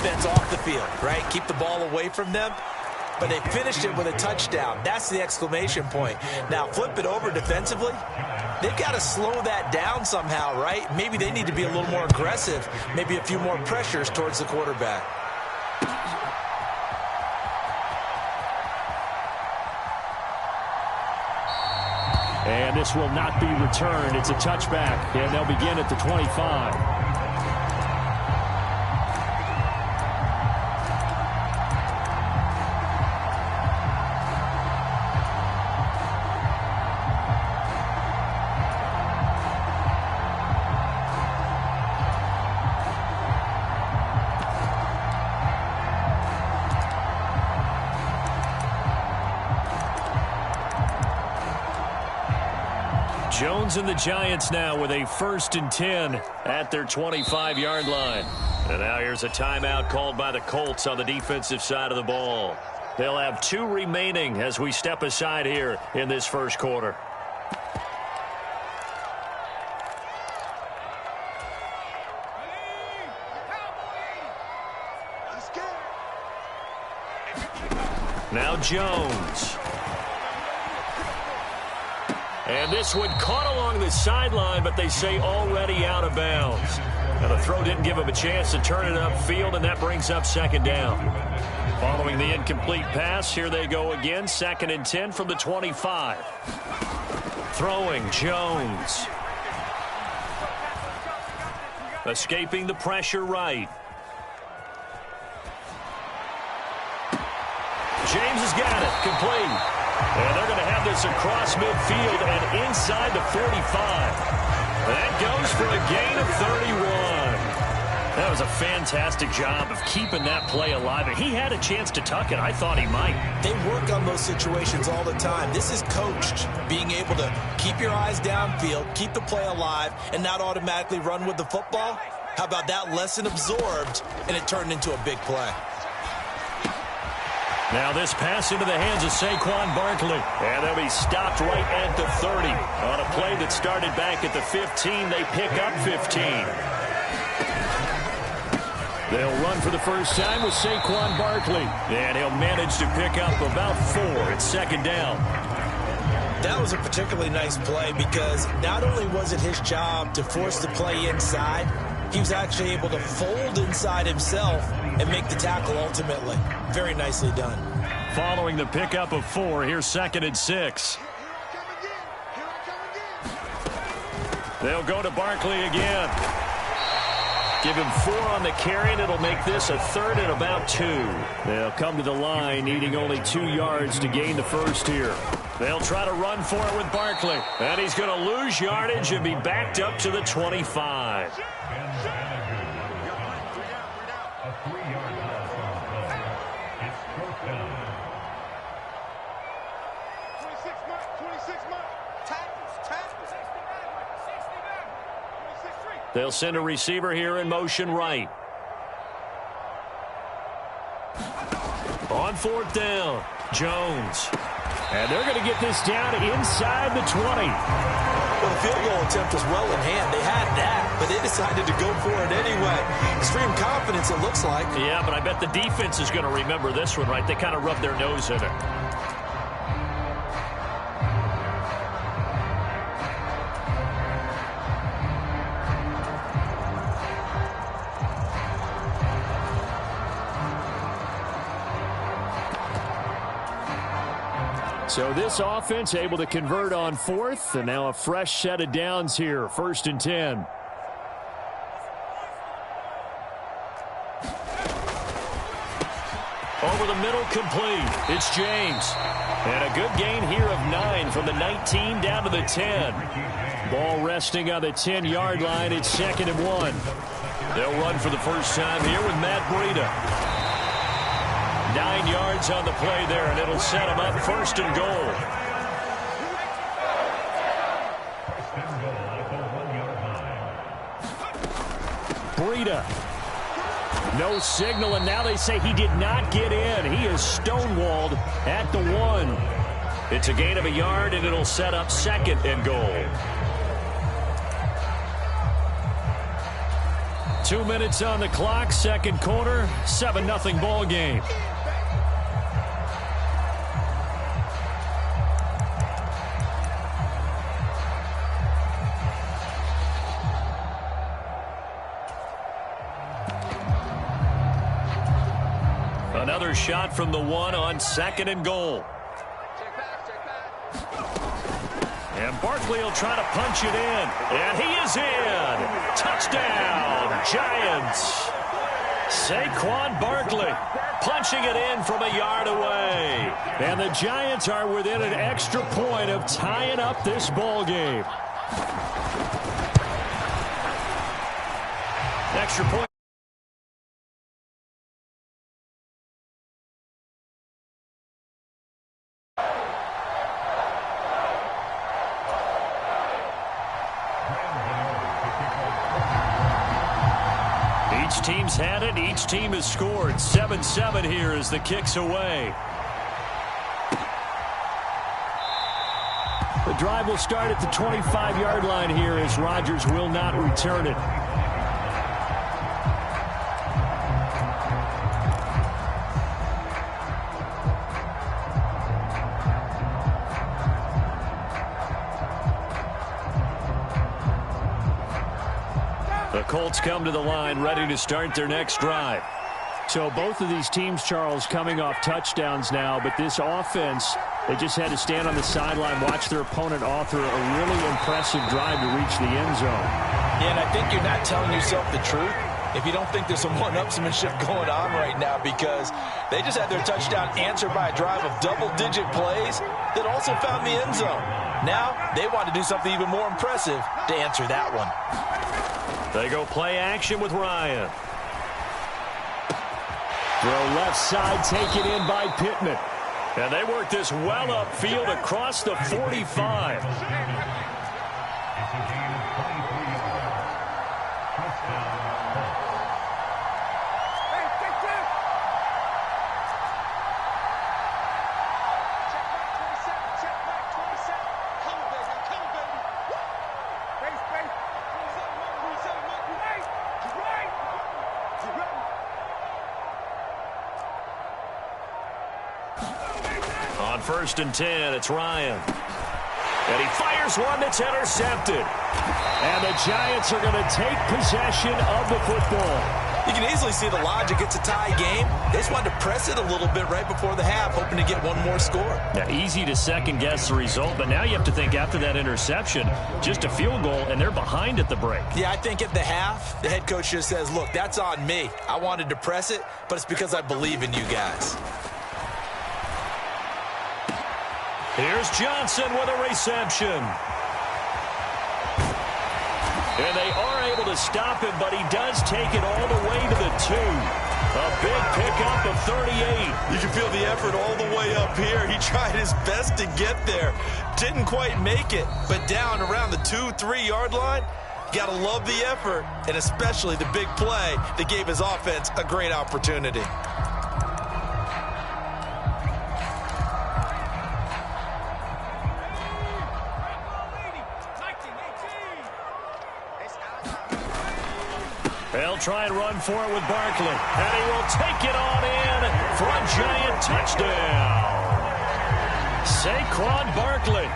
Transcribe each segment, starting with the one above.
offense off the field, right? Keep the ball away from them. But they finished it with a touchdown. That's the exclamation point. Now, flip it over defensively. They've got to slow that down somehow, right? Maybe they need to be a little more aggressive. Maybe a few more pressures towards the quarterback. And this will not be returned. It's a touchback, and they'll begin at the 25. Jones and the Giants now with a 1st and 10 at their 25-yard line. And now here's a timeout called by the Colts on the defensive side of the ball. They'll have 2 remaining as we step aside here in this first quarter. Now Jones. And this one caught along the sideline, but they say already out of bounds. Now the throw didn't give him a chance to turn it upfield, and that brings up 2nd down. Following the incomplete pass, here they go again, 2nd and 10 from the 25. Throwing Jones. Escaping the pressure right. James has got it, complete. And they're going to have this across midfield and inside the 45. That goes for a gain of 31. That was a fantastic job of keeping that play alive. And he had a chance to tuck it. I thought he might. They work on those situations all the time. This is coached, being able to keep your eyes downfield, keep the play alive, and not automatically run with the football. How about that lesson absorbed, and it turned into a big play. Now this pass into the hands of Saquon Barkley. And they'll be stopped right at the 30. On a play that started back at the 15, they pick up 15. They'll run for the first time with Saquon Barkley. And he'll manage to pick up about 4. It's 2nd down. That was a particularly nice play because not only was it his job to force the play inside, he was actually able to fold inside himself and make the tackle ultimately. Very nicely done. Following the pickup of 4, here's 2nd and 6. They'll go to Barkley again. Give him 4 on the carry, and it'll make this a 3rd and about 2. They'll come to the line, needing only 2 yards to gain the first here. They'll try to run for it with Barkley. And he's going to lose yardage and be backed up to the 25. They'll send a receiver here in motion right. On 4th down, Jones. And they're going to get this down inside the 20. Well, the field goal attempt was well in hand. They had that, but they decided to go for it anyway. Extreme confidence, it looks like. Yeah, but I bet the defense is going to remember this one, right? They kind of rubbed their nose in it. So this offense able to convert on 4th, and now a fresh set of downs here, 1st and 10. Over the middle, complete. It's James. And a good gain here of 9 from the 19 down to the 10. Ball resting on the 10-yard line. It's 2nd and 1. They'll run for the first time here with Matt Breida. 9 yards on the play there, and it'll set him up 1st and goal. Breida. No signal, and now they say he did not get in. He is stonewalled at the 1. It's a gain of a yard, and it'll set up 2nd and goal. 2 minutes on the clock, second quarter, 7-0 ball game. Another shot from the one on second and goal. And Barkley will try to punch it in. And he is in. Touchdown, Giants. Saquon Barkley punching it in from a yard away. And the Giants are within an extra point of tying up this ball game. Extra point. Each team's had it. Each team has scored. 7-7 here as the kick's away. The drive will start at the 25-yard line here as Rodgers will not return it. The Colts come to the line ready to start their next drive. So both of these teams, Charles, coming off touchdowns now, but this offense, they just had to stand on the sideline, watch their opponent author a really impressive drive to reach the end zone. Yeah, and I think you're not telling yourself the truth if you don't think there's some one-upsmanship going on right now, because they just had their touchdown answered by a drive of double-digit plays that also found the end zone. Now they want to do something even more impressive to answer that one. They go play action with Ryan. Throw left side, taken in by Pittman. And they work this well upfield across the 45. On 1st and 10, it's Ryan. And he fires one that's intercepted. And the Giants are going to take possession of the football. You can easily see the logic. It's a tie game. They just wanted to press it a little bit right before the half, hoping to get one more score. Now, easy to second-guess the result, but now you have to think after that interception, just a field goal, and they're behind at the break. Yeah, I think at the half, the head coach just says, look, that's on me. I wanted to press it, but it's because I believe in you guys. Here's Johnson with a reception. And they are able to stop him, but he does take it all the way to the 2. A big pickup of 38. You can feel the effort all the way up here. He tried his best to get there. Didn't quite make it, but down around the 2-3 yard line, you got to love the effort, and especially the big play that gave his offense a great opportunity. They'll try and run for it with Barkley. And he will take it on in for a Giant touchdown. Saquon Barkley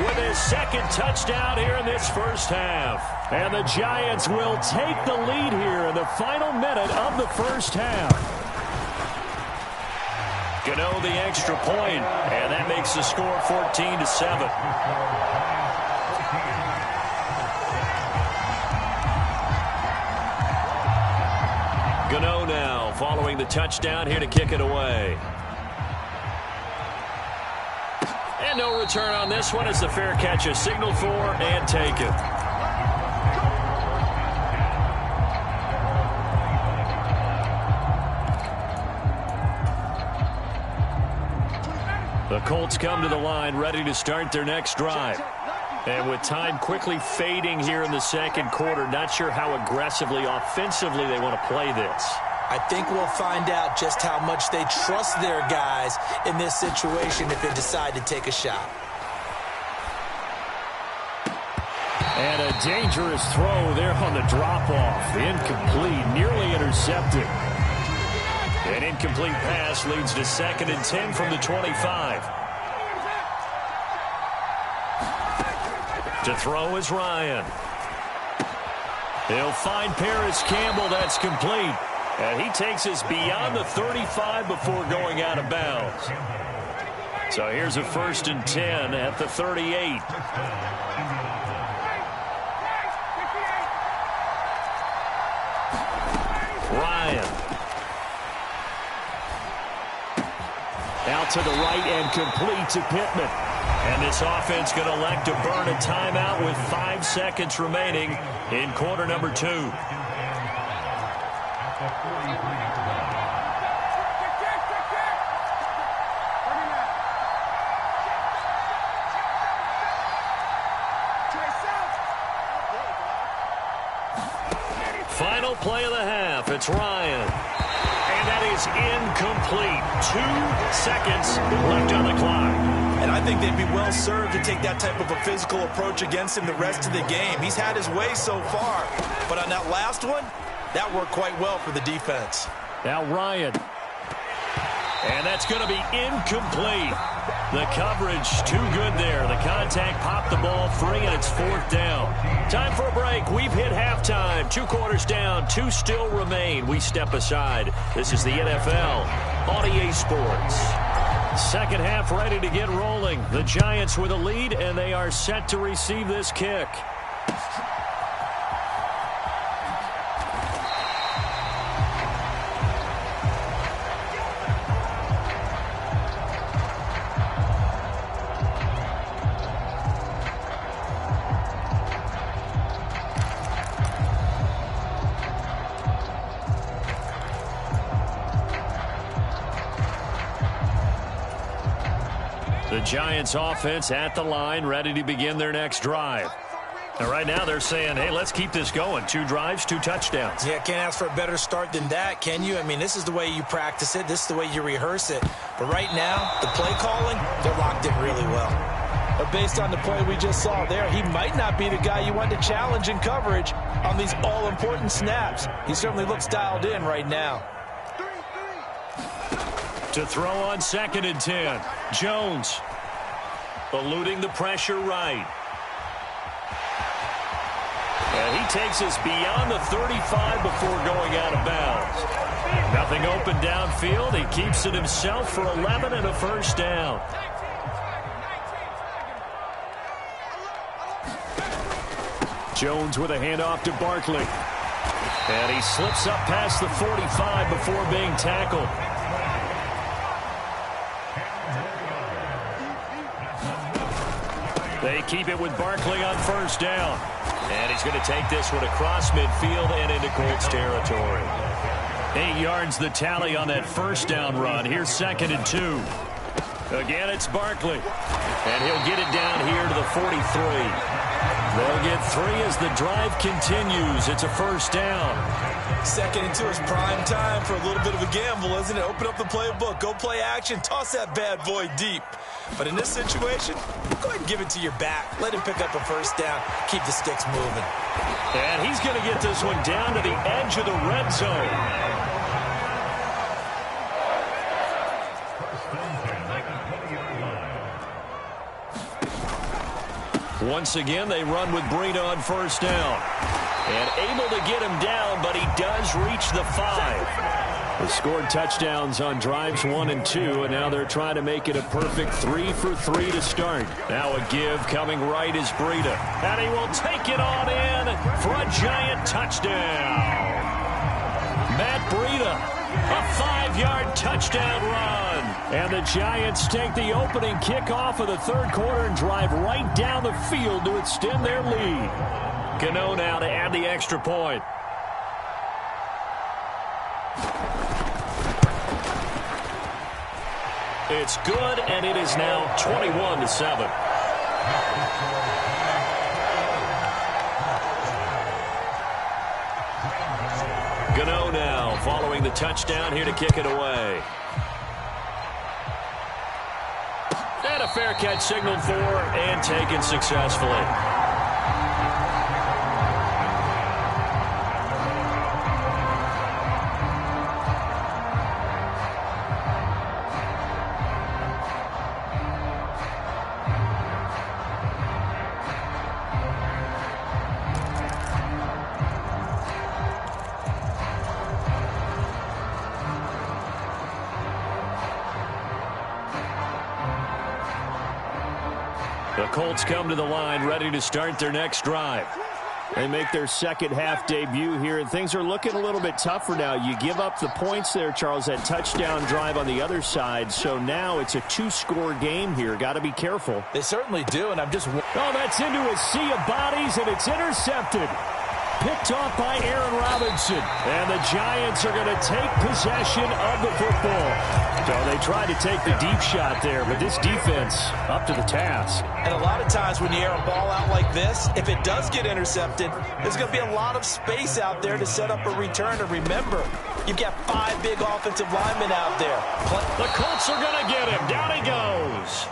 with his second touchdown here in this first half. And the Giants will take the lead here in the final minute of the first half. Gano the extra point, and that makes the score 14-7. Gano now following the touchdown here to kick it away. And no return on this one as the fair catch is signaled for and taken. The Colts come to the line ready to start their next drive. And with time quickly fading here in the second quarter, not sure how aggressively, offensively they want to play this. I think we'll find out just how much they trust their guys in this situation if they decide to take a shot. And a dangerous throw there on the drop-off. Incomplete, nearly intercepted. An incomplete pass leads to 2nd and 10 from the 25. To throw is Ryan. He'll find Paris Campbell. That's complete. And he takes us beyond the 35 before going out of bounds. So here's a 1st and 10 at the 38. Ryan. Out to the right and complete to Pittman. And this offense going to elect to burn a timeout with 5 seconds remaining in quarter number 2. Final play of the half. It's Ryan. And that is incomplete. 2 seconds left on the clock. And I think they'd be well served to take that type of a physical approach against him the rest of the game. He's had his way so far. But on that last one, that worked quite well for the defense. Now Ryan. And that's going to be incomplete. The coverage too good there. The contact popped the ball free, and it's 4th down. Time for a break. We've hit halftime. 2 quarters down. 2 still remain. We step aside. This is the NFL on EA Sports. Second half ready to get rolling. The Giants with a lead, and they are set to receive this kick. The Giants offense at the line, ready to begin their next drive. And right now they're saying, hey, let's keep this going. 2 drives, 2 touchdowns. Yeah, can't ask for a better start than that, can you? I mean, this is the way you practice it. This is the way you rehearse it. But right now, the play calling, they're locked in really well. But based on the play we just saw there, he might not be the guy you want to challenge in coverage on these all-important snaps. He certainly looks dialed in right now. To throw on 2nd and 10. Jones eluding the pressure right. And he takes us beyond the 35 before going out of bounds. Nothing open downfield. He keeps it himself for 11 and a 1st down. Jones with a handoff to Barkley. And he slips up past the 45 before being tackled. They keep it with Barkley on 1st down. And he's going to take this one across midfield and into Colts territory. 8 yards the tally on that 1st down run. Here's 2nd and 2. Again, it's Barkley. And he'll get it down here to the 43. They'll get 3 as the drive continues. It's a 1st down. 2nd and 2 is prime time for a little bit of a gamble, isn't it? Open up the playbook, go play action, toss that bad boy deep. But in this situation, go ahead and give it to your back. Let him pick up a 1st down. Keep the sticks moving. And he's going to get this one down to the edge of the red zone. Once again, they run with Breida on 1st down. And able to get him down, but he does reach the 5. They scored touchdowns on drives 1 and 2, and now they're trying to make it a perfect 3 for 3 to start. Now a give coming right is Breida. And he will take it on in for a Giant touchdown. Matt Breida, a 5-yard touchdown run. And the Giants take the opening kickoff of the 3rd quarter and drive right down the field to extend their lead. Gano now to add the extra point. It's good, and it is now 21-7. Gano now following the touchdown here to kick it away. And a fair catch signaled for and taken successfully. The Colts come to the line ready to start their next drive. They make their second half debut here, and things are looking a little bit tougher now. You give up the points there, Charles, that touchdown drive on the other side. So now it's a two-score game here. Got to be careful. They certainly do, and I'm just... Oh, that's into a sea of bodies, and it's intercepted. Picked off by Aaron Robinson. And the Giants are going to take possession of the football. So they tried to take the deep shot there, but this defense up to the task. And a lot of times when you air a ball out like this, if it does get intercepted, there's going to be a lot of space out there to set up a return. And remember, you've got 5 big offensive linemen out there. The Colts are going to get him. Down he goes.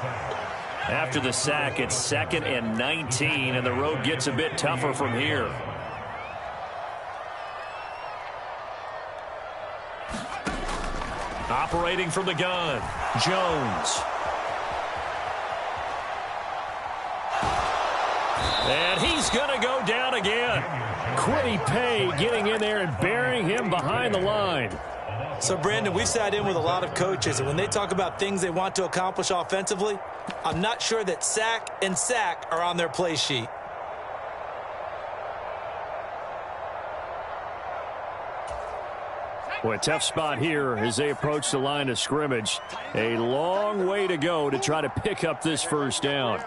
After the sack, it's 2nd and 19, and the road gets a bit tougher from here. Operating from the gun, Jones. And he's going to go down again. Kwity Paye getting in there and burying him behind the line. So, Brandon, we've sat in with a lot of coaches, and when they talk about things they want to accomplish offensively, I'm not sure that sack and sack are on their play sheet. Boy, a tough spot here as they approach the line of scrimmage. A long way to go to try to pick up this first down.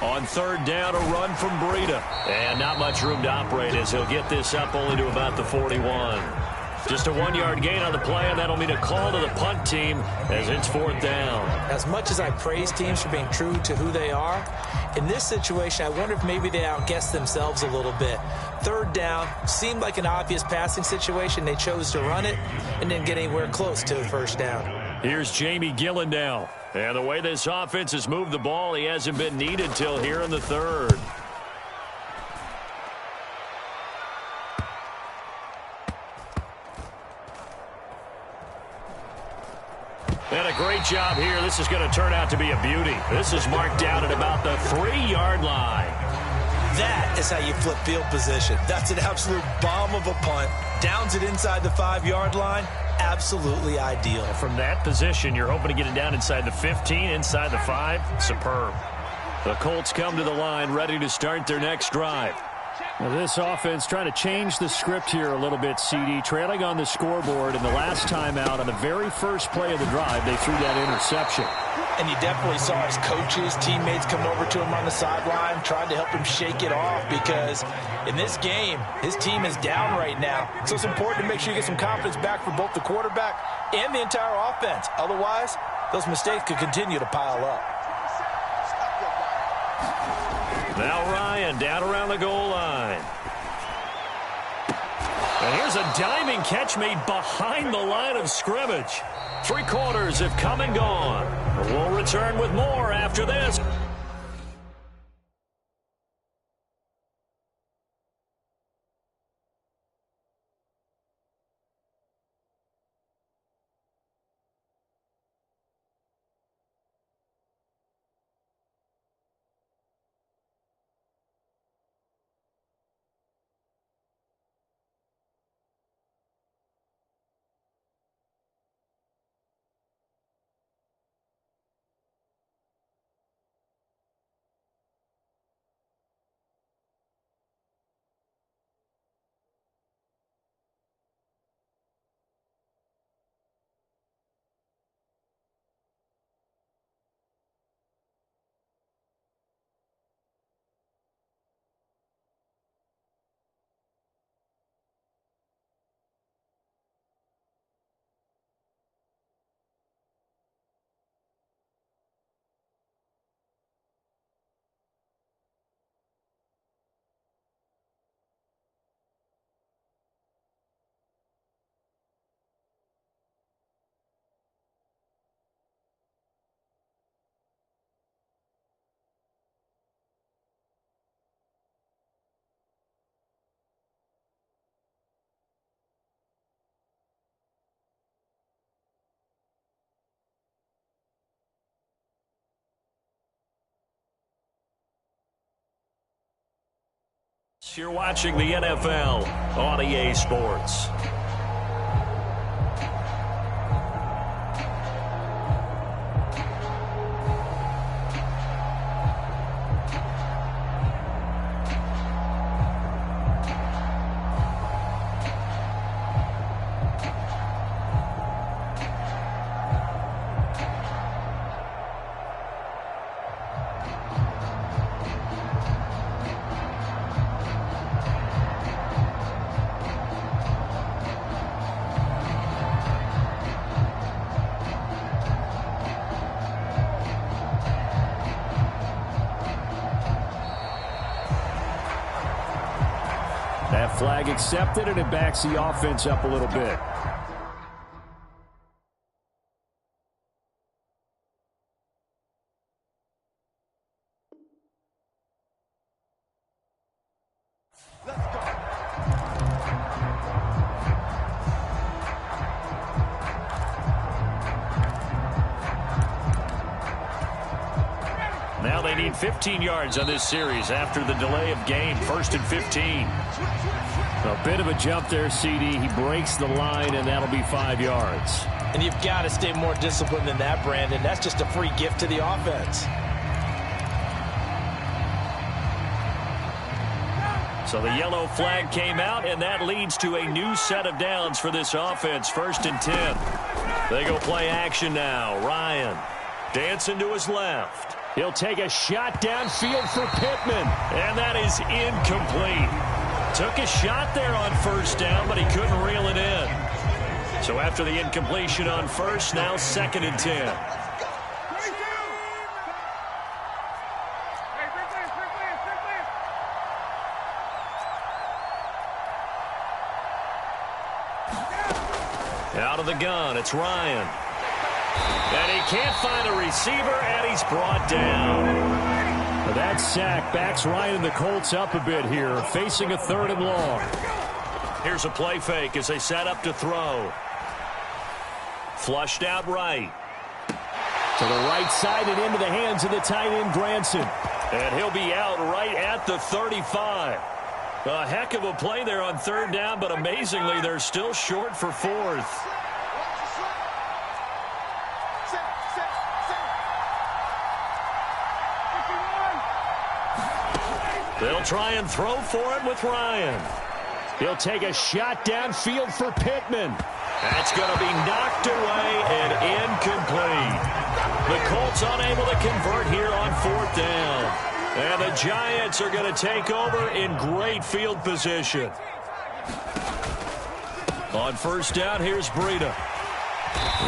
On 3rd down, a run from Breida. And not much room to operate as he'll get this up only to about the 41. Just a 1-yard gain on the play, and that'll mean a call to the punt team as it's 4th down. As much as I praise teams for being true to who they are, in this situation, I wonder if maybe they outguessed themselves a little bit. 3rd down seemed like an obvious passing situation. They chose to run it and didn't get anywhere close to the first down. Here's Jamie Gillen now. And the way this offense has moved the ball, he hasn't been needed till here in the 3rd. And a great job here. This is going to turn out to be a beauty. This is marked down at about the 3-yard line. That is how you flip field position. That's an absolute bomb of a punt. Downs it inside the 5-yard line. Absolutely ideal. From that position, you're hoping to get it down inside the 15, inside the 5. Superb. The Colts come to the line ready to start their next drive. Now this offense trying to change the script here a little bit, CD. Trailing on the scoreboard, and the last time out on the very first play of the drive, they threw that interception. And you definitely saw his coaches, teammates coming over to him on the sideline, trying to help him shake it off, because in this game, his team is down right now. So it's important to make sure you get some confidence back for both the quarterback and the entire offense. Otherwise, those mistakes could continue to pile up. Now Ryan down around the goal line. And here's a diving catch made behind the line of scrimmage. 3 quarters have come and gone. We'll return with more after this. You're watching the NFL on EA Sports. Flag accepted, and it backs the offense up a little bit. Now they need 15 yards on this series after the delay of game. 1st and 15. A bit of a jump there, CD. He breaks the line, and that'll be 5 yards. And you've got to stay more disciplined than that, Brandon. That's just a free gift to the offense. So the yellow flag came out, and that leads to a new set of downs for this offense. 1st and 10. They go play action now. Ryan dancing to his left. He'll take a shot downfield for Pittman, and that is incomplete. Took a shot there on 1st down, but he couldn't reel it in. So after the incompletion on 1st, now 2nd and 10. Out of the gun, it's Ryan. And he can't find a receiver, and he's brought down. That sack backs Ryan and the Colts up a bit here, facing a 3rd and long. Here's a play fake as they set up to throw. Flushed out right. To the right side and into the hands of the tight end, Granson. And he'll be out right at the 35. A heck of a play there on 3rd down, but amazingly, they're still short for 4th. They'll try and throw for it with Ryan. He'll take a shot downfield for Pittman. That's going to be knocked away and incomplete. The Colts unable to convert here on 4th down. And the Giants are going to take over in great field position. On 1st down, here's Breida.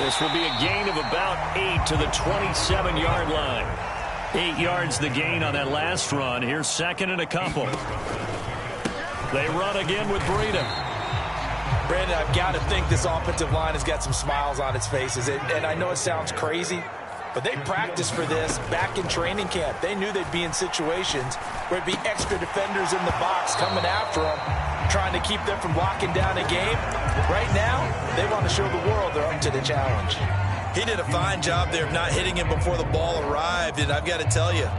This will be a gain of about 8 to the 27-yard line. 8 yards the gain on that last run. Here's 2nd and a couple. They run again with Breida. Brandon, I've got to think this offensive line has got some smiles on its faces. And I know it sounds crazy, but they practiced for this back in training camp. They knew they'd be in situations where it'd be extra defenders in the box coming after them, trying to keep them from locking down a game. Right now, they want to show the world they're up to the challenge. He did a fine job there of not hitting him before the ball arrived, and I've got to tell you,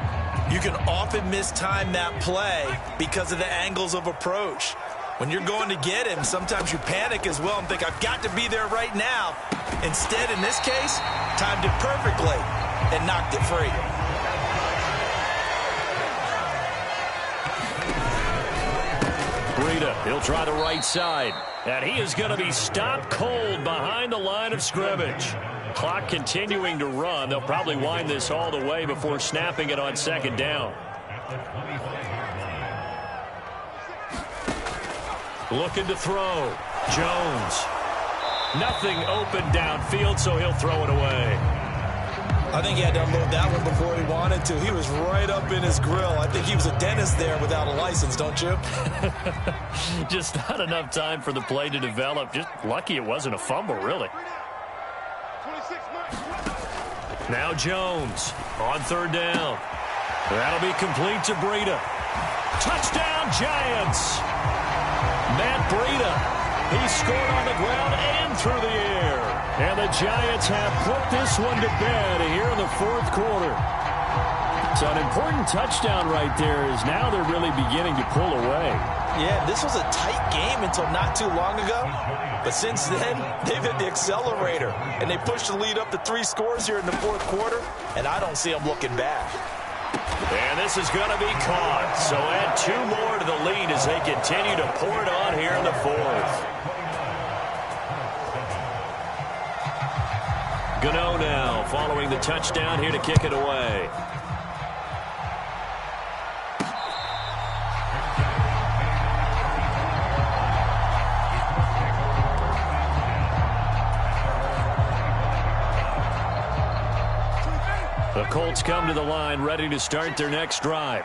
you can often mistime that play because of the angles of approach. When you're going to get him, sometimes you panic as well and think, I've got to be there right now. Instead, in this case, timed it perfectly and knocked it free. Breida, he'll try the right side. And he is going to be stopped cold behind the line of scrimmage. Clock continuing to run. They'll probably wind this all the way before snapping it on 2nd down. Looking to throw. Jones. Nothing open downfield, so he'll throw it away. I think he had to unload that one before he wanted to. He was right up in his grill. I think he was a dentist there without a license, don't you? Just not enough time for the play to develop. Just lucky it wasn't a fumble, really. Now Jones on 3rd down. That'll be complete to Breida. Touchdown, Giants! Matt Breida. He scored on the ground and through the air. And the Giants have put this one to bed here in the 4th quarter. So an important touchdown right there is now they're really beginning to pull away. Yeah, this was a tight game until not too long ago. But since then, they've hit the accelerator. And they pushed the lead up to 3 scores here in the 4th quarter. And I don't see them looking back. And this is going to be caught. So add 2 more to the lead as they continue to pour it on here in the 4th. Gano now following the touchdown here to kick it away. The Colts come to the line ready to start their next drive.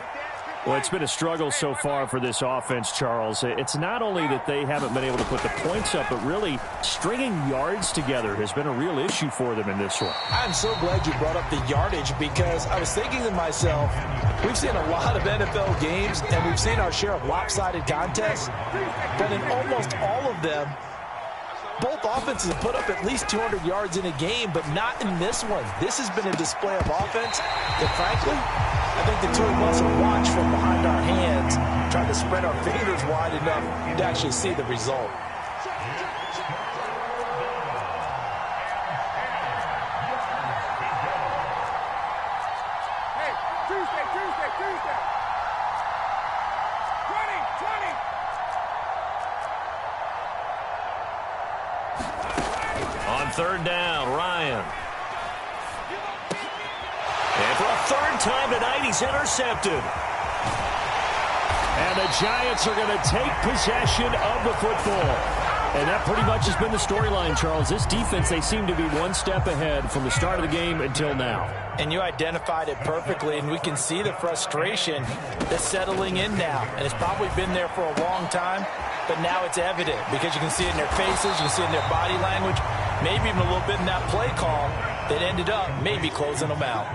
Well, it's been a struggle so far for this offense, Charles. It's not only that they haven't been able to put the points up, but really stringing yards together has been a real issue for them in this one. I'm so glad you brought up the yardage, because I was thinking to myself, we've seen a lot of NFL games, and we've seen our share of lopsided contests, but in almost all of them, both offenses have put up at least 200 yards in a game, but not in this one. This has been a display of offense that, frankly, I think the two of us have watched from behind our hands, trying to spread our fingers wide enough to actually see the result. Hey, Tuesday. 20. On third down, Ryan. And for a third time tonight, he's intercepted. And the Giants are going to take possession of the football. And that pretty much has been the storyline, Charles. This defense, they seem to be one step ahead from the start of the game until now. And you identified it perfectly, and we can see the frustration that's settling in now. And it's probably been there for a long time, but now it's evident because you can see it in their faces, you can see it in their body language, maybe even a little bit in that play call that ended up maybe closing them out.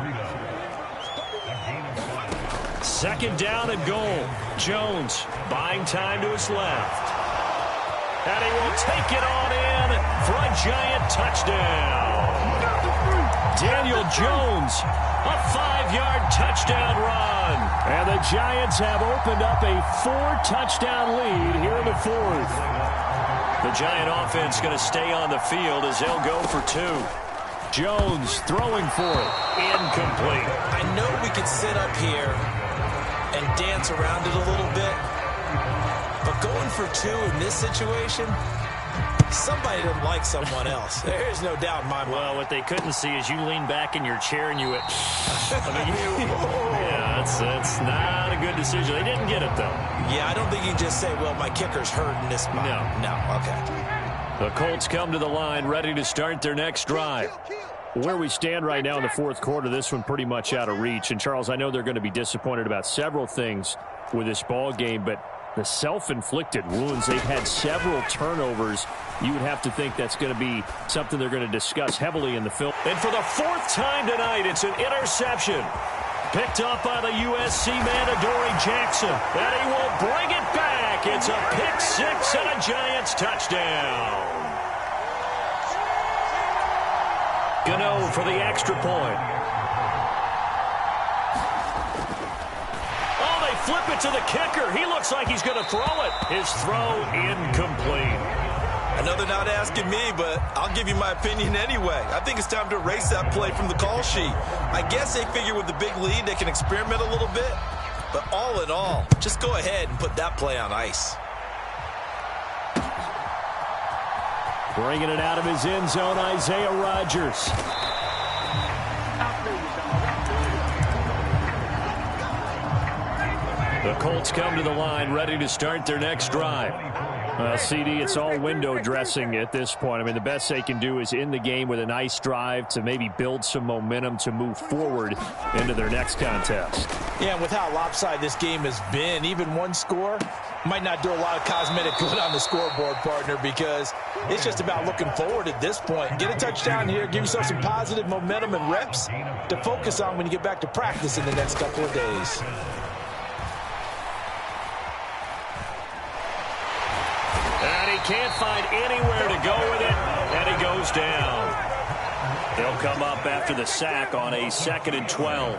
Second down and goal. Jones buying time to his left. And he will take it on in for a Giant touchdown. Daniel Jones, a 5-yard touchdown run. And the Giants have opened up a 4-touchdown lead here in the fourth. The Giant offense going to stay on the field as they'll go for 2. Jones throwing for it. Incomplete. I know we could sit up here and dance around it a little bit, but going for 2 in this situation, somebody didn't like someone else. There's no doubt in my mind. Well, what they couldn't see is you lean back in your chair and you went, yeah, that's not a good decision. They didn't get it, though. Yeah, I don't think you can just say, well, my kicker's hurt in this spot. No, okay. The Colts come to the line, ready to start their next drive. Where we stand right now in the fourth quarter, this one pretty much out of reach. And, Charles, I know they're going to be disappointed about several things with this ball game, but the self-inflicted wounds, they've had several turnovers. You would have to think that's going to be something they're going to discuss heavily in the film. And for the 4th time tonight, it's an interception. Picked up by the USC man, Adoree Jackson. And he will bring it back. It's a pick 6 and a Giants touchdown. Gano for the extra point. Oh, they flip it to the kicker. He looks like he's going to throw it. His throw incomplete. Another not asking me, but I'll give you my opinion anyway. I think it's time to erase that play from the call sheet. I guess they figure with the big lead they can experiment a little bit. But all in all, just go ahead and put that play on ice. Bringing it out of his end zone, Isaiah Rodgers. The Colts come to the line, ready to start their next drive. CD, it's all window dressing at this point. I mean, the best they can do is in the game with a nice drive to maybe build some momentum to move forward into their next contest. Yeah, with how lopsided this game has been, even one score might not do a lot of cosmetic good on the scoreboard, partner, because it's just about looking forward at this point. Get a touchdown here, give yourself some positive momentum and reps to focus on when you get back to practice in the next couple of days. And he can't find anywhere to go with it, and he goes down. He'll come up after the sack on a 2nd and 12.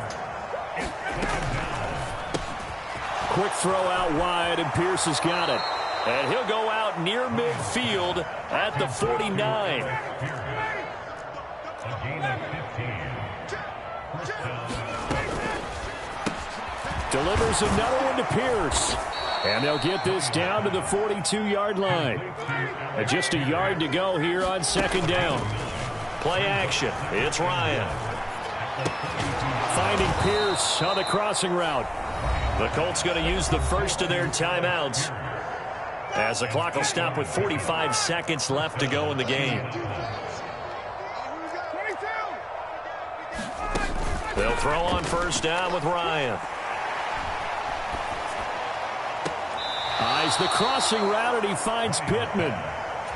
Quick throw out wide, and Pierce has got it. And he'll go out near midfield at the 49. Delivers another one to Pierce. And they'll get this down to the 42-yard line. And just a yard to go here on 2nd down. Play action. It's Ryan. Finding Pierce on the crossing route. The Colts going to use the first of their timeouts as the clock will stop with 45 seconds left to go in the game. They'll throw on first down with Ryan. Tries the crossing route, and he finds Pittman.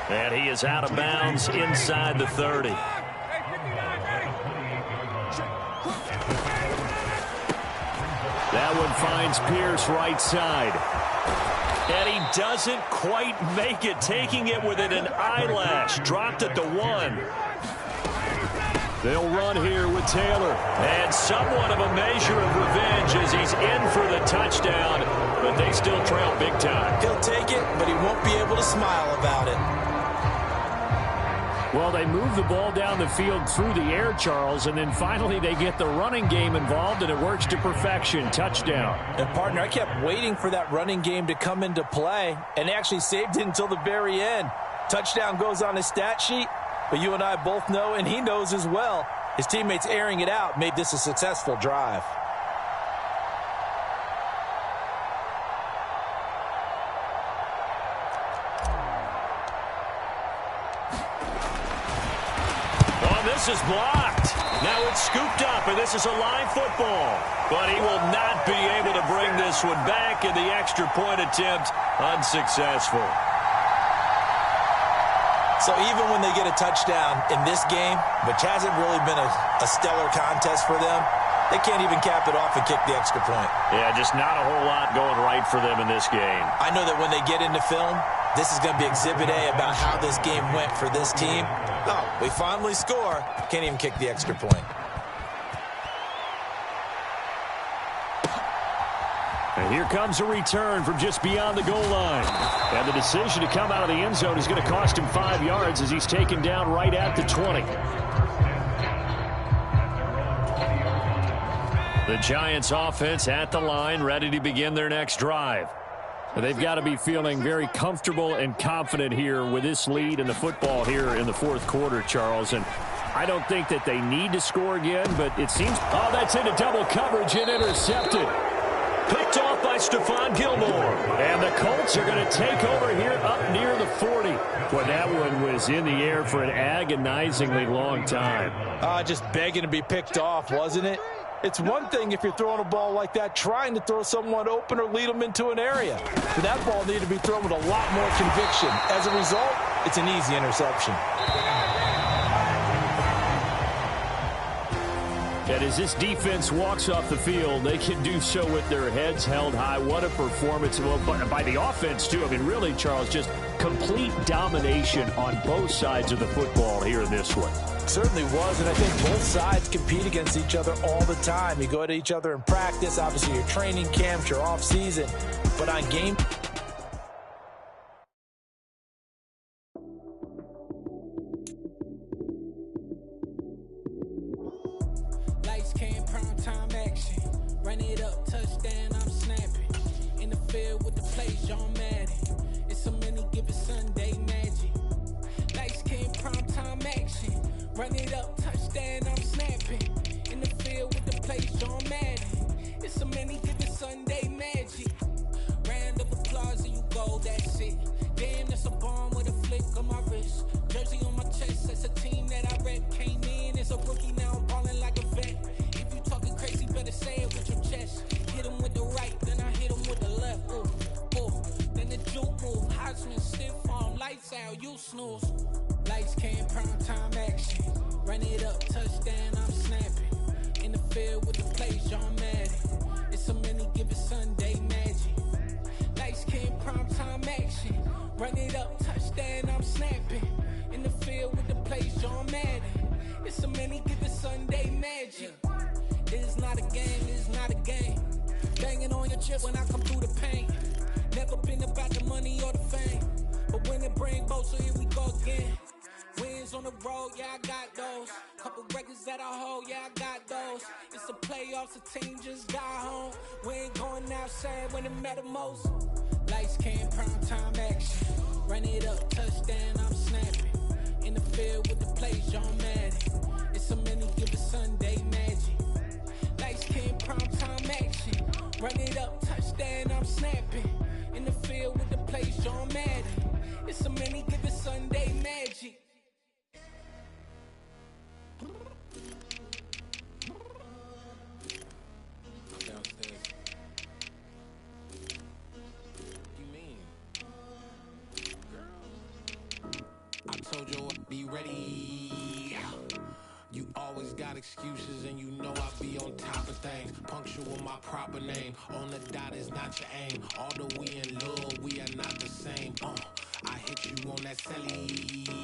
And he is out of bounds inside the 30. That one finds Pierce right side. And he doesn't quite make it, taking it within an eyelash. Dropped at the 1. They'll run here with Taylor. And somewhat of a measure of revenge as he's in for the touchdown. But they still trail big time. He'll take it, but he won't be able to smile about it. Well, they move the ball down the field through the air, Charles, and then finally they get the running game involved, and it works to perfection. Touchdown. And, partner, I kept waiting for that running game to come into play, and they actually saved it until the very end. Touchdown goes on his stat sheet, but you and I both know, and he knows as well, his teammates airing it out made this a successful drive. This is blocked. Now it's scooped up, and this is a live football. But he will not be able to bring this one back, and the extra point attempt unsuccessful. So even when they get a touchdown in this game, which hasn't really been a stellar contest for them, they can't even cap it off and kick the extra point. Yeah, just not a whole lot going right for them in this game. I know that when they get into film, this is going to be Exhibit A about how this game went for this team. Oh, we finally score. Can't even kick the extra point. And here comes a return from just beyond the goal line. And the decision to come out of the end zone is going to cost him 5 yards as he's taken down right at the 20. The Giants offense at the line, ready to begin their next drive. They've got to be feeling very comfortable and confident here with this lead in the football here in the fourth quarter, Charles. And I don't think that they need to score again, but it seems... Oh, that's into double coverage and intercepted. Picked off by Stephon Gilmore. And the Colts are going to take over here up near the 40. Boy, that one was in the air for an agonizingly long time. Just begging to be picked off, wasn't it? It's one thing if you're throwing a ball like that, trying to throw someone open or lead them into an area. But that ball needed to be thrown with a lot more conviction. As a result, it's an easy interception. And as this defense walks off the field, they can do so with their heads held high. What a performance by the offense, too. I mean, really, Charles, just complete domination on both sides of the football here in this one. Certainly was, and I think both sides compete against each other all the time. You go at each other in practice, obviously your training camps, your off season, but on game... Lights came, prime time action. Run it up, touchdown, I'm snapping. In the field with the play, John Madden. It's a many given Sunday magic. Lights came, prime time action. Run it up, touchdown, I'm snapping. In the field with the play, John Madden. It's a many given Sunday magic. Round of applause and you go, that's it. Damn, that's a bomb with a flick on my wrist. Jersey on my chest, that's a team that I rep. Came in as a rookie, now I'm balling like a vet. If you talking crazy, better say it with your chest. Hit him with the right, then I hit him with the left. Ooh, ooh. Then the juke move, Heisman stiff arm, lights out, you snooze. Lights came, prime time action. Run it up, touchdown, I'm snapping. In the field with the play, John Madden. It's a many given Sunday magic. Lights came, prime time action. Run it up, touchdown, I'm snapping. In the field with the play, John Madden. It's a many given Sunday magic. It is not a game, it is not a game. Banging on your chest when I come through the pain. Never been about the money or the fame. But when it bring both, so here we go again. Wins on the road, yeah, I got those. Couple records that I hold, yeah, I got those. It's the playoffs, the team just got home. We ain't going outside when it matter most. Lights came, prime time action. Run it up, touchdown, I'm snapping. In the field with the play, John Madden. It's a many given Sunday magic. Lights came, prime time action. Run it up, touchdown, I'm snapping. In the field with the play, John Madden. It's a many given Sunday magic. Downstairs. What do you mean? told you I'd be ready. You always got excuses and you know I be on top of things. Punctual my proper name. On the dot is not your aim. Although we in love, we are not the same. I hit you on that celly.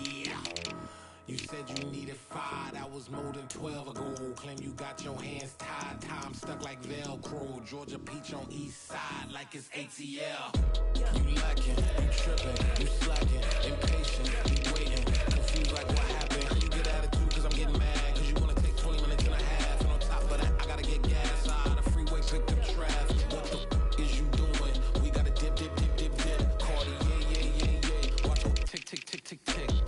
You said you needed 5, that was more than 12 ago. Claim you got your hands tied, time stuck like Velcro. Georgia Peach on east side like it's ATL. You lacking, you tripping, you slacking, impatient, you waiting, confused like what happened. You get attitude cause I'm getting mad, cause you wanna take 20 minutes and a half. And on top of that, I gotta get gas out of the freeway, pick up traffic. What the is you doing? We gotta dip. Cardi, yeah. Watch your tick.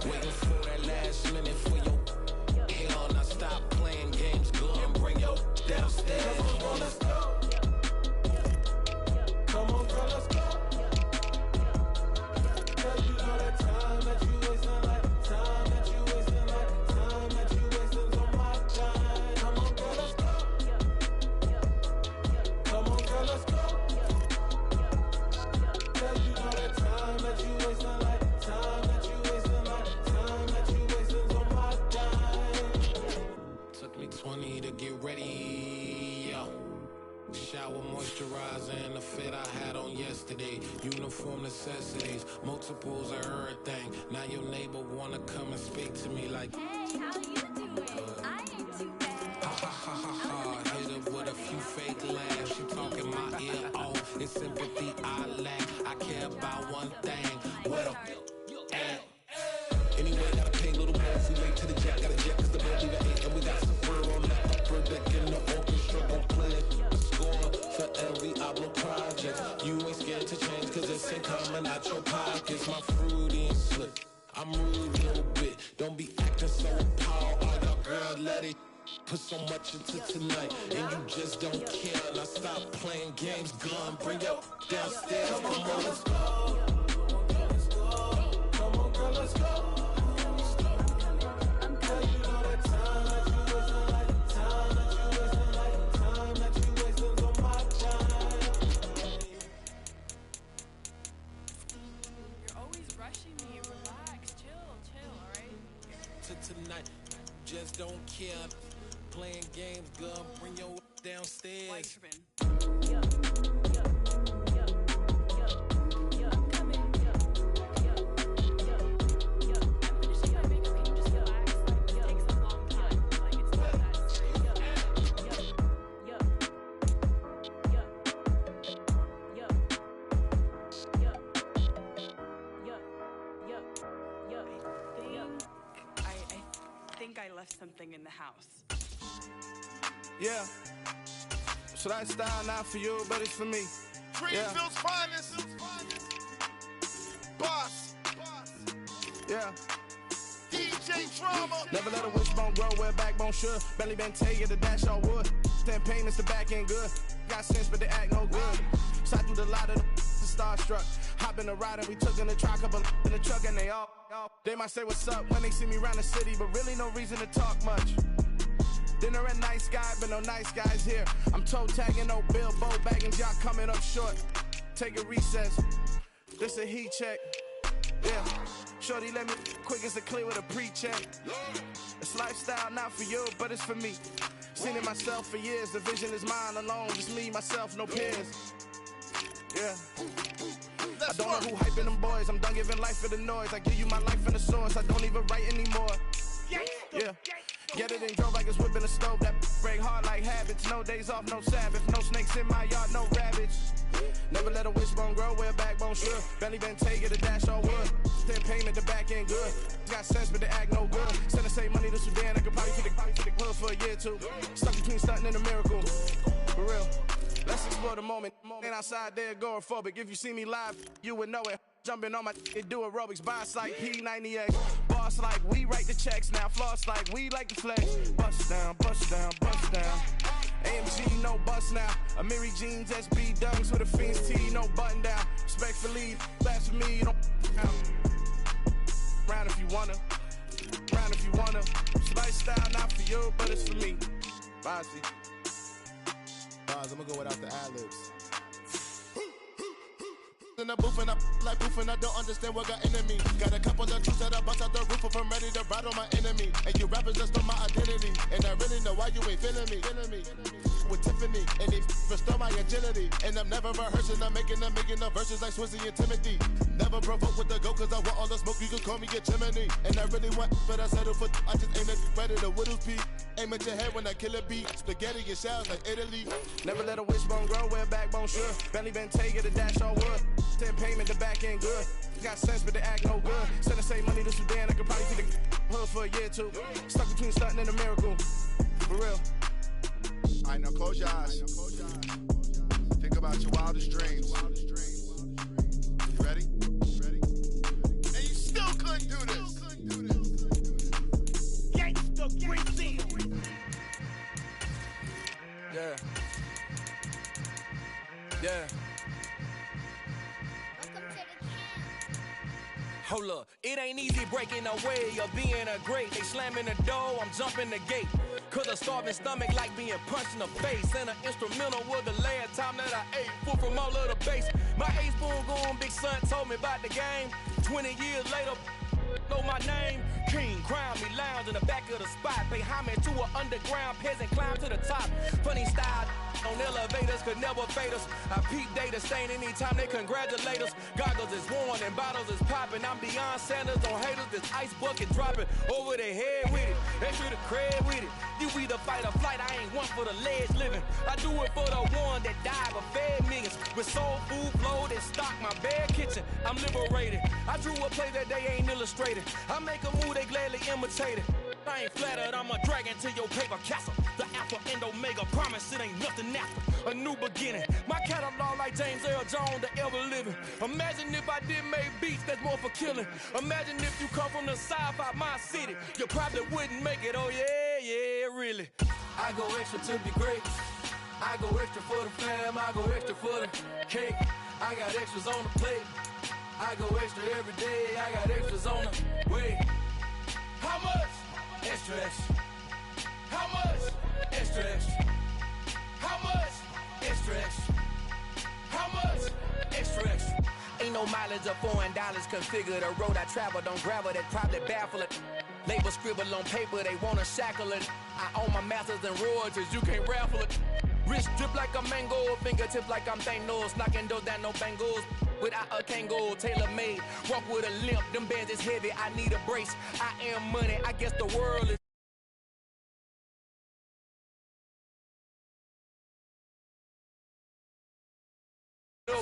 Waiting for that last minute for your hell. Now stop playing games, go and bring your downstairs. Come on, let's go. Come on, girl, let's go. Girl, you know that time that you wasting, like time that you wasting, like time that you wasting on my time. Come on, girl, let's go. Come on, girl, let's go. Girl, you know that time that you wasting, like time that you wasting, like time that you wasting on my time. Took me 20 to get ready, yo. Shower, moisturizer, and the fit I had on yesterday. Uniform necessities, multiples of everything. Now your neighbor wanna come and speak to me like, hey, how you doing? I ain't too bad. Ha. Hit her with a few fake laughs. She talking my ear off. It's sympathy I lack. I care about one thing. What up? Anyway, gotta pay little more. We late to the jack, gotta jet cause the boat leave at 8. And we got some fur on the upper deck in the orchestra. Gon' play a score for every album project. You ain't scared to change cause it's ain't coming out your pockets. My fruity and slick, I'm rude a little bit. Don't be acting so appalled. All y'all girl, let it put so much into tonight. And you just don't care. Now stop playing games, gun, bring your downstairs. Come on, let's go. Come on, girl, let's go. Tonight, just don't care. Playing games, girl, bring your downstairs. I left something in the house. Yeah. So that style not for you, but it's for me. Greenville's finest. Boss. Yeah. DJ Drama. Never let a wishbone grow where backbone should. Belly been taking the dash all wood. Then payments the back end good. Got sense, but they act no good. Side through the lot of the starstruck. Hop in the ride and we took in the truck, couple in the truck and they all. They might say what's up when they see me round the city, but really no reason to talk much. Dinner at Nice Guy, but no nice guys here. I'm toe tagging, no Bilbo bagging, y'all coming up short. Take a recess. This a heat check. Yeah. Shorty let me quick as a clear with a pre-check. It's lifestyle not for you, but it's for me. Seen it myself for years. The vision is mine alone, just me, myself, no peers. Yeah. I don't know who hyping them boys. I'm done giving life for the noise. I give you my life in the source. I don't even write anymore. Yeah. Get it and drove like it's whipping a stove. That break hard like habits. No days off, no Sabbath. No snakes in my yard, no rabbits. Never let a wishbone grow where a backbone should. Belly been taking the dash all wood. Then payment the back end good. Got sense but they act no good. Send the same money to Sudan. I could probably take the club for a year or two. Stuck between stunting and a miracle. For real. Let's explore the moment. Ain't outside there agoraphobic. If you see me live, you would know it. Jumping on my and do aerobics. Boss like P90X. Boss like we write the checks now. Floss like we like the flex. Bust down, bust down, bust down. AMG, no bust now. Amiri jeans, SB dunks with a Fiends T, no button down. Respectfully, that's for me, you don't round if you wanna. Round if you wanna. It's lifestyle not for you, but it's for me. Bossy. I'm gonna go without the ad-libs. In the booth and I like poof and I don't understand what got into me. Got a couple of truths that I bust out the roof of I'm ready to ride on my enemy. And you rappers just on my identity. And I really know why you ain't feeling me. With Tiffany, and they restore my agility. And I'm never rehearsing, I'm making the verses like Swizzy and Timothy. Never provoke with the go, cause I want all the smoke, you can call me a chimney. And I really want, but I settle for, I just aim at ready to whittles pea. Aim at your head when I kill a beat. Spaghetti and shells like Italy. Never let a wishbone grow where a backbone should. Belly been take it, a dash all wood. 10 payment, the back end good. Got sense, but they act no good. Send the same money to Sudan, I could probably see the hood for a year or two. Stuck between stunting and a miracle. For real. Alright, now close your eyes. Think about your wildest dreams. You ready? And you still couldn't do this. Gangsta Brazil. Yeah. Yeah. Hold up, it ain't easy breaking away or being a great. They slamming the door, I'm jumping the gate. Cause a starving stomach like being punched in the face. And an instrumental was the last time that I ate. Full from all of the bass. My ace boom goon, big son told me about the game. 20 years later, know my name. King, crown me, lounge in the back of the spot. Pay homage to an underground peasant, climb to the top. Funny style on elevators could never fade us. I peep data stain anytime they congratulate us. Goggles is worn and bottles is popping. I'm beyond Sanders on haters, this ice bucket dropping over their head with it. They should have cred with it. You either fight or flight, I ain't one for the ledge living. I do it for the one that died but fed millions. With soul food flowed and stock my bare kitchen. I'm liberated. I drew a play that they ain't illustrated. I make a move, they gladly imitate it. I ain't flattered, I'm a dragon to your paper castle. The Alpha and Omega, promise it ain't nothing after. A new beginning. My catalog like James Earl Jones, the ever living. Imagine if I did make beats that's more for killing. Imagine if you come from the south out my city. You probably wouldn't make it, oh yeah, really. I go extra to be great. I go extra for the fam, I go extra for the cake. I got extras on the plate. I go extra every day, I got extras on the way. How much? Extra, extra. How much? Extra, extra. How much? Extra, extra. How much? Extra, extra. Ain't no mileage of $4 configure the road I travel. Don't gravel, that probably baffle it. Label scribble on paper, they wanna shackle it. I own my masters and royalties, you can't raffle it. Wrist drip like a mango, fingertips like I'm Thanos. Knocking those down, no bangles. Without a Kango, tailor-made. Walk with a limp, them bands is heavy, I need a brace. I am money, I guess the world is.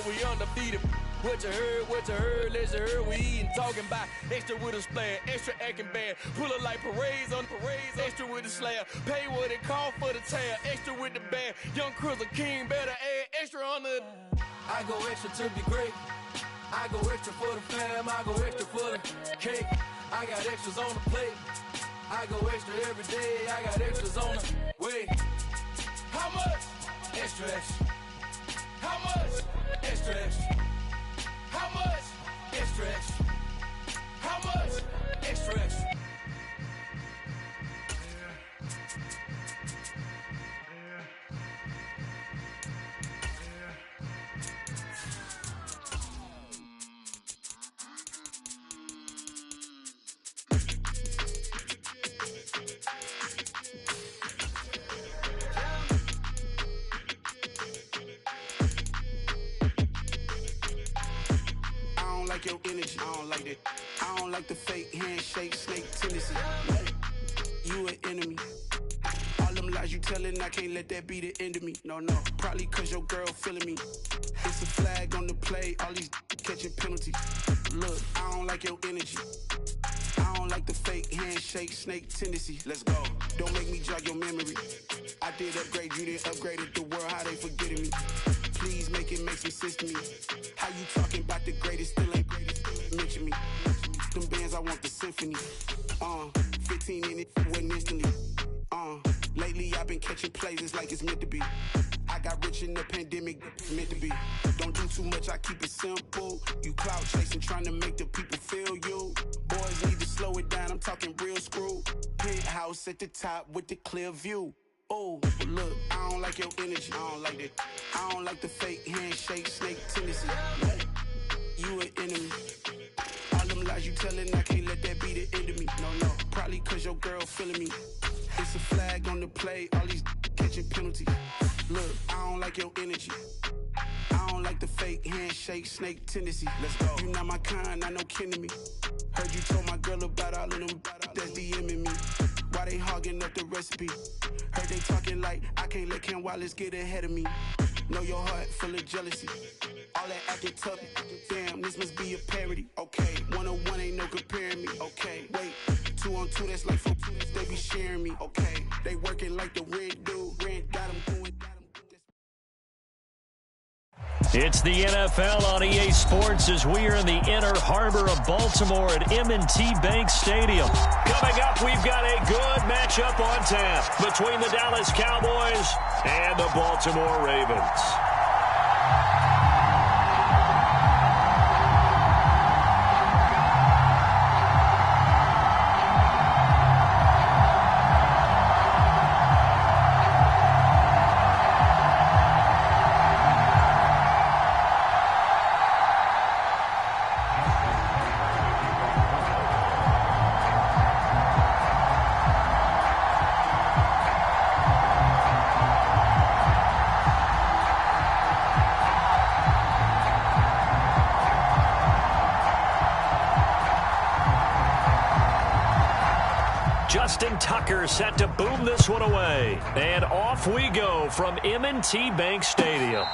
We undefeated. What you heard, let you heard. We eatin', talking about extra with a splash, extra acting bad. Pull it like parades on parades, extra with the slab. Pay what it cost for the tab, extra with the bag. Young Cruiser King, better add extra on the. I go extra to be great. I go extra for the fam, I go extra for the cake. I got extras on the plate. I go extra every day, I got extras on the way. How much? Extra, extra. How much? Extra, extra. How much? Extra, extra. How much? Extra, extra. Your energy, I don't like that. I don't like the fake handshake, snake tendency. You an enemy. All them lies you telling, I can't let that be the end of me. No, probably cause your girl feeling me. It's a flag on the play, all these catching penalties. Look, I don't like your energy. I don't like the fake handshake, snake tendency. Let's go. Don't make me jog your memory. I did upgrade, you did upgraded the world, how they forgetting me. Please make it make some sense to me. How you talking about the greatest, still ain't greatest? Mention me. Them bands, I want the symphony. 15 in it, wasn't instantly. Lately I've been catching plays, it's like it's meant to be. I got rich in the pandemic, meant to be. Don't do too much, I keep it simple. You clout chasing, trying to make the people feel you. Boys need to slow it down, I'm talking real screw. Penthouse at the top with the clear view. Oh, look, I don't like your energy, I don't like that. I don't like the fake handshake, snake tendency. You an enemy. All them them lies you telling, I can't let that be the end of me. No, probably cause your girl feeling me. It's a flag on the play, all these catching penalties. Look, I don't like your energy. I don't like the fake handshake, snake tendency. Let's go. You not my kind, I know kin to me. Heard you told my girl about all of them that's DMing me. Why they hogging up the recipe? Heard they talking like I can't let Ken Wallace get ahead of me. Know your heart full of jealousy. All that acting tough, damn, this must be a parody. Okay, 1-on-1 ain't no comparing me. Okay, wait, 2-on-2, that's like 4, they be sharing me. Okay, they working like the red dude. Red got them going. It's the NFL on EA Sports as we are in the inner harbor of Baltimore at M&T Bank Stadium. Coming up, we've got a good matchup on tap between the Dallas Cowboys and the Baltimore Ravens. Justin Tucker set to boom this one away. And off we go from M&T Bank Stadium.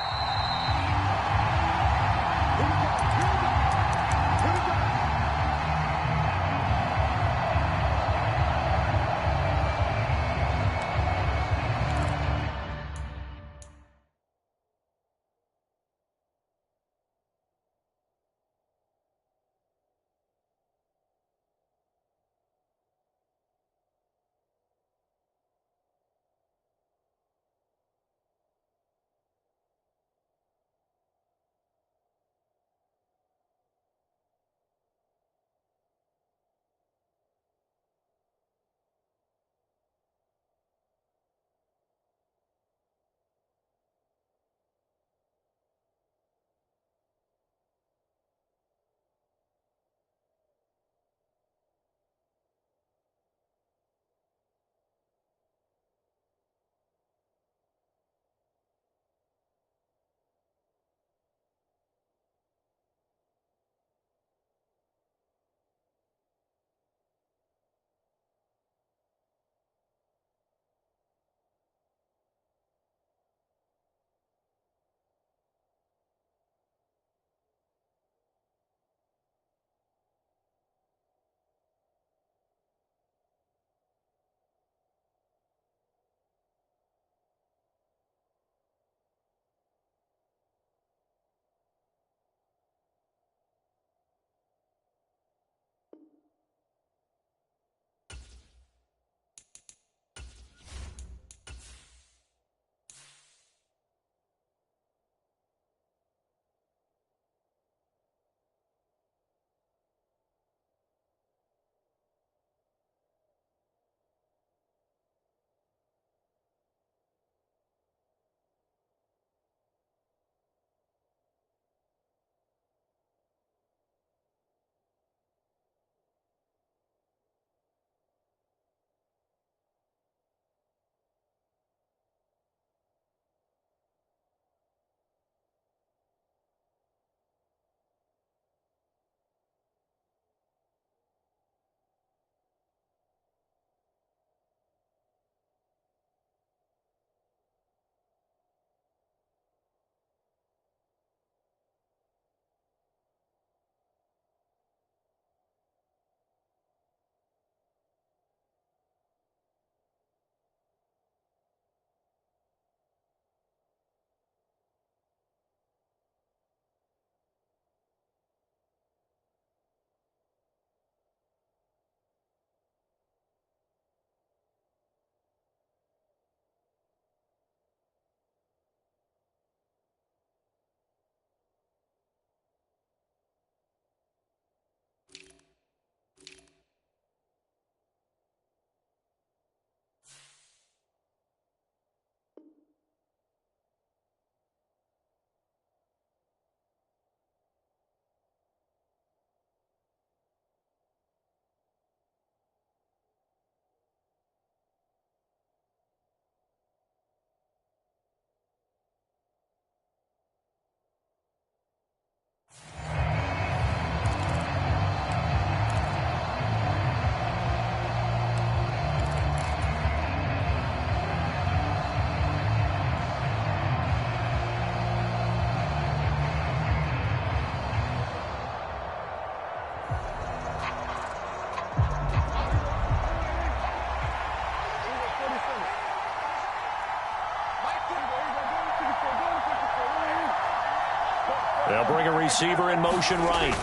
receiver in motion right.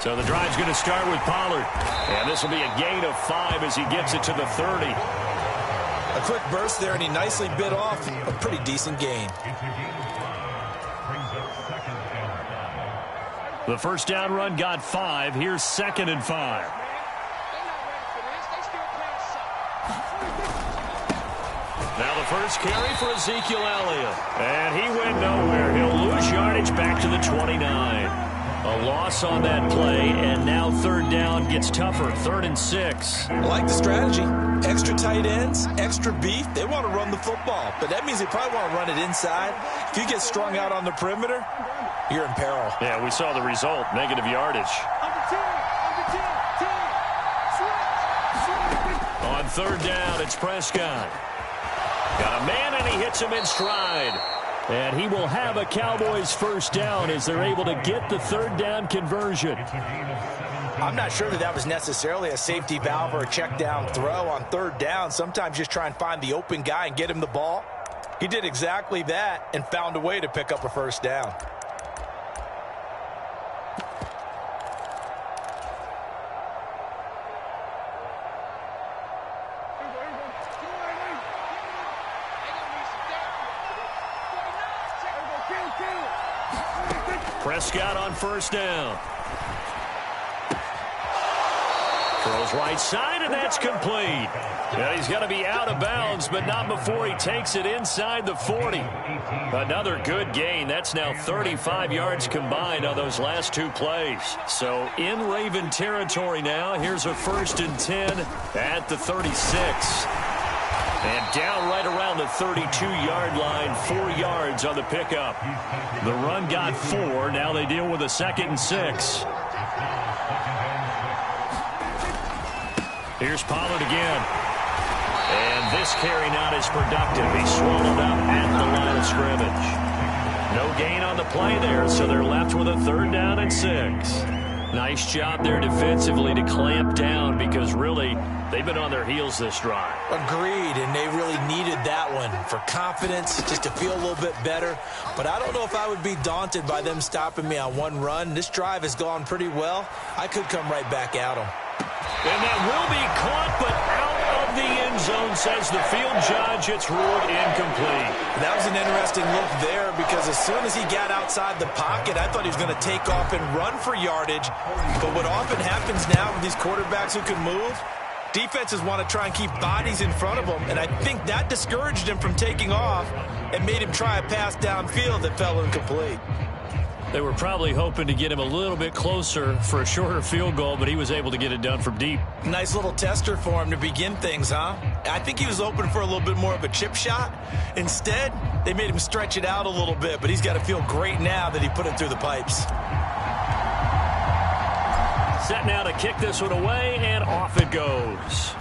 So the drive's going to start with Pollard. And this will be a gain of 5 as he gets it to the 30. A quick burst there, and he nicely bit off a pretty decent gain. The first down run got 5. Here's 2nd and 5. Now the first carry for Ezekiel Elliott. And he went nowhere. He'll lose yardage back to the 29. A loss on that play, and now 3rd down gets tougher. 3rd and 6. I like the strategy. Extra tight ends, extra beef. They want to run the football, but that means they probably want to run it inside. If you get strung out on the perimeter, you're in peril. Yeah, we saw the result. Negative yardage. On 3rd down, it's Prescott. Got a man, and he hits him in stride. And he will have a Cowboys first down as they're able to get the 3rd down conversion. I'm not sure that was necessarily a safety valve or a check down throw on 3rd down. Sometimes just try and find the open guy and get him the ball. He did exactly that and found a way to pick up a first down. Prescott on first down. Throws right side, and that's complete. Yeah, he's got to be out of bounds, but not before he takes it inside the 40. Another good gain. That's now 35 yards combined on those last 2 plays. So in Raven territory now. Here's a 1st and 10 at the 36. And down right around the 32-yard line, 4 yards on the pickup. The run got 4. Now they deal with a 2nd and 6. Here's Pollard again. And this carry not as productive. He's swallowed up at the line of scrimmage. No gain on the play there, so they're left with a 3rd down and 6. Nice job there defensively to clamp down because really they've been on their heels this drive. Agreed, and they really needed that one for confidence, just to feel a little bit better. But I don't know if I would be daunted by them stopping me on one run. This drive has gone pretty well. I could come right back at them. And that will be caught, but out of the end zone, says the field judge. It's ruled incomplete. That was an interesting look there because as soon as he got outside the pocket, I thought he was going to take off and run for yardage. But what often happens now with these quarterbacks who can move, defenses want to try and keep bodies in front of them, and I think that discouraged him from taking off and made him try a pass downfield that fell incomplete. They were probably hoping to get him a little bit closer for a shorter field goal, but he was able to get it done from deep. Nice little tester for him to begin things, huh? I think he was open for a little bit more of a chip shot. Instead, they made him stretch it out a little bit, but he's got to feel great now that he put it through the pipes. Set now to kick this one away, and off it goes.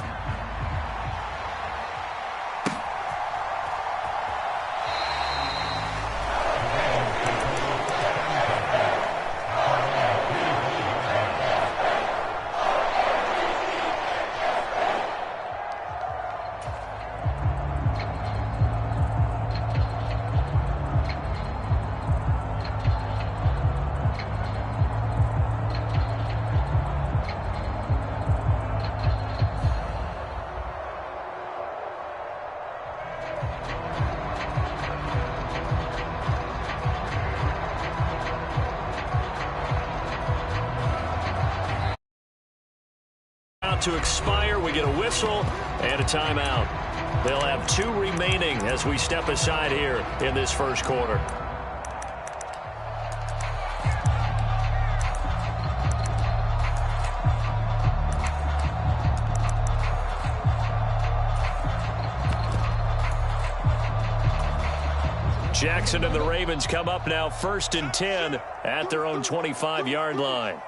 To expire, we get a whistle and a timeout. They'll have 2 remaining as we step aside here in this first quarter. Jackson and the Ravens come up now 1st and 10 at their own 25-yard line.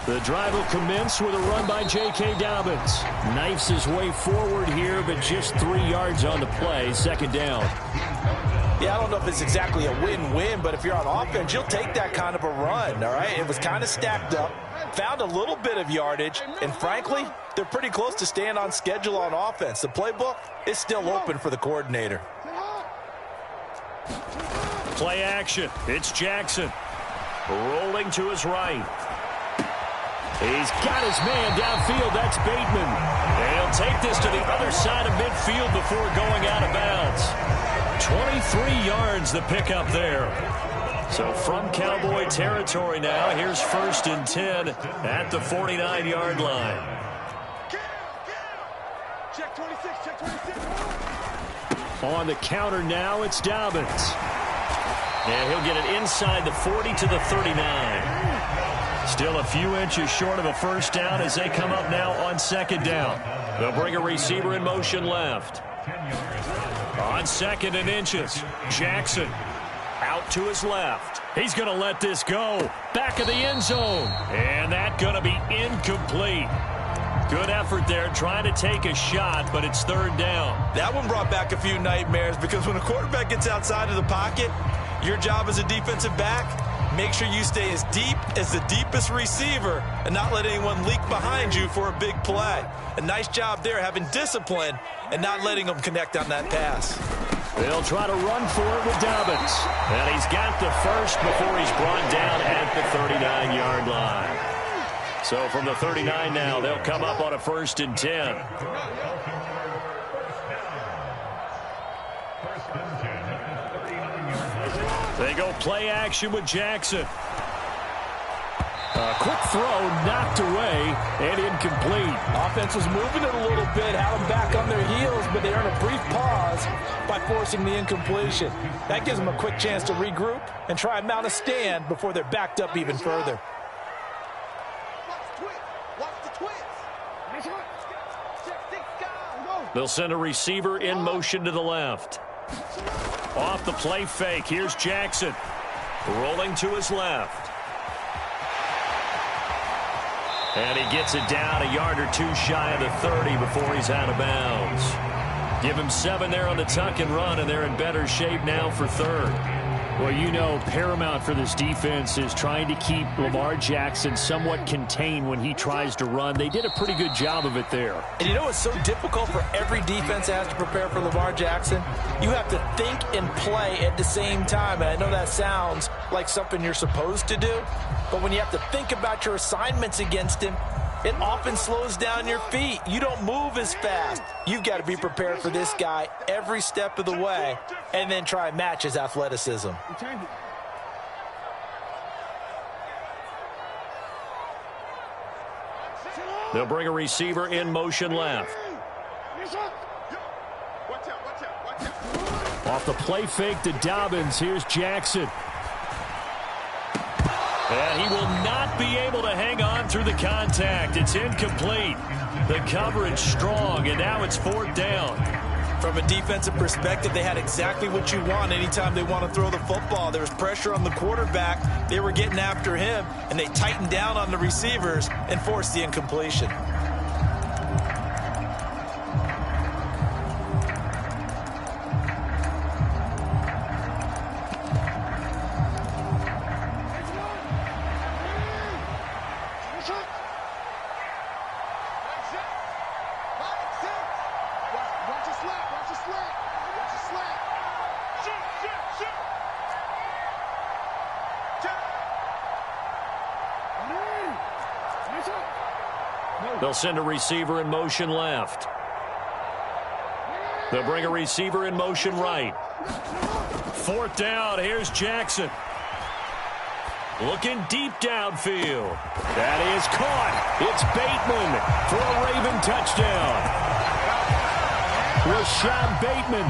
The drive will commence with a run by J.K. Dobbins. Knifes his way forward here, but just 3 yards on the play. 2nd down. Yeah, I don't know if it's exactly a win-win, but if you're on offense, you'll take that kind of a run, all right? It was kind of stacked up, found a little bit of yardage, and frankly, they're pretty close to staying on schedule on offense. The playbook is still open for the coordinator. Play action. It's Jackson. Rolling to his right. He's got his man downfield. That's Bateman. And he'll take this to the other side of midfield before going out of bounds. 23 yards the pickup there. So from Cowboy territory now, here's 1st and 10 at the 49-yard line. Check 26, check 26. On the counter now, it's Dobbins. And he'll get it inside the 40 to the 39. Still a few inches short of a first down as they come up now on 2nd down. They'll bring a receiver in motion left. On 2nd and inches, Jackson out to his left. He's going to let this go. Back of the end zone. And that's going to be incomplete. Good effort there trying to take a shot, but it's 3rd down. That one brought back a few nightmares because when a quarterback gets outside of the pocket, your job as a defensive back, make sure you stay as deep as the deepest receiver and not let anyone leak behind you for a big play. A nice job there having discipline and not letting them connect on that pass. They'll try to run for it with Dobbins. And he's got the first before he's brought down at the 39-yard line. So from the 39 now, they'll come up on a 1st and 10. They go play action with Jackson. A quick throw knocked away and incomplete. Offense was moving it a little bit, had them back on their heels, but they earned a brief pause by forcing the incompletion. That gives them a quick chance to regroup and try and mount a stand before they're backed up even further. They'll send a receiver in motion to the left. Off the play fake, here's Jackson. Rolling to his left. And he gets it down a yard or two shy of the 30 before he's out of bounds. Give him 7 there on the tuck and run, and they're in better shape now for 3rd. Well, you know, paramount for this defense is trying to keep Lamar Jackson somewhat contained when he tries to run. They did a pretty good job of it there. And you know it's so difficult for every defense that has to prepare for Lamar Jackson? You have to think and play at the same time. And I know that sounds like something you're supposed to do, but when you have to think about your assignments against him, it often slows down your feet. You don't move as fast. You've got to be prepared for this guy every step of the way and then try and match his athleticism. They'll bring a receiver in motion left. Off the play fake to Dobbins, here's Jackson. And he will not be able to hang on through the contact. It's incomplete. The coverage strong, and now it's 4th down. From a defensive perspective, they had exactly what you want anytime they want to throw the football. There was pressure on the quarterback. They were getting after him, and they tightened down on the receivers and forced the incompletion. They'll send a receiver in motion left. They'll bring a receiver in motion right. 4th down, here's Jackson. Looking deep downfield. That is caught. It's Bateman for a Raven touchdown. Rashad Bateman,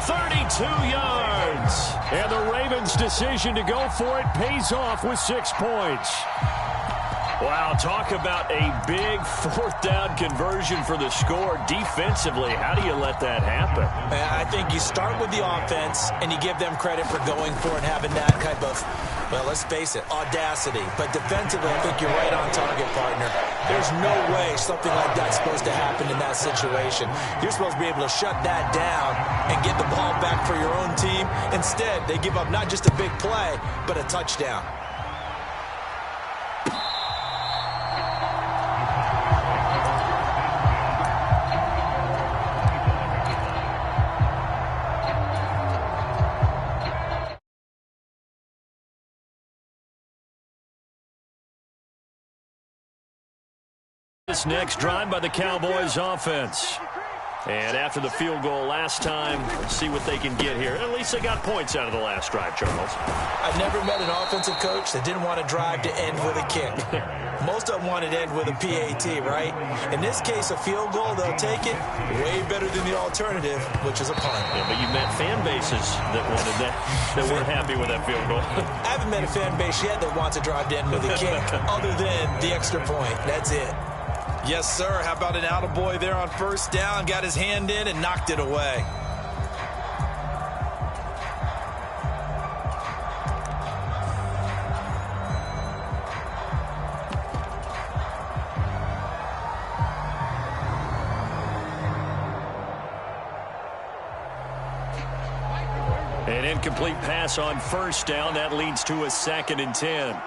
32 yards. And the Ravens' decision to go for it pays off with 6 points. Wow, talk about a big 4th down conversion for the score. Defensively, how do you let that happen? I think you start with the offense and you give them credit for going for it, having that type of Well, let's face it, audacity. But defensively, I think you're right on target, partner. There's no way something like that's supposed to happen in that situation. You're supposed to be able to shut that down and get the ball back for your own team. Instead, they give up not just a big play, but a touchdown. This next drive by the Cowboys offense. And after the field goal last time, let's see what they can get here. At least they got points out of the last drive, Charles. I've never met an offensive coach that didn't want to drive to end with a kick. Most of them want to end with a PAT, right? In this case, a field goal, they'll take it way better than the alternative, which is a punt. Yeah, but you've met fan bases that wanted that weren't happy with that field goal. I haven't met a fan base yet that wants to drive to end with a kick other than the extra point. That's it. Yes, sir. How about an attaboy there on first down? Got his hand in and knocked it away. An incomplete pass on first down. That leads to a 2nd and 10.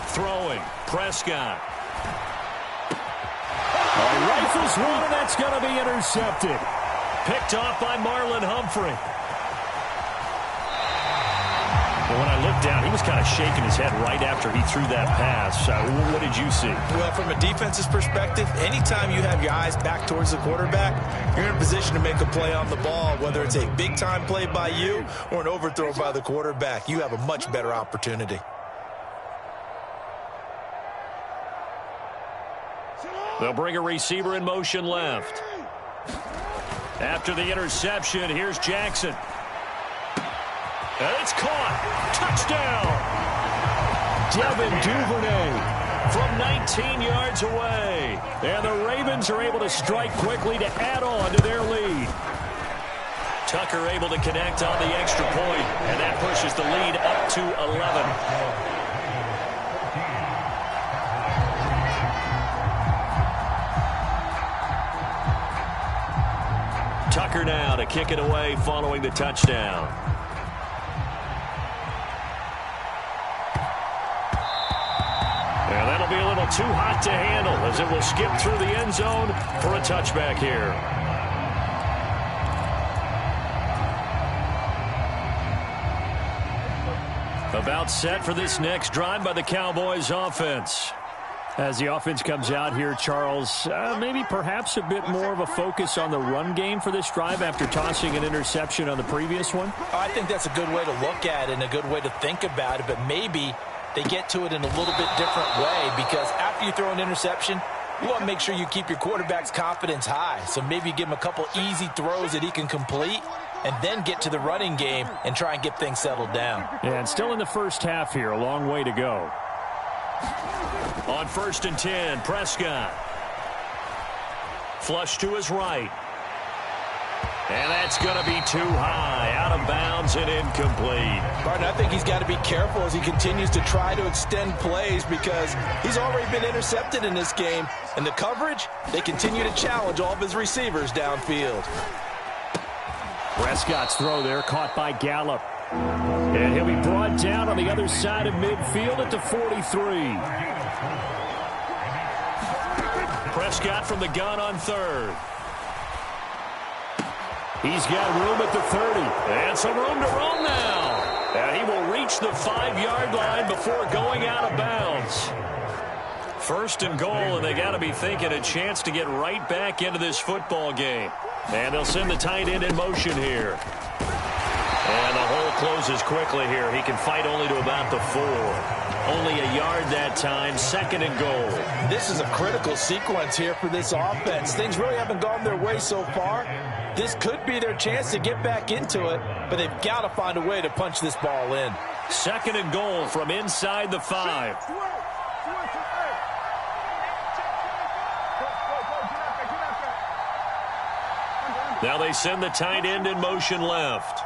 Throwing, Prescott. Rifles one, and that's going to be intercepted. Picked off by Marlon Humphrey. Well, when I looked down, he was kind of shaking his head right after he threw that pass. What did you see? Well, from a defense's perspective, anytime you have your eyes back towards the quarterback, you're in a position to make a play on the ball, whether it's a big-time play by you or an overthrow by the quarterback. You have a much better opportunity. They'll bring a receiver in motion left. After the interception, here's Jackson. And it's caught. Touchdown. Devin Duvernay from 19 yards away. And the Ravens are able to strike quickly to add on to their lead. Tucker able to connect on the extra point, and that pushes the lead up to 11. Tucker now to kick it away following the touchdown. And that'll be a little too hot to handle as it will skip through the end zone for a touchback here. About set for this next drive by the Cowboys offense. As the offense comes out here, Charles, maybe perhaps a bit more of a focus on the run game for this drive after tossing an interception on the previous one? I think that's a good way to look at it and a good way to think about it, but maybe they get to it in a little bit different way because after you throw an interception, you want to make sure you keep your quarterback's confidence high. So maybe give him a couple easy throws that he can complete and then get to the running game and try and get things settled down. Yeah, and still in the first half here, a long way to go. On 1st and 10, Prescott. Flush to his right. And that's going to be too high. Out of bounds and incomplete. Martin, I think he's got to be careful as he continues to try to extend plays because he's already been intercepted in this game. And the coverage, they continue to challenge all of his receivers downfield. Prescott's throw there caught by Gallup. And he'll be brought down on the other side of midfield at the 43. Prescott from the gun on 3rd. He's got room at the 30. And some room to roam now. And he will reach the 5-yard line before going out of bounds. 1st and goal, and they got to be thinking a chance to get right back into this football game. And they'll send the tight end in motion here. And the hole closes quickly here. He can fight only to about the 4. Only a yard that time. 2nd and goal. This is a critical sequence here for this offense. Things really haven't gone their way so far. This could be their chance to get back into it, but they've got to find a way to punch this ball in. 2nd and goal from inside the 5. Now they send the tight end in motion left.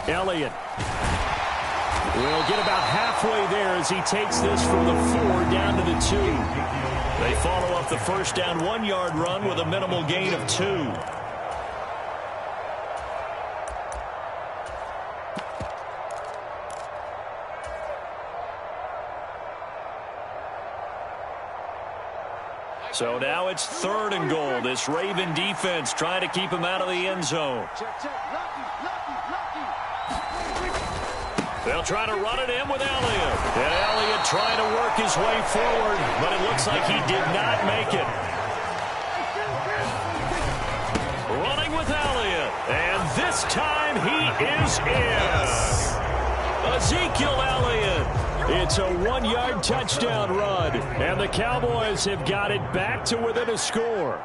Elliott will get about halfway there as he takes this from the 4 down to the 2. They follow up the first down 1-yard run with a minimal gain of 2. So now it's 3rd and goal. This Raven defense trying to keep him out of the end zone. They'll try to run it in with Elliott. And Elliott trying to work his way forward, but it looks like he did not make it. Running with Elliott. And this time he is in. Ezekiel Elliott. It's a 1-yard touchdown run, and the Cowboys have got it back to within a score.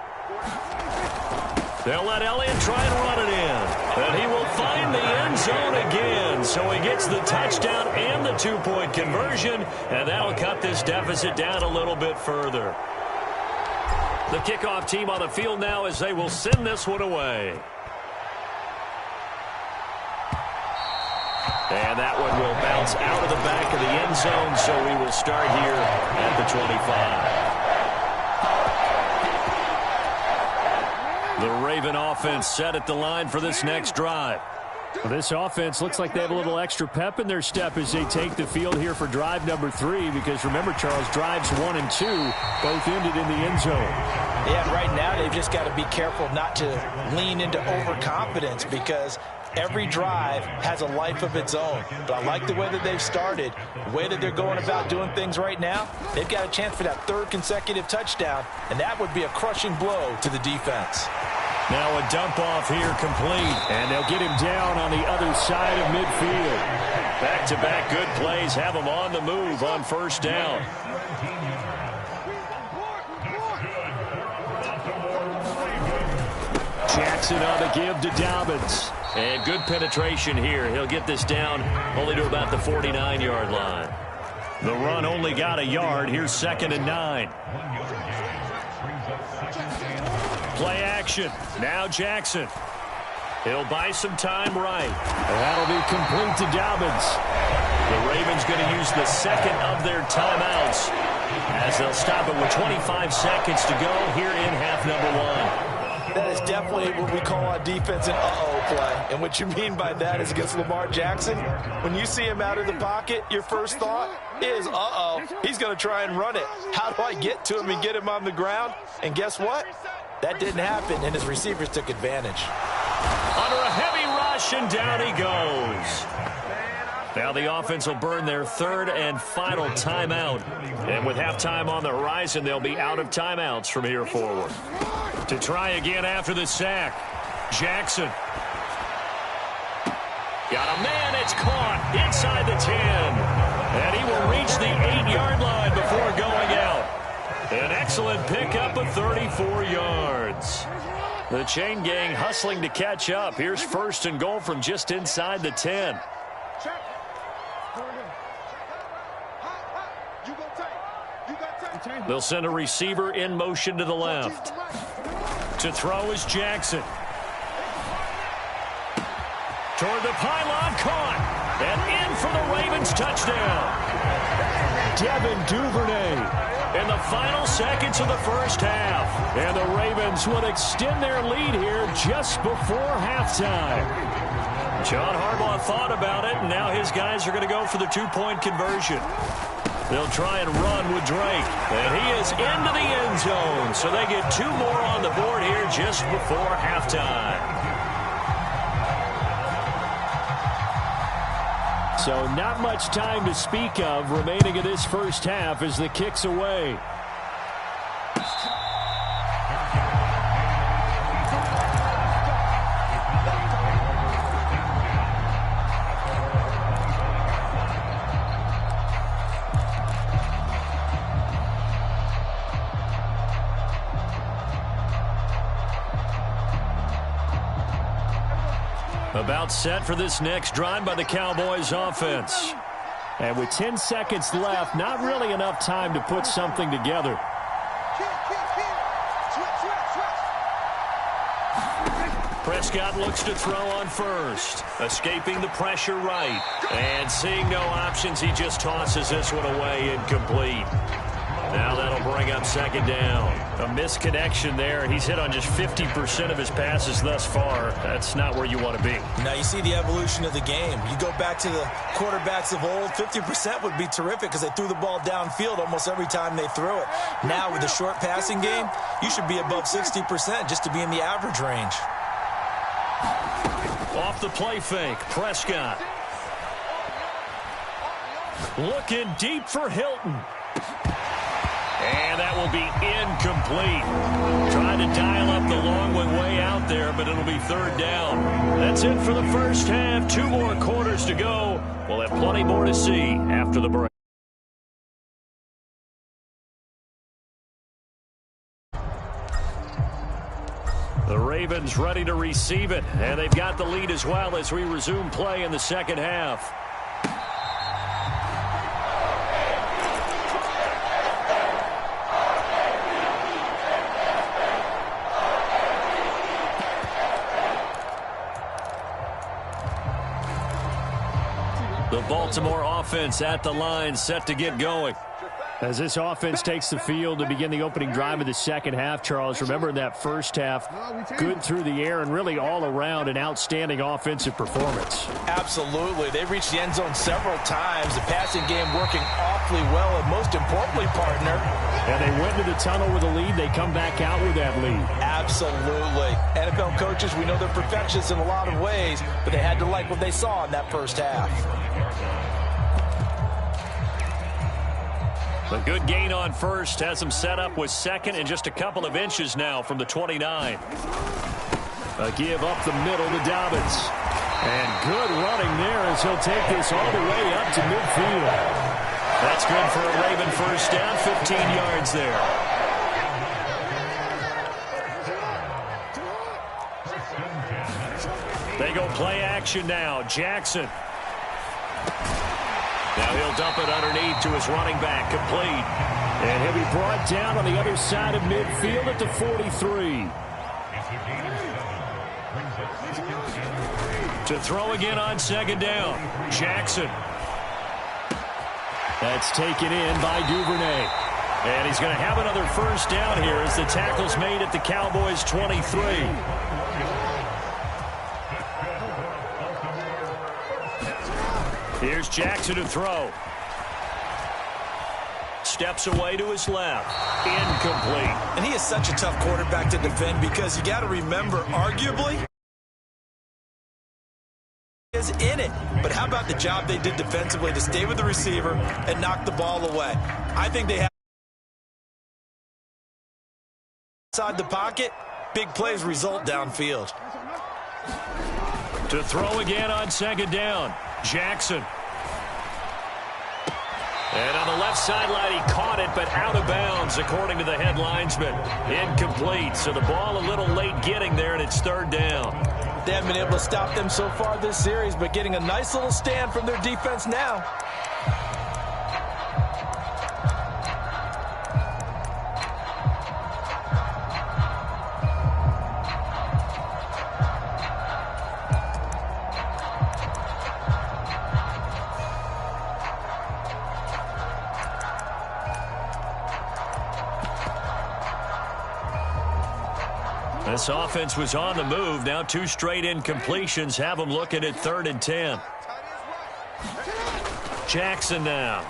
They'll let Elliott try and run it in, and he will find the end zone again. So he gets the touchdown and the 2-point conversion, and that'll cut this deficit down a little bit further. The kickoff team on the field now as they will send this one away. And that one will bounce out of the back of the end zone, so we will start here at the 25. The Raven offense set at the line for this next drive. Well, this offense looks like they have a little extra pep in their step as they take the field here for drive number 3, because remember, Charles, drives 1 and 2 both ended in the end zone. Yeah, right now they've just got to be careful not to lean into overconfidence, because every drive has a life of its own. But I like the way that they've started, the way that they're going about doing things right now. They've got a chance for that 3rd consecutive touchdown, and that would be a crushing blow to the defense. Now a dump off here complete, and they'll get him down on the other side of midfield. Back-to-back good plays have him on the move on first down. Jackson on the give to Dobbins. And good penetration here. He'll get this down only to about the 49-yard line. The run only got a yard. Here's 2nd and 9. Play action. Now Jackson. He'll buy some time right. And that'll be complete to Dobbins. The Ravens going to use the 2nd of their timeouts as they'll stop it with 25 seconds to go here in half number 1. That is definitely what we call a defense an uh-oh play. And what you mean by that is against Lamar Jackson, when you see him out of the pocket, your first thought is, uh-oh, he's going to try and run it. How do I get to him and get him on the ground? And guess what? That didn't happen, and his receivers took advantage. Under a heavy rush, and down he goes. Now the offense will burn their 3rd and final timeout. And with halftime on the horizon, they'll be out of timeouts from here forward. To try again after the sack, Jackson. Got a man, it's caught inside the 10. And he will reach the 8-yard line before going out. An excellent pickup of 34 yards. The chain gang hustling to catch up. Here's 1st and goal from just inside the 10. They'll send a receiver in motion to the left. To throw is Jackson. Toward the pylon, caught. And in for the Ravens touchdown. Devin Duvernay. In the final seconds of the first half. And the Ravens will extend their lead here just before halftime. John Harbaugh thought about it, and now his guys are going to go for the 2-point conversion. They'll try and run with Drake. And he is into the end zone. So they get 2 more on the board here just before halftime. So not much time to speak of remaining in this first half as the kick's away. About set for this next drive by the Cowboys offense. And with 10 seconds left, not really enough time to put something together. Prescott looks to throw on first. Escaping the pressure right. And seeing no options, he just tosses this one away incomplete. Now that'll bring up second down. A misconnection there. He's hit on just 50% of his passes thus far. That's not where you want to be. Now you see the evolution of the game. You go back to the quarterbacks of old, 50% would be terrific because they threw the ball downfield almost every time they threw it. Now with the short passing game, you should be above 60% just to be in the average range. Off the play fake, Prescott. Looking deep for Hilton. And that will be incomplete. Trying to dial up the long one way out there, but it'll be third down. That's it for the first half. 2 more quarters to go. We'll have plenty more to see after the break. The Ravens ready to receive it, and they've got the lead as well as we resume play in the second half. The Baltimore offense at the line, set to get going. As this offense takes the field to begin the opening drive of the second half, Charles, remember in that first half, good through the air and really all around an outstanding offensive performance. Absolutely. They reached the end zone several times. The passing game working awfully well, and most importantly, partner. And they went to the tunnel with a lead. They come back out with that lead. Absolutely. NFL coaches, we know they're perfectionists in a lot of ways, but they had to like what they saw in that first half. A good gain on first has him set up with second and just a couple of inches now from the 29. A give up the middle to Dobbins. And good running there as he'll take this all the way up to midfield. That's good for a Raven first down, 15 yards there. They go play action now. Jackson. Now he'll dump it underneath to his running back, complete. And he'll be brought down on the other side of midfield at the 43. To throw again on second down, Jackson. That's taken in by Duvernay. And he's going to have another first down here as the tackle's made at the Cowboys' 23. Here's Jackson to throw. Steps away to his left. Incomplete. And he is such a tough quarterback to defend because you got to remember, arguably, is in it. But how about the job they did defensively to stay with the receiver and knock the ball away? I think they have inside the pocket. Big plays result downfield. To throw again on second down. Jackson. And on the left sideline, he caught it, but out of bounds, according to the head linesman. Incomplete, so the ball a little late getting there, and it's third down. They haven't been able to stop them so far this series, but getting a nice little stand from their defense now. This offense was on the move. Now 2 straight incompletions have them looking at 3rd and 10. Jackson now.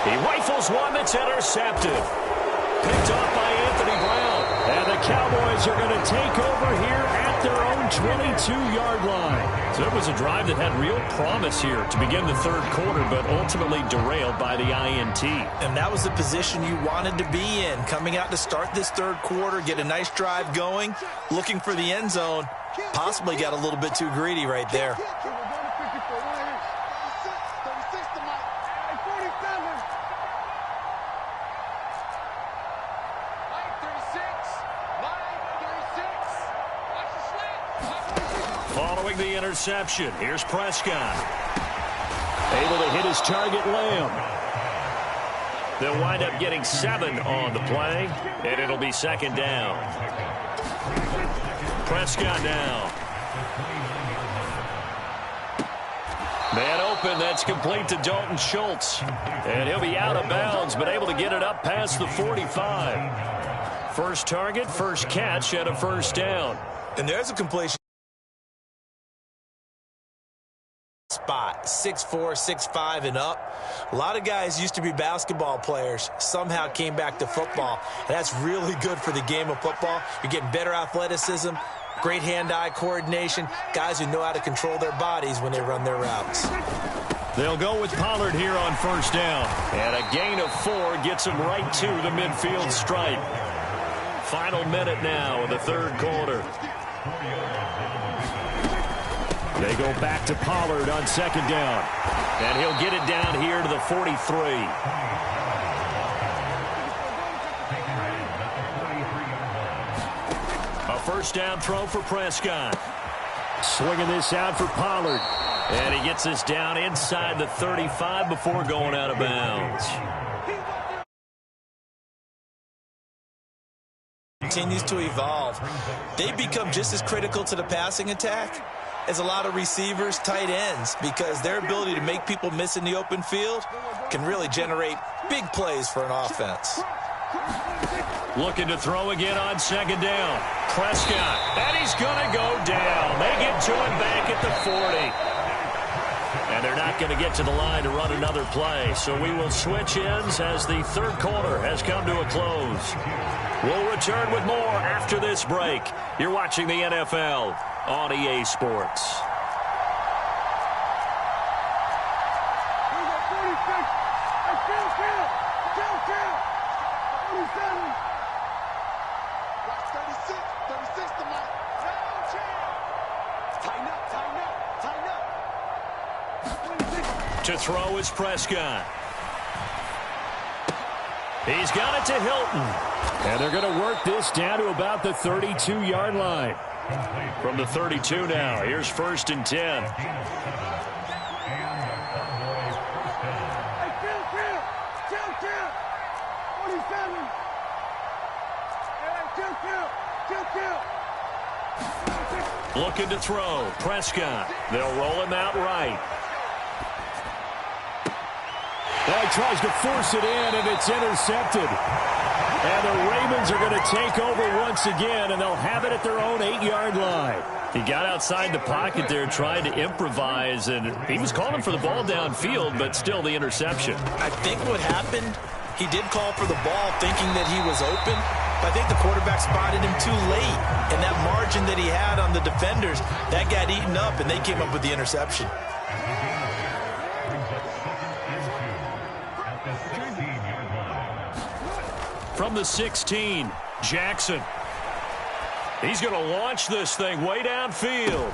He rifles one that's intercepted. Picked off by Anthony Brown. And the Cowboys are going to take over here at their own 22-yard line. So it was a drive that had real promise here to begin the third quarter, but ultimately derailed by the INT. And that was the position you wanted to be in. Coming out to start this third quarter, get a nice drive going, looking for the end zone. Possibly got a little bit too greedy right there. Following the interception, here's Prescott. Able to hit his target, Lamb. They'll wind up getting 7 on the play, and it'll be second down. Prescott now. Man open, that's complete to Dalton Schultz. And he'll be out of bounds, but able to get it up past the 45. First target, first catch, and a first down. And there's a completion spot, 6'4", 6'5", and up. A lot of guys used to be basketball players, somehow came back to football. And that's really good for the game of football. You're getting better athleticism, great hand-eye coordination, guys who know how to control their bodies when they run their routes. They'll go with Pollard here on first down. And a gain of 4 gets him right to the midfield stripe. Final minute now of the third quarter. They go back to Pollard on second down. And he'll get it down here to the 43. First down throw for Prescott. Swinging this out for Pollard. And he gets this down inside the 35 before going out of bounds. Continues to evolve. They become just as critical to the passing attack as a lot of receivers, tight ends, because their ability to make people miss in the open field can really generate big plays for an offense. Looking to throw again on second down. Prescott, and he's going to go down. They get to him back at the 40. And they're not going to get to the line to run another play. So we will switch ends as the third quarter has come to a close. We'll return with more after this break. You're watching the NFL on EA Sports. To throw is Prescott. He's got it to Hilton. And they're going to work this down to about the 32-yard line. From the 32 now, here's first and 10. Looking to throw, Prescott. They'll roll him out right. Well, he tries to force it in, and it's intercepted. And the Ravens are going to take over once again, and they'll have it at their own 8-yard line. He got outside the pocket there trying to improvise, and he was calling for the ball downfield, but still the interception. I think what happened, he did call for the ball thinking that he was open, but I think the quarterback spotted him too late. And that margin that he had on the defenders, that got eaten up, and they came up with the interception. From the 16, Jackson. He's going to launch this thing way downfield.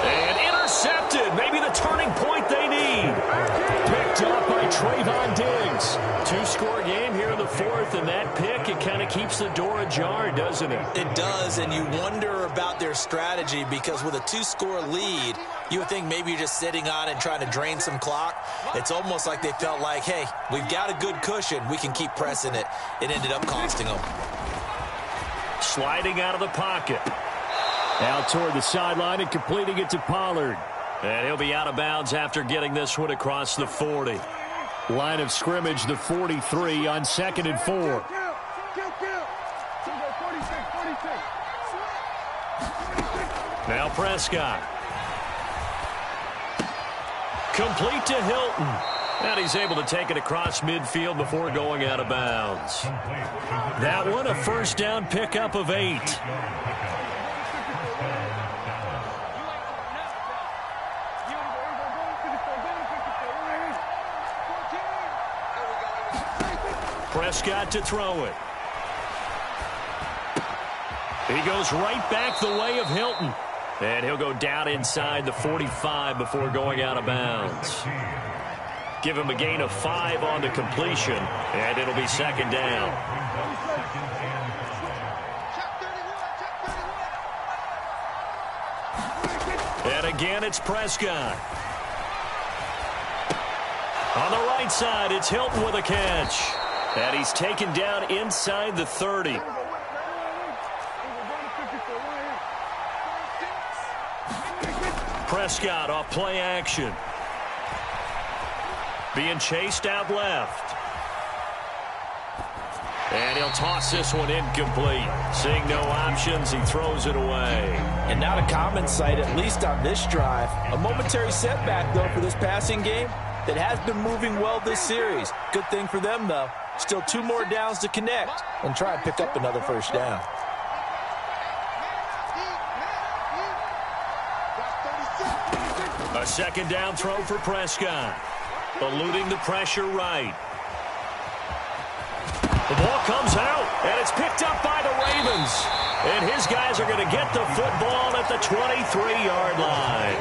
And intercepted. Maybe the turning point they need. Picked up by Trayvon Diggs. 2-score game here in the fourth, and that pick, it kind of keeps the door ajar, doesn't it? It does, and you wonder about their strategy, because with a 2-score lead, you would think maybe you're just sitting on it and trying to drain some clock. It's almost like they felt like, hey, we've got a good cushion. We can keep pressing it. It ended up costing them. Sliding out of the pocket. Out toward the sideline and completing it to Pollard. And he'll be out of bounds after getting this one across the 40. Line of scrimmage, the 43 on 2nd and 4. Now Prescott. Complete to Hilton. And he's able to take it across midfield before going out of bounds. That one, a first down pickup of 8. Prescott to throw it. He goes right back the way of Hilton. And he'll go down inside the 45 before going out of bounds. Give him a gain of 5 on the completion, and it'll be second down. And again, it's Prescott. On the right side, it's Hilton with a catch. And he's taken down inside the 30. Prescott off play action. Being chased out left. And he'll toss this one incomplete. Seeing no options, he throws it away. And not a common sight, at least on this drive. A momentary setback, though, for this passing game that has been moving well this series. Good thing for them, though. Still 2 more downs to connect and try and pick up another first down. A second down throw for Prescott. Eluding the pressure right. The ball comes out, and it's picked up by the Ravens. And his guys are going to get the football at the 23-yard line.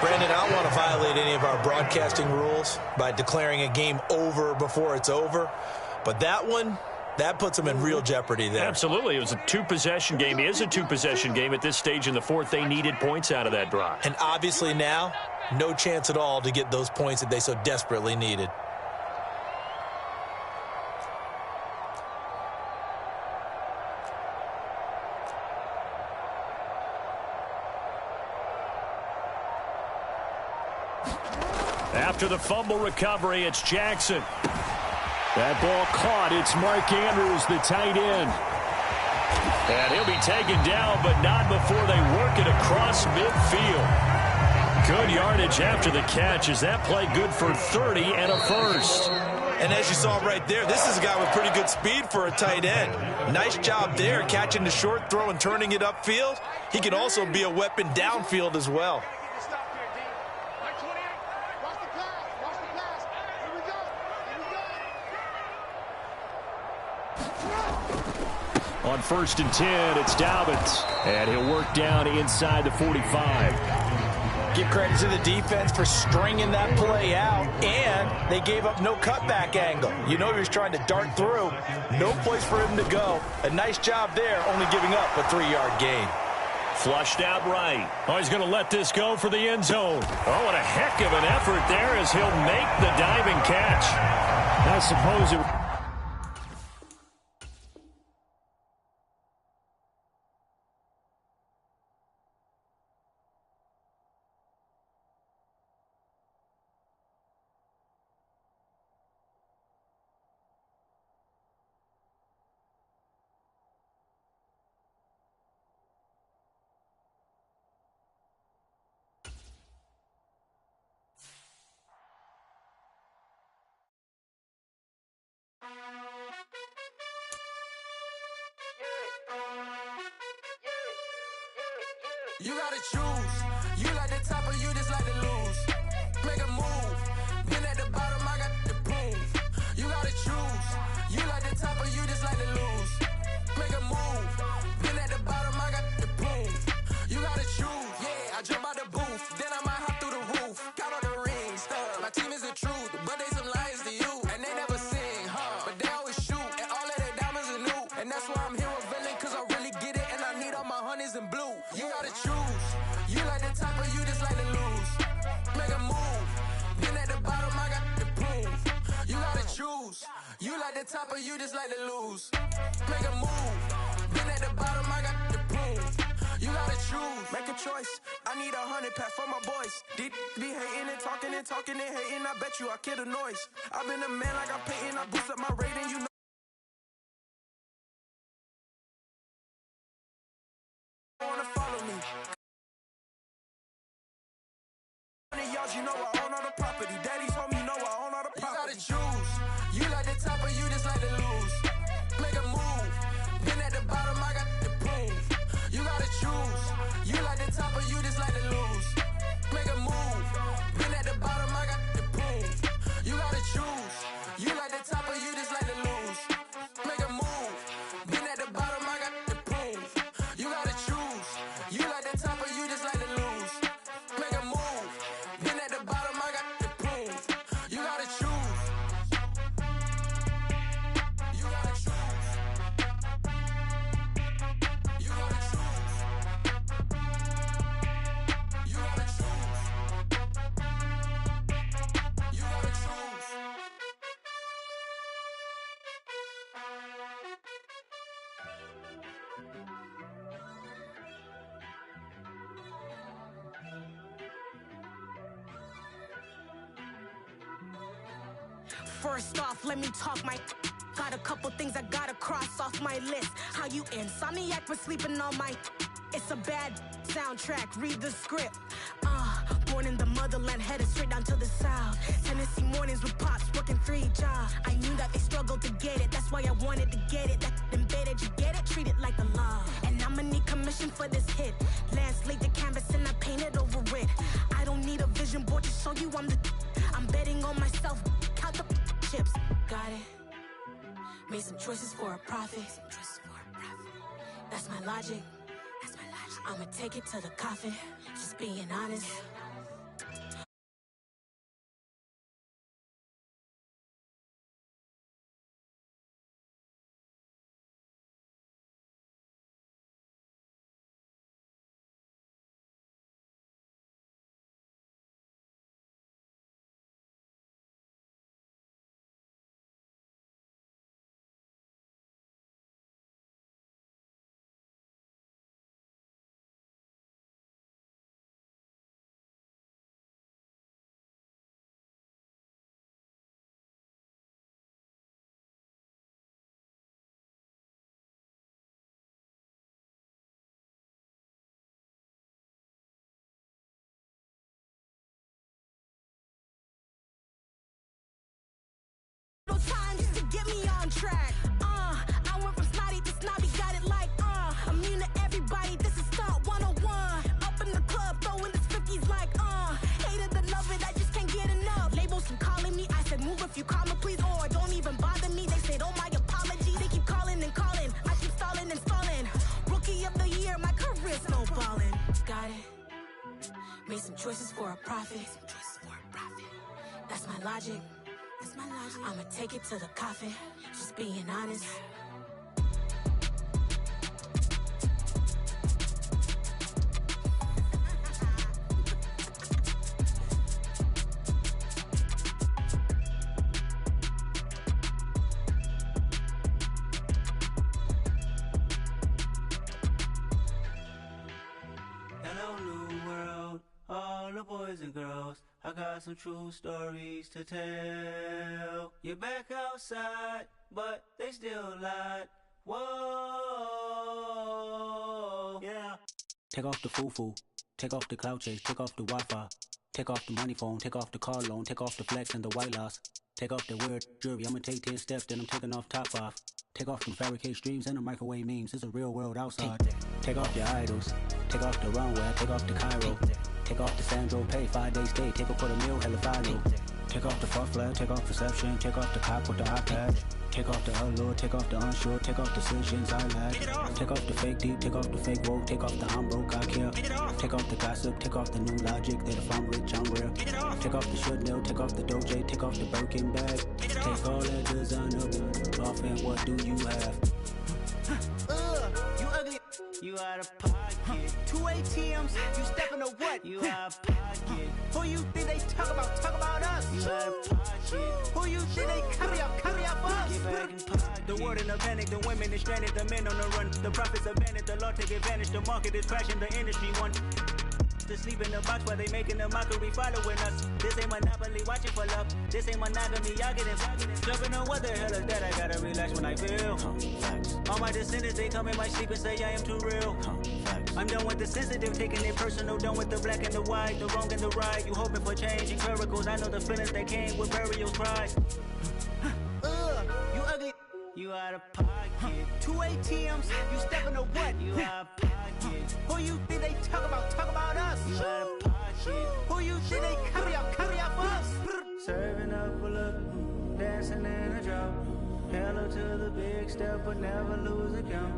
Brandon, I don't want to violate any of our broadcasting rules by declaring a game over before it's over. But that one, that puts them in real jeopardy there. Absolutely. It was a 2-possession game. It is a 2-possession game at this stage in the fourth. They needed points out of that drive. And obviously now, no chance at all to get those points that they so desperately needed. After the fumble recovery, it's Jackson. That ball caught. It's Mark Andrews, the tight end. And he'll be taken down, but not before they work it across midfield. Good yardage after the catch. Is that play good for 30 and a first? And as you saw right there, this is a guy with pretty good speed for a tight end. Nice job there, catching the short throw and turning it upfield. He can also be a weapon downfield as well. On 1st and 10, it's Dobbins. And he'll work down inside the 45. Give credit to the defense for stringing that play out, and they gave up no cutback angle. You know he was trying to dart through. No place for him to go. A nice job there, only giving up a 3-yard gain. Flushed out right. Oh, he's going to let this go for the end zone. Oh, what a heck of an effort there as he'll make the diving catch. I suppose it... You gotta choose. You like the top or you just like to lose. Make a move. Been at the bottom, I got the prove. You gotta choose. You like the top or you just like to lose. Make a move. Been at the bottom, I got the prove. You gotta choose. Yeah, I jump out the booth. Then I might hop through the roof. Count all the rings. My team is the truth, but they some liars to you. And they never sing, but they always shoot. And all of their diamonds are new. And that's why I'm here with villain, cause I really get it. And I need all my honeys in blue. You gotta choose. You like the top or you just like to lose. Make a move. Been at the bottom, I got the proof. You gotta choose. You like the top or you just like to lose. Make a move. Been at the bottom, I got the proof. You gotta choose. Make a choice. I need 100 pack for my boys. Be hating and talking and talking and hating. I bet you I kill the noise. I've been a man like I'm Peyton. I boost up my rating, you know. Wanna follow me. You know I own all the property. Daddy's home, you know I own all the property. You gotta choose. You like the top or you just like to lose. Make a move. Been at the bottom, I got the proof. You gotta choose. You like the top or you just like to lose. Make a move. Been at the bottom, I got the proof. You gotta choose. You like the top or you just like to lose. Make a move. Been at the bottom, I got the proof. You gotta choose. You like the top or you just like to lose. Make a move. Been at the bottom, I got the proof. You gotta choose. You gotta choose. You gotta choose. First off, let me talk my. Got a couple things I gotta cross off my list. How you insomniac for sleeping on my. It's a bad soundtrack, read the script. Born in the motherland, headed straight down to the south. Tennessee mornings with pops, working 3 jobs. I knew that they struggled to get it, that's why I wanted to get it. That embedded, you get it, treat it like a law. And I'ma need commission for this hit. Lance laid the canvas and I painted over it. I don't need a vision board to show you I'm betting on myself, count the chips. Got it. Made some choices for a profit. That's my logic. I'ma take it to the coffin, just being honest. Time just to get me on track. I went from snotty to snobby, got it like immune to everybody. This is stunt 101. Up in the club, throwing the cookies like hated to love it, I just can't get enough. Labels keep calling me, I said move if you call me please, or don't even bother me. They said oh my apology, they keep calling and calling. I keep stalling and stalling. Rookie of the year, my career snowballing. Got it. Made some choices for a profit. That's my logic. I'ma take it to the coffin, just being honest. Hello, new world, all the boys and girls. I got some true stories to tell. You're back outside, but they still lied. Whoa, yeah. Take off the foo-foo, take off the cloud chase, take off the Wi-Fi, take off the money phone, take off the car loan, take off the flex and the white loss, take off the weird jewelry. I'ma take 10 steps, then I'm taking off top off. Take off them fabricated streams and the microwave memes. It's a real world outside. Take off your idols, take off the runway, take off the Cairo. Take off the Sandro, pay 5 days stay, take a $250,000, hella follow. Take off the far flag, take off perception, take off the cop with the iPad. Take off the allure, take off the unsure, take off decisions I lack. Take off the fake deep, take off the fake woke, take off the I'm broke, I care. Take off the gossip, take off the new logic, that if I'm rich, I'm real. Take off the should know, take off the Doja, take off the Birkin bag. Take all that designer off and what do you have? You ugly. You out of pocket. 2 ATMs, you stepping to what? You out of pocket. Who you think they talk about us? You out of pocket. Who you think they copy up for us? Get back in pocket. The world in a panic, the women is stranded, the men on the run. The profits abandoned, the law take advantage, the market is crashing, the industry won. To sleep in the box while they making a mockery following us. This ain't Monopoly, watching for love. This ain't monogamy, y'all getting jumping on what the hell is that? I gotta relax when I feel. All my descendants, they come in my sleep and say I am too real. I'm done with the sensitive, taking it personal. Done with the black and the white, the wrong and the right. You hoping for change and miracles. I know the feelings that came with burials, pride. You ugly. You out of pocket. 2 ATMs, you stepping to what? You out of pocket. Who you think they talk about us? You out of pocket. Who you think they copy up us? Serving up a look, dancing in a drop. Hello to the big step, but never lose a count.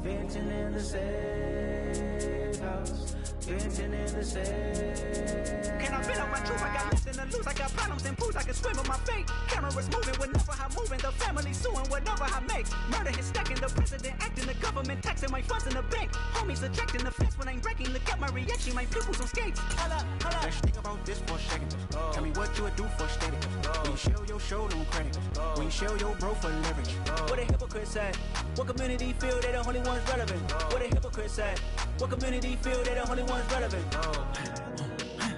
Venting in the safe house. Venting in the sand. Can I feel up my truth? I got nothing to lose. I got problems and booze. I can swim with my fate. Cameras moving whenever I'm moving. The family suing whatever I make. Murder is stacking. The president acting. The government taxing my funds in the bank. Homies ejecting the fence when I'm breaking. Look at my reaction. My pupils on skates. Hold up. Let's think about this for a second. Tell me what you would do for steady. When you show your show, no credit. When you show your bro for leverage. What a hypocrite said. What community feel they the only ones relevant? What a hypocrite said. What community feel they the only ones relevant?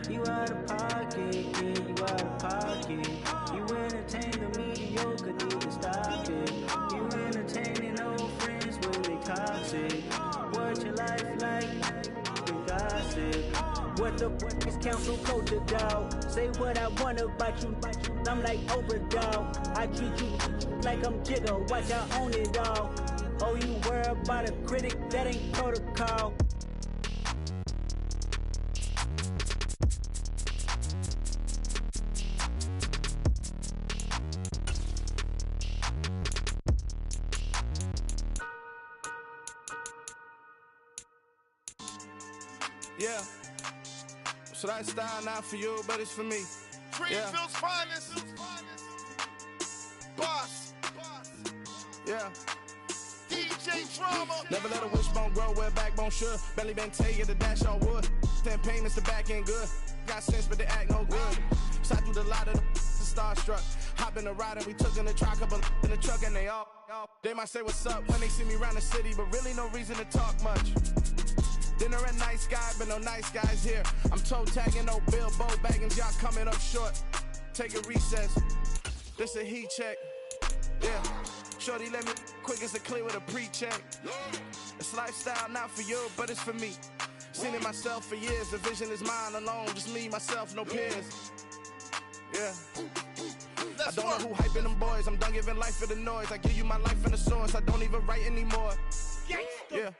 You out of pocket, yeah, you out of pocket. You entertain the mediocre, need to stop it. You entertaining old friends when they toxic. What your life like? You gossip. What the fuck is council culture, dog? Say what I want about you. I'm like overdog. I treat you like I'm Jigga. Watch I own it all. Oh, you worry about a critic? That ain't protocol. Yeah. So that style not for you, but it's for me. Greenfield's finest. Boss. Yeah. DJ Drama. Never let a wishbone grow where backbone should. Belly been take it, the dash all wood. 10 payments, the back end good. Got sense, but they act no good. Side through the lot of the starstruck. Hop in the ride and we took in the truck up in the truck and they might say what's up when they see me around the city, but really no reason to talk much. Dinner and nice guy, but no nice guys here. I'm toe tagging, no Bilbo Baggins, y'all coming up short. Take a recess. This a heat check. Yeah. Shorty let me quick as a clear with a pre-check. It's lifestyle not for you, but it's for me. Seen it myself for years. The vision is mine alone. Just me, myself, no peers. Yeah. I don't know who hyping them boys. I'm done giving life for the noise. I give you my life in the source. I don't even write anymore. Yeah.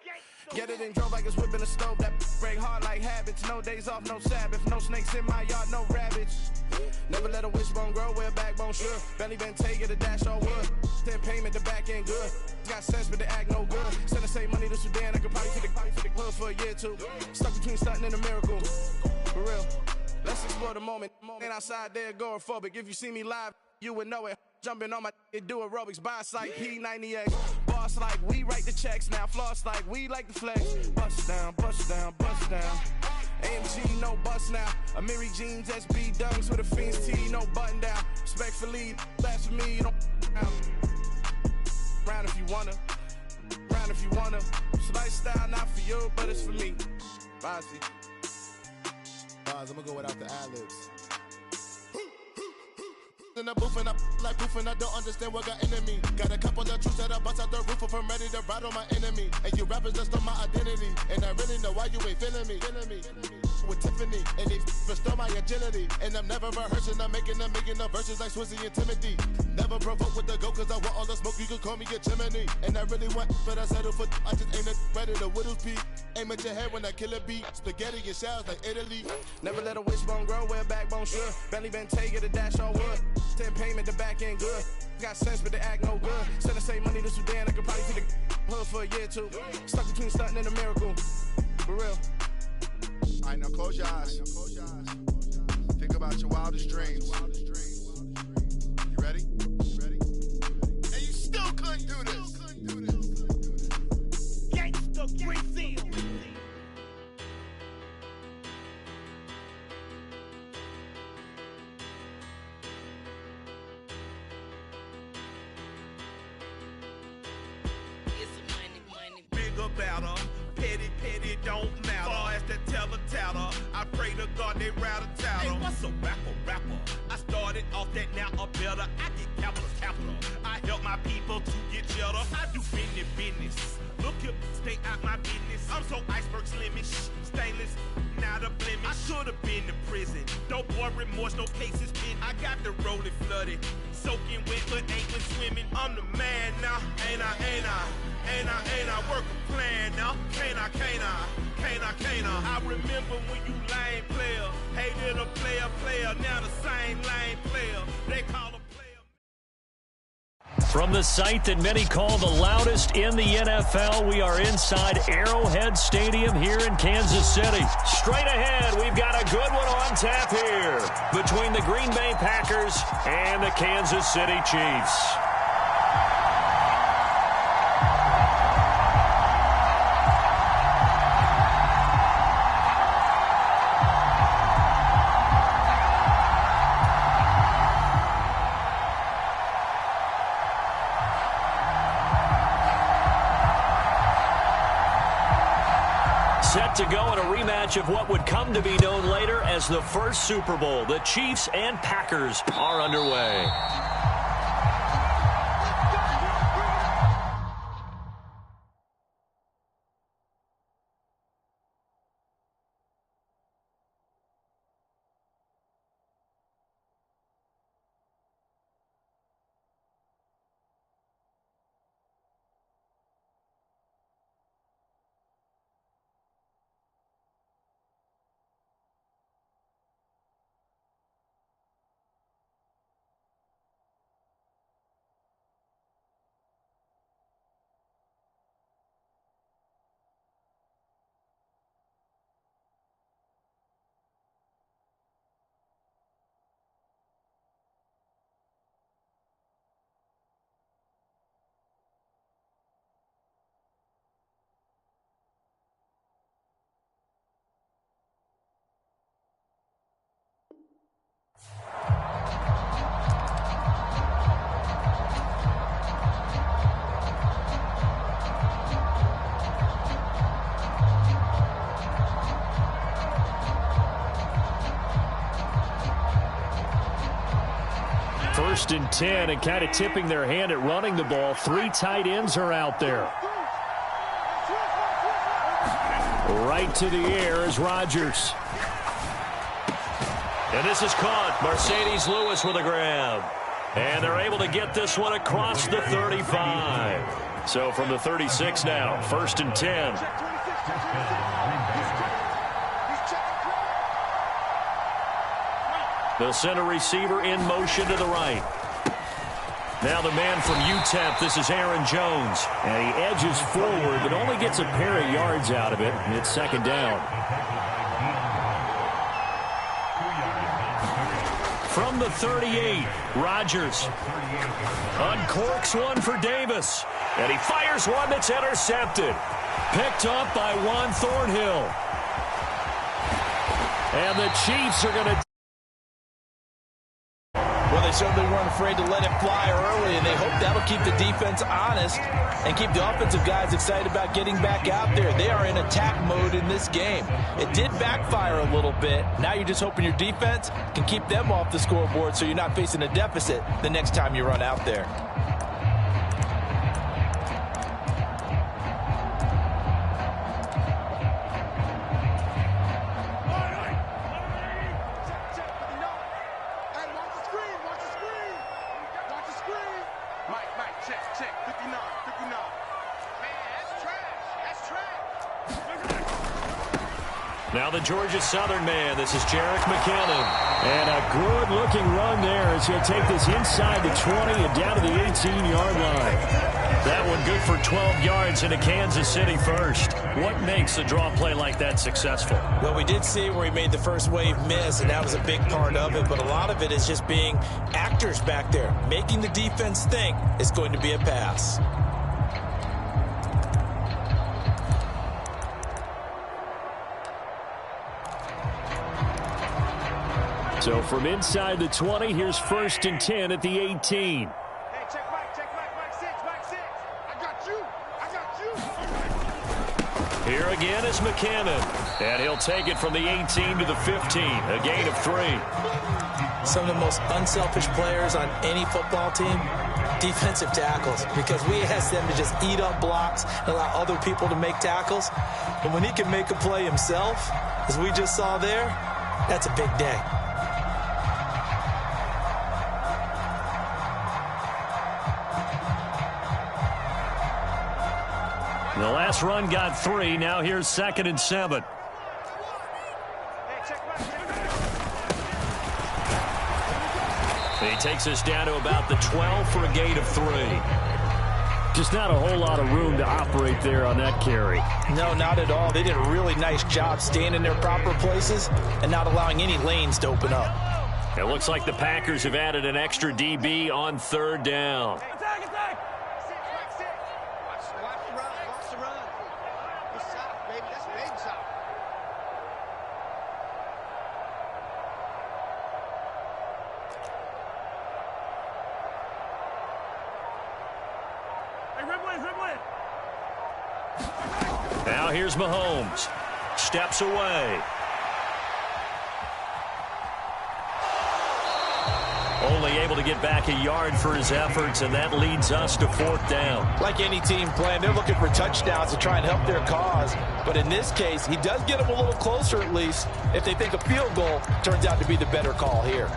Get it and drove like it's whipping a stove. That break hard like habits. No days off, no Sabbath. No snakes in my yard, no rabbits. Never let a wishbone grow where backbone should. Belly been take it, the dash all wood. 10 payment, the back end good. Got sense, but they act no good. Send the same money to Sudan. I could probably take the hood for a year or two. Stuck between stunting and a miracle. For real. Let's explore the moment. Ain't outside there agoraphobic. If you see me live, you would know it. Jumping on my do aerobics, buy site P90X. Boss like we write the checks now. Floss like we like the flex. Bust down, bust down, bust down. AMG, no bust now. Amiri jeans, SB dunks with a Fiends T, no button down. Respectfully, blasphemy, you don't round if you wanna. Round if you wanna. It's lifestyle not for you, but it's for me. Bossy. I'm gonna go without the ad-libs. In the booth and I like proof and I don't understand what got into me. Got a couple of truths that I bust out the roof if I'm ready to ride on my enemy. And you rappers just on my identity. And I really know why you ain't feeling me. With Tiffany and they restore my agility. And I'm never rehearsing, I'm making a million of verses like Swizzy and Timothy. Never provoke with the go cause I want all the smoke, you can call me a chimney. And I really want, but I settle for I just ain't ready to Whittles peak. Aim at your head when I kill a beat. Spaghetti and shells like Italy. Never let a wishbone grow where backbone should. Belly been take it, the dash all wood. 10 payment, the back end good. Got sense, but they act no good. Send the same money to Sudan, I could probably take the hood for a year or two. Stuck between stunting and a miracle. For real. Alright, now close your eyes. Think about your wildest dreams. You ready? And you still couldn't do this. Gangsta Greenfield. About her, petty, don't matter. Far as the teller, I pray to God they rattle tattle. Hey, what's a rapper? I started off that, now a better. I get capital. I help my people to get cheddar. I do business. Look here, stay out my business. I'm so iceberg slimish, stainless, not a blemish. I should've been to prison. Don't boy remorse, no cases pinned. I got the rolling flooded, soaking wet, but ain't been swimming. I'm the man now, ain't I? Work a plan now, can't I? I remember when you lame player, hated a player, now the same lame player. They call a player. From the site that many call the loudest in the NFL, we are inside Arrowhead Stadium here in Kansas City. Straight ahead, we've got a good one on tap here between the Green Bay Packers and the Kansas City Chiefs. Set to go in a rematch of what would come to be known later as the first Super Bowl. The Chiefs and Packers are underway. First and 10, and kind of tipping their hand at running the ball. 3 tight ends are out there. Right to the air is Rodgers. And this is caught. Mercedes Lewis with a grab. And they're able to get this one across the 35. So from the 36 now, first and 10. The center receiver in motion to the right. Now the man from UTEP, this is Aaron Jones. And he edges forward, but only gets a pair of yards out of it. And it's second down. From the 38, Rodgers uncorks one for Davis. And he fires one that's intercepted. Picked up by Juan Thornhill. And the Chiefs are going to... Well, they certainly weren't afraid to let it fly early, and they hope that'll keep the defense honest and keep the offensive guys excited about getting back out there. They are in attack mode in this game. It did backfire a little bit. Now you're just hoping your defense can keep them off the scoreboard so you're not facing a deficit the next time you run out there. Now the Georgia Southern man, this is Jerick McKinnon. And a good-looking run there as he'll take this inside the 20 and down to the 18-yard line. That one good for 12 yards into Kansas City first. What makes a draw play like that successful? Well, we did see where he made the first wave miss, and that was a big part of it. But a lot of it is just being actors back there, making the defense think it's going to be a pass. So from inside the 20, here's first and 10 at the 18. Hey, check Mike 6. I got you. Here again is McKinnon. And he'll take it from the 18 to the 15, a gain of 3. Some of the most unselfish players on any football team, defensive tackles, because we ask them to just eat up blocks and allow other people to make tackles. And when he can make a play himself, as we just saw there, that's a big day. The last run got 3. Now here's 2nd and 7. He takes us down to about the 12 for a gain of 3. Just not a whole lot of room to operate there on that carry. No, not at all. They did a really nice job staying in their proper places and not allowing any lanes to open up. It looks like the Packers have added an extra DB on 3rd down. Attack, attack! Watch the run, watch the run. Good shot, baby. That's a baby shot. Now here's Mahomes. Steps away. Only able to get back a yard for his efforts, and that leads us to 4th down. Like any team playing, they're looking for touchdowns to try and help their cause. But in this case, he does get them a little closer at least if they think a field goal turns out to be the better call here.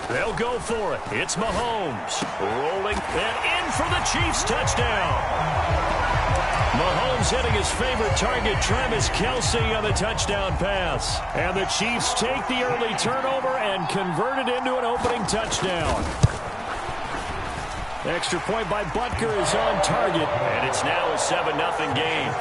They'll go for it. It's Mahomes. Rolling and in for the Chiefs touchdown. Mahomes hitting his favorite target, Travis Kelce, on the touchdown pass. And the Chiefs take the early turnover and convert it into an opening touchdown. Extra point by Butker is on target. And it's now a 7-0 game.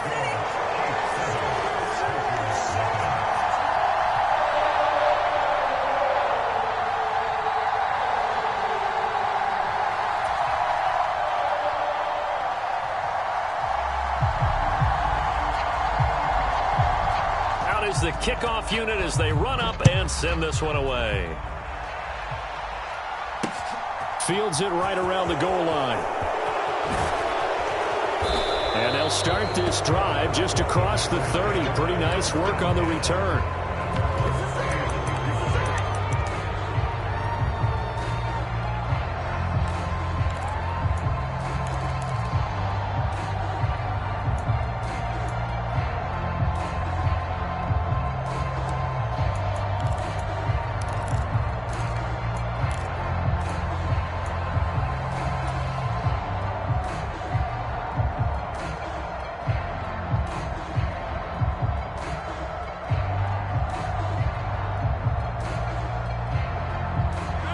The kickoff unit as they run up and send this one away. Fields it right around the goal line. And they'll start this drive just across the 30. Pretty nice work on the return.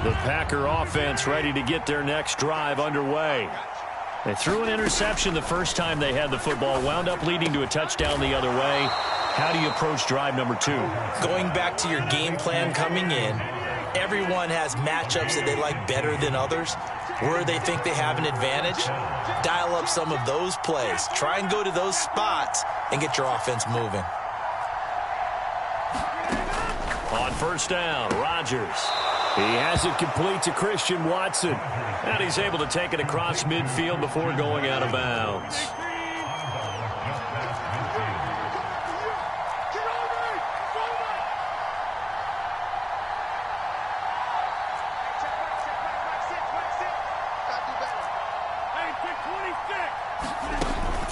The Packer offense ready to get their next drive underway. They threw an interception the first time they had the football, wound up leading to a touchdown the other way. How do you approach drive number 2? Going back to your game plan coming in, everyone has matchups that they like better than others. Where they think they have an advantage, dial up some of those plays. Try and go to those spots and get your offense moving. On 1st down, Rodgers. He has it complete to Christian Watson. And he's able to take it across midfield before going out of bounds.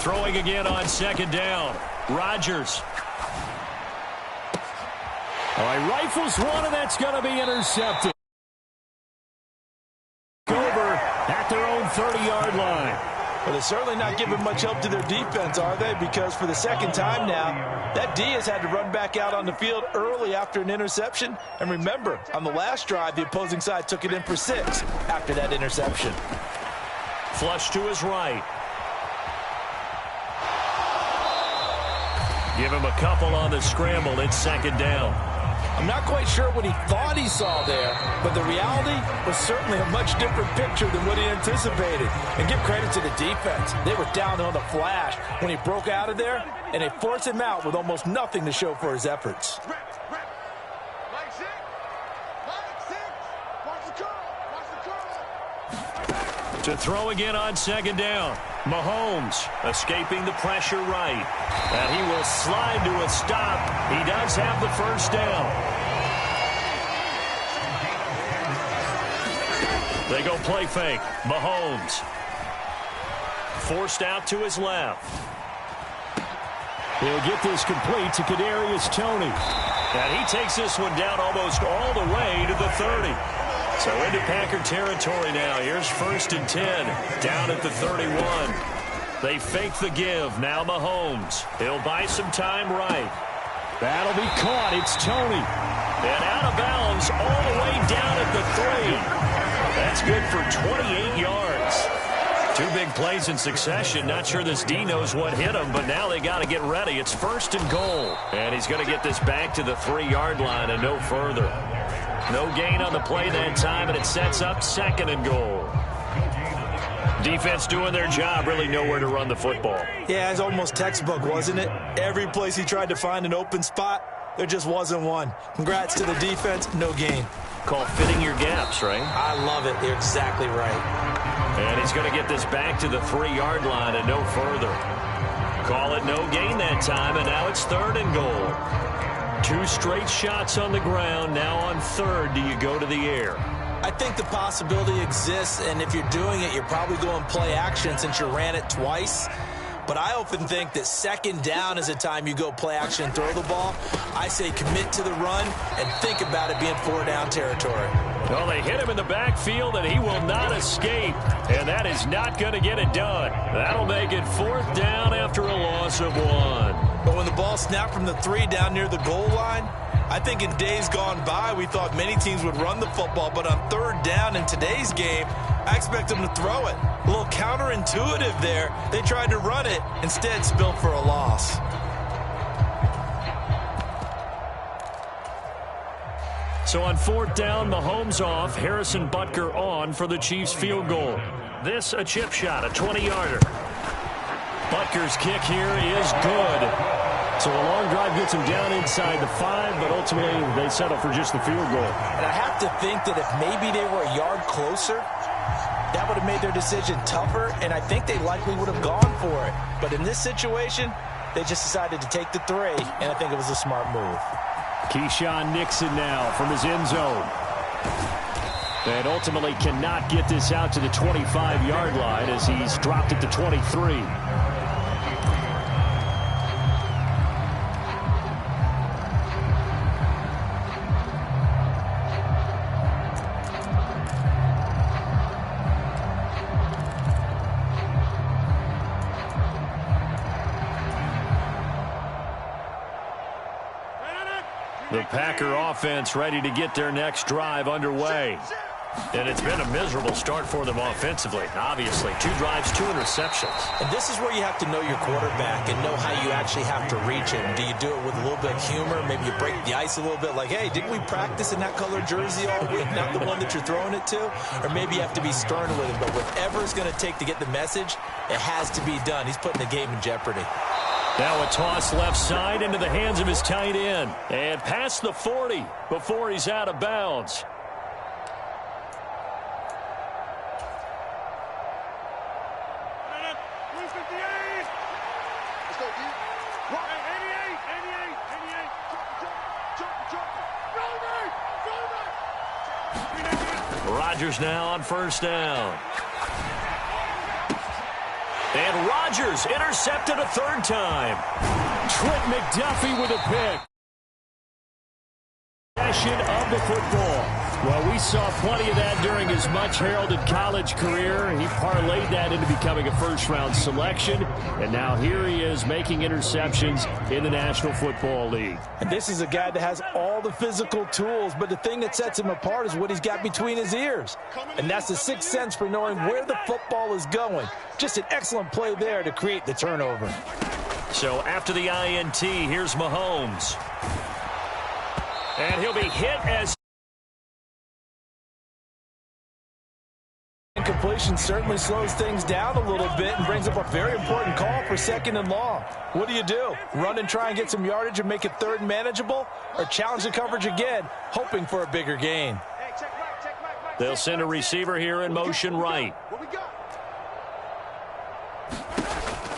Throwing again on 2nd down. Rodgers. All right, rifles one, and that's going to be intercepted. Over at their own 30-yard line. Well, they're certainly not giving much help to their defense, are they? Because for the 2nd time now, that D has had to run back out on the field early after an interception. And remember, on the last drive, the opposing side took it in for 6 after that interception. Flush to his right. Give him a couple on the scramble. It's 2nd down. I'm not quite sure what he thought he saw there, but the reality was certainly a much different picture than what he anticipated. And give credit to the defense. They were down on the flash when he broke out of there, and they forced him out with almost nothing to show for his efforts. To throw again on 2nd down. Mahomes escaping the pressure right. And he will slide to a stop. He does have the 1st down. They go play fake. Mahomes. Forced out to his left. He'll get this complete to Kadarius Toney. And he takes this one down almost all the way to the 30. So into Packer territory now. Here's 1st and 10, down at the 31. They fake the give. Now Mahomes. He'll buy some time right. That'll be caught. It's Tony. And out of bounds all the way down at the 3. That's good for 28 yards. 2 big plays in succession. Not sure this D knows what hit him, but now they got to get ready. It's 1st and goal. And he's going to get this back to the 3-yard line and no further. No gain on the play that time, and it sets up 2nd and goal. Defense doing their job, really nowhere to run the football. Yeah, it's almost textbook, wasn't it? Every place he tried to find an open spot, there just wasn't one. Congrats to the defense, no gain. Called fitting your gaps, right? I love it. You're exactly right. And he's going to get this back to the 3-yard line and no further. Call it no gain that time, and now it's 3rd and goal. 2 straight shots on the ground. Now on 3rd, do you go to the air? I think the possibility exists, and if you're doing it, you're probably going play action since you ran it twice. But I often think that 2nd down is a time you go play action and throw the ball. I say commit to the run and think about it being 4-down territory. Well, they hit him in the backfield, and he will not escape. And that is not going to get it done. That'll make it 4th down after a loss of 1. But when the ball snapped from the 3 down near the goal line, I think in days gone by, we thought many teams would run the football. But on 3rd down in today's game, I expect them to throw it. A little counterintuitive there. They tried to run it, instead spilled for a loss. So on 4th down, Mahomes off. Harrison Butker on for the Chiefs field goal. This a chip shot, a 20-yarder. Butker's kick here is good. So a long drive gets him down inside the 5, but ultimately they settle for just the field goal. And I have to think that if maybe they were a yard closer, that would have made their decision tougher, and I think they likely would have gone for it. But in this situation, they just decided to take the 3, and I think it was a smart move. Keyshawn Nixon now from his end zone. And ultimately cannot get this out to the 25-yard line as he's dropped at the 23. The Packer offense ready to get their next drive underway. And it's been a miserable start for them offensively, obviously. 2 drives, 2 interceptions. And this is where you have to know your quarterback and know how you actually have to reach him. Do you do it with a little bit of humor? Maybe you break the ice a little bit like, hey, didn't we practice in that colored jersey all week, not the one that you're throwing it to? Or maybe you have to be stern with him. But whatever it's going to take to get the message, it has to be done. He's putting the game in jeopardy. Now a toss left side into the hands of his tight end. And past the 40 before he's out of bounds. Rodgers now on 1st down. And Rodgers intercepted a 3rd time. Trent McDuffie with a pick. Possession of the football. Well, we saw plenty of that during his much-heralded college career. He parlayed that into becoming a first-round selection. And now here he is making interceptions in the National Football League. And this is a guy that has all the physical tools, but the thing that sets him apart is what he's got between his ears. And that's the 6th sense for knowing where the football is going. Just an excellent play there to create the turnover. So after the INT, here's Mahomes. And he'll be hit as... Incompletion certainly slows things down a little bit and brings up a very important call for 2nd and long. What do? Run and try and get some yardage and make it 3rd and manageable? Or challenge the coverage again, hoping for a bigger gain? They'll send a receiver here in motion right.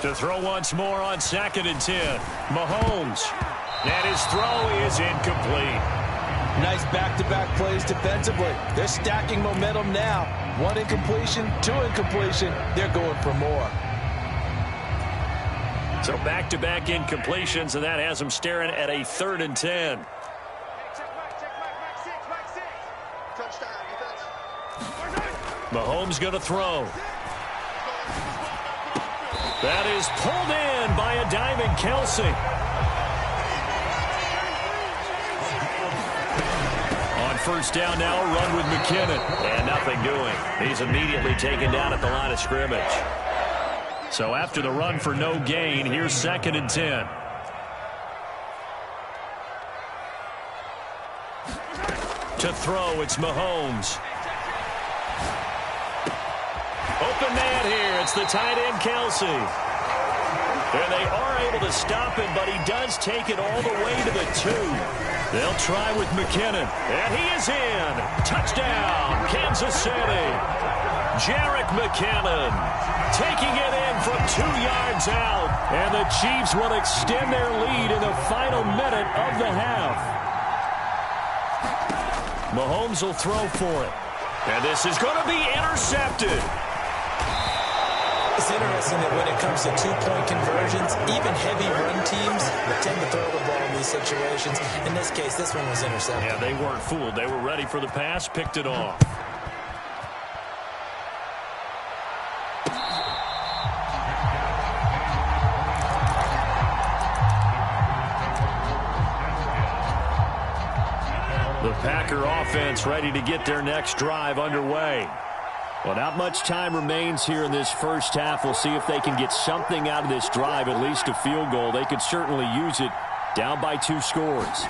To throw once more on 2nd and 10. Mahomes. And his throw is incomplete. Nice back-to-back plays defensively. They're stacking momentum now. 1 incompletion, 2 incompletion. They're going for more. So back-to-back incompletions, and that has them staring at a 3rd and 10. Mahomes going to throw. That is pulled in by a diving Kelce. On first down now, a run with McKinnon. And nothing doing. He's immediately taken down at the line of scrimmage. So after the run for no gain, here's 2nd and 10. To throw, it's Mahomes. Open man here. It's the tight end, Kelce. And they are able to stop him, but he does take it all the way to the 2. They'll try with McKinnon. And he is in. Touchdown, Kansas City. Jerick McKinnon taking it in from 2 yards out. And the Chiefs will extend their lead in the final minute of the half. Mahomes will throw for it. And this is going to be intercepted. It's interesting that when it comes to two-point conversions, even heavy run teams tend to throw the ball in these situations. In this case, this one was intercepted. Yeah, they weren't fooled. They were ready for the pass, picked it off. The Packer offense ready to get their next drive underway. Well, not much time remains here in this first half. We'll see if they can get something out of this drive, at least a field goal. They could certainly use it down by 2 scores.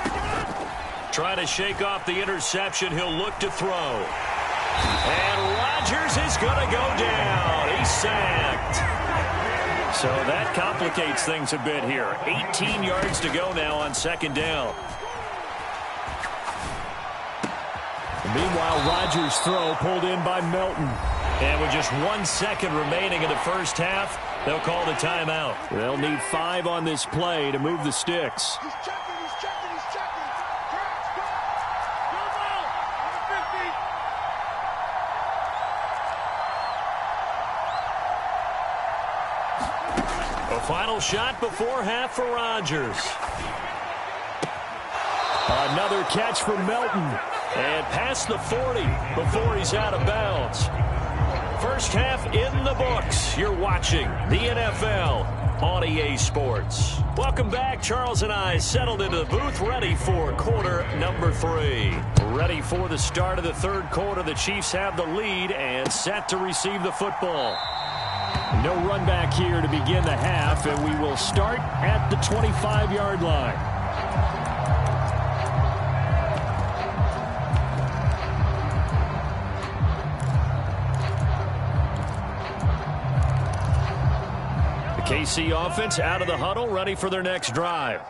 Trying to shake off the interception. He'll look to throw. And Rodgers is going to go down. He's sacked. So that complicates things a bit here. 18 yards to go now on 2nd down. Meanwhile, Rodgers' throw pulled in by Melton. And with just 1 second remaining in the first half, they'll call the timeout. They'll need 5 on this play to move the sticks. He's checking, he's checking, he's checking. A final shot before half for Rodgers. Another catch for Melton. And past the 40 before he's out of bounds. First half in the books. You're watching the NFL on EA Sports. Welcome back. Charles and I settled into the booth, ready for quarter number 3. Ready for the start of the 3rd quarter. The Chiefs have the lead and set to receive the football. No run back here to begin the half, and we will start at the 25-yard line. KC offense out of the huddle, ready for their next drive.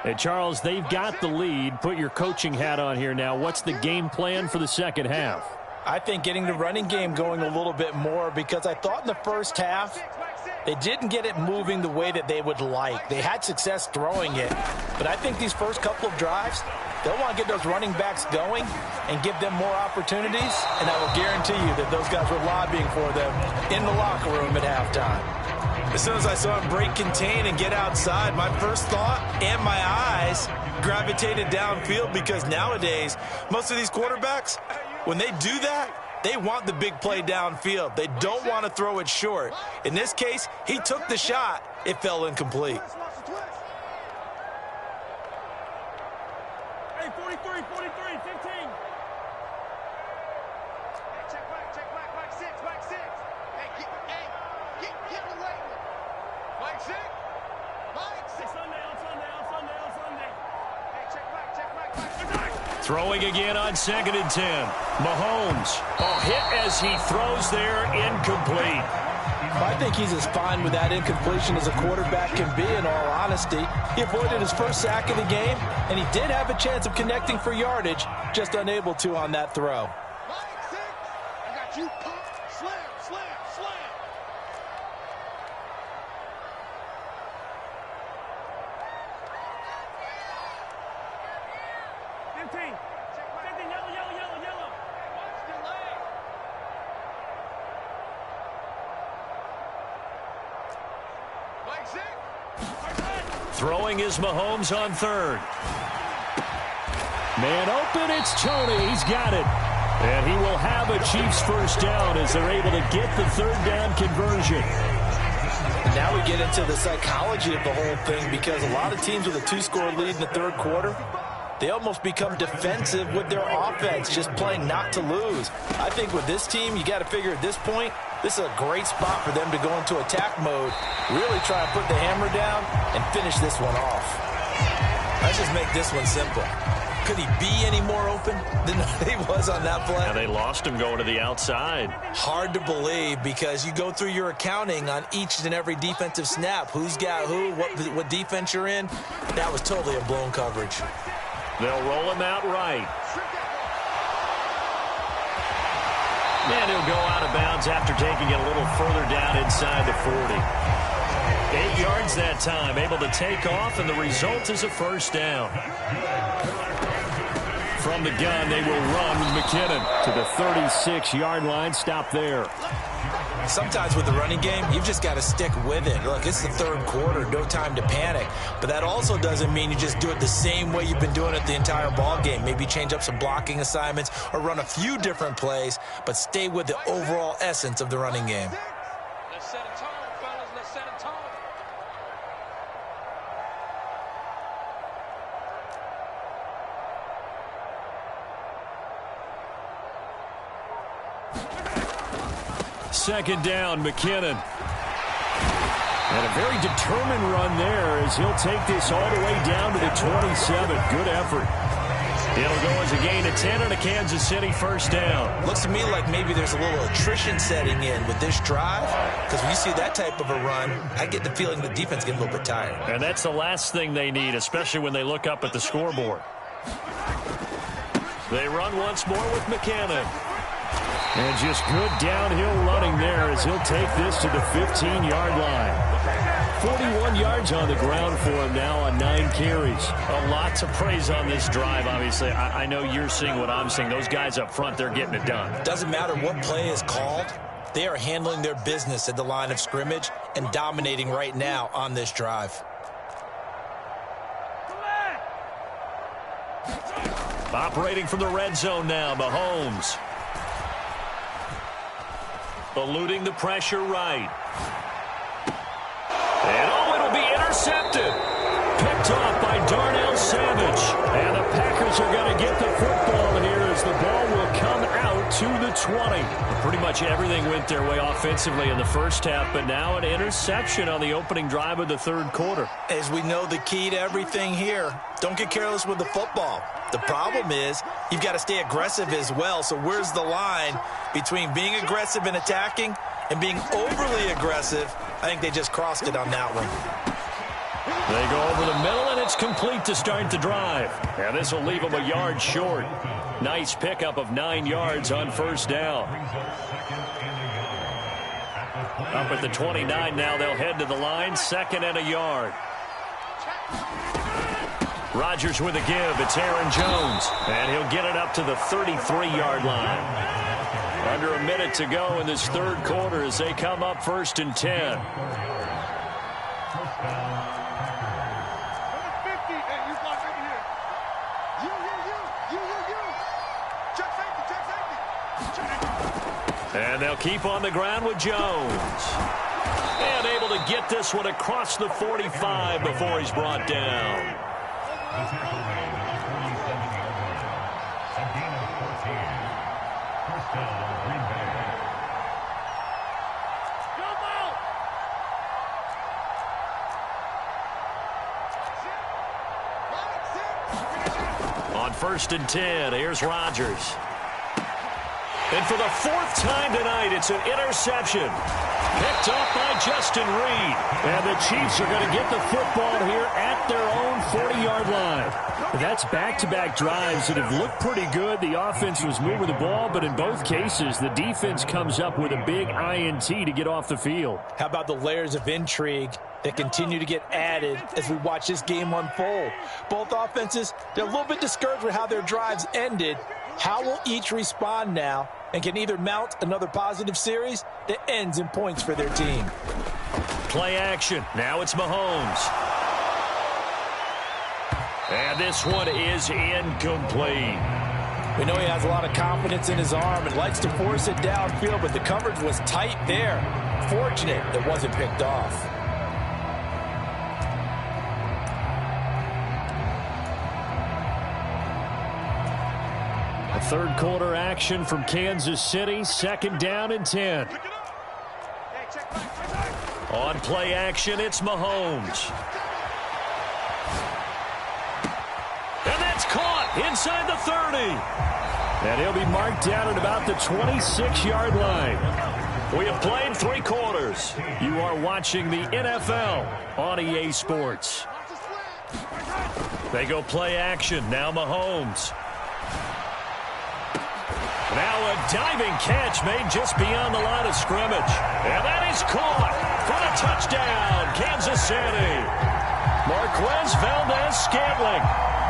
And Charles, they've got the lead. Put your coaching hat on here now. What's the game plan for the second half? I think getting the running game going a little bit more, because I thought in the first half they didn't get it moving the way that they would like. They had success throwing it, but I think these first couple of drives, they'll want to get those running backs going and give them more opportunities, and I will guarantee you that those guys were lobbying for them in the locker room at halftime. As soon as I saw him break contain and get outside, my first thought and my eyes gravitated downfield, because nowadays, most of these quarterbacks, when they do that, they want the big play downfield. They don't want to throw it short. In this case, he took the shot. It fell incomplete. Hey, 43, 43, 15. Mike 6. Hey, get the late one. Mike 6. On Sunday. Hey, check Mike. Throwing again on 2nd and 10. Mahomes. Hit as he throws there, incomplete. I think he's as fine with that incompletion as a quarterback can be, in all honesty. He avoided his first sack of the game, and he did have a chance of connecting for yardage, just unable to on that throw. Mike 6. I got you. Slam. 15. Yellow. Watch delay. Mike 6. Throwing is Mahomes on 3rd. Man open, it's Tony. He's got it. And he will have a Chiefs first down as they're able to get the third down conversion. Now we get into the psychology of the whole thing, because a lot of teams with a 2-score lead in the third quarter, they almost become defensive with their offense, just playing not to lose. I think with this team, you got to figure at this point, this is a great spot for them to go into attack mode, really try to put the hammer down and finish this one off. Let's just make this one simple. Could he be any more open than he was on that play? Yeah, they lost him going to the outside. Hard to believe, because you go through your accounting on each and every defensive snap. Who's got who, what defense you're in. That was totally a blown coverage. They'll roll him out right. And he'll go out of bounds after taking it a little further down inside the 40. 8 yards that time, able to take off, and the result is a first down. From the gun, they will run McKinnon to the 36-yard line. Stop there. Sometimes with the running game, you've just got to stick with it. Look, it's the third quarter, no time to panic. But that also doesn't mean you just do it the same way you've been doing it the entire ball game. Maybe change up some blocking assignments or run a few different plays, but stay with the overall essence of the running game. Let's set a tone, fellas. Let's set a tone. Second down, McKinnon. And a very determined run there as he'll take this all the way down to the 27. Good effort. It'll go as a gain of 10 and a Kansas City first down. Looks to me like maybe there's a little attrition setting in with this drive, because when you see that type of a run, I get the feeling the defense gets a little bit tired. And that's the last thing they need, especially when they look up at the scoreboard. They run once more with McKinnon. And just good downhill running there as he'll take this to the 15-yard line. 41 yards on the ground for him now on 9 carries. A lot to praise on this drive, obviously. I know you're seeing what I'm seeing. Those guys up front, they're getting it done. Doesn't matter what play is called. They are handling their business at the line of scrimmage and dominating right now on this drive. Operating from the red zone now, Mahomes. Eluding the pressure right. And it'll be intercepted. Picked off by Darnell Savage. And the Packers are going to get the football here as the ball will come out to the 20. Pretty much everything went their way offensively in the first half, but now an interception on the opening drive of the third quarter. As we know, the key to everything here, don't get careless with the football. The problem is you've got to stay aggressive as well. So where's the line between being aggressive and attacking and being overly aggressive? I think they just crossed it on that one. They go over the middle, and it's complete to start the drive. And this will leave them a yard short. Nice pickup of 9 yards on first down. Up at the 29 now, they'll head to the line. 2nd and a yard. Rodgers with a give. It's Aaron Jones. And he'll get it up to the 33-yard line. Under a minute to go in this third quarter as they come up 1st and 10. And they'll keep on the ground with Jones. And able to get this one across the 45 before he's brought down. On 1st and 10, here's Rodgers. And for the 4th time tonight, it's an interception. Picked off by Justin Reed. And the Chiefs are going to get the football here at their own 40-yard line. That's back-to-back drives that have looked pretty good. The offense was moving the ball, but in both cases, the defense comes up with a big INT to get off the field. How about the layers of intrigue that continue to get added as we watch this game unfold? Both offenses, they're a little bit discouraged with how their drives ended. How will each respond now and can either mount another positive series that ends in points for their team? Play action. Now it's Mahomes. And this one is incomplete. We know he has a lot of confidence in his arm and likes to force it downfield, but the coverage was tight there. Fortunate it wasn't picked off. A third quarter action from Kansas City. 2nd down and 10. On play action, it's Mahomes. And that's caught inside the 30. And he'll be marked down at about the 26-yard line. We have played 3 quarters. You are watching the NFL on EA Sports. They go play action. Now Mahomes. Now a diving catch made just beyond the line of scrimmage. And that is caught for the touchdown, Kansas City. Marquez Valdez-Scantling,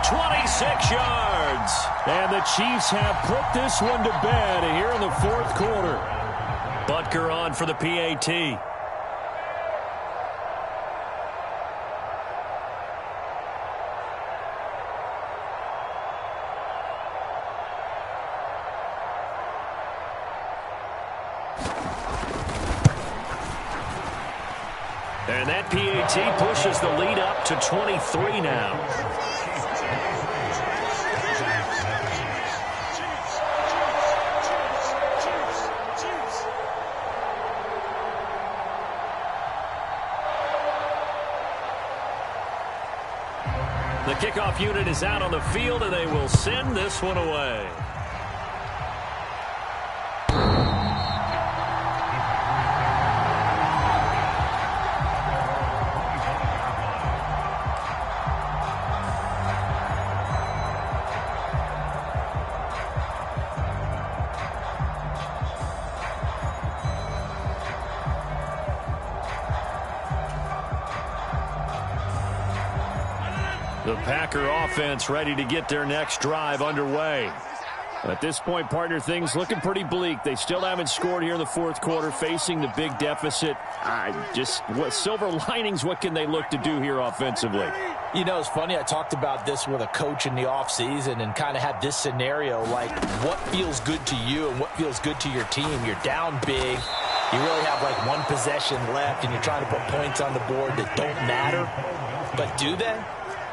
26 yards. And the Chiefs have put this one to bed here in the 4th quarter. Butker on for the PAT. And that PAT pushes the lead up to 23 now. The kickoff unit is out on the field, and they will send this one away. The Packer offense ready to get their next drive underway. At this point, partner, things looking pretty bleak. They still haven't scored here in the 4th quarter, facing the big deficit. What silver linings, what can they look to do here offensively? You know, it's funny. I talked about this with a coach in the offseason and kind of had this scenario, like what feels good to you and what feels good to your team. You're down big. You really have like one possession left, and you're trying to put points on the board that don't matter. But do they?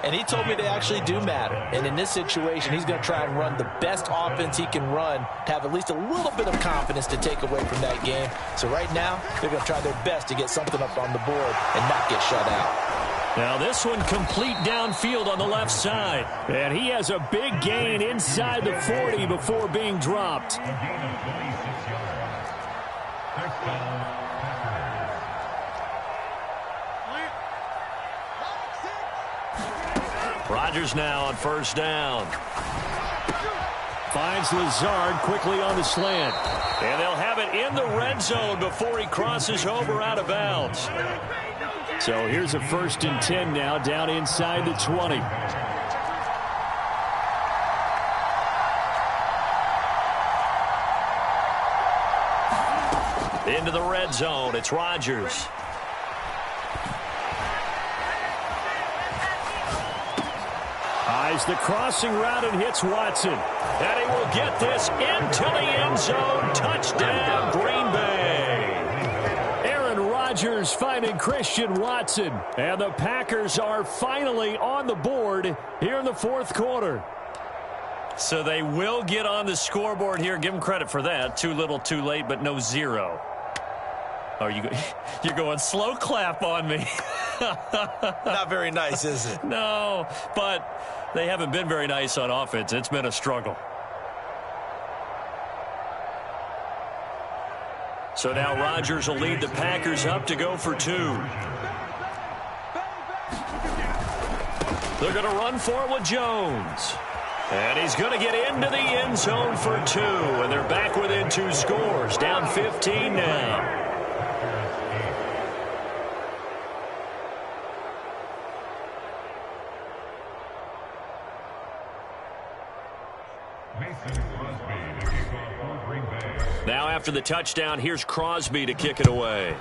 And he told me they actually do matter. And in this situation, he's going to try and run the best offense he can run to have at least a little bit of confidence to take away from that game. So right now, they're going to try their best to get something up on the board and not get shut out. Now this one complete downfield on the left side. And he has a big gain inside the 40 before being dropped. Rodgers now on 1st down. Finds Lazard quickly on the slant. And they'll have it in the red zone before he crosses over out of bounds. So here's a 1st and 10 now down inside the 20. Into the red zone. It's Rodgers. Eyes the crossing route and hits Watson. And he will get this into the end zone. Touchdown, Green Bay. Aaron Rodgers finding Christian Watson. And the Packers are finally on the board here in the 4th quarter. So they will get on the scoreboard here. Give them credit for that. Too little, too late, but no 0. Oh, you're going slow clap on me. Not very nice, is it? No, but they haven't been very nice on offense. It's been a struggle. So now Rodgers will lead the Packers up to go for 2. They're going to run for it with Jones. And he's going to get into the end zone for 2. And they're back within 2 scores. Down 15 now. Now after the touchdown, here's Crosby to kick it away.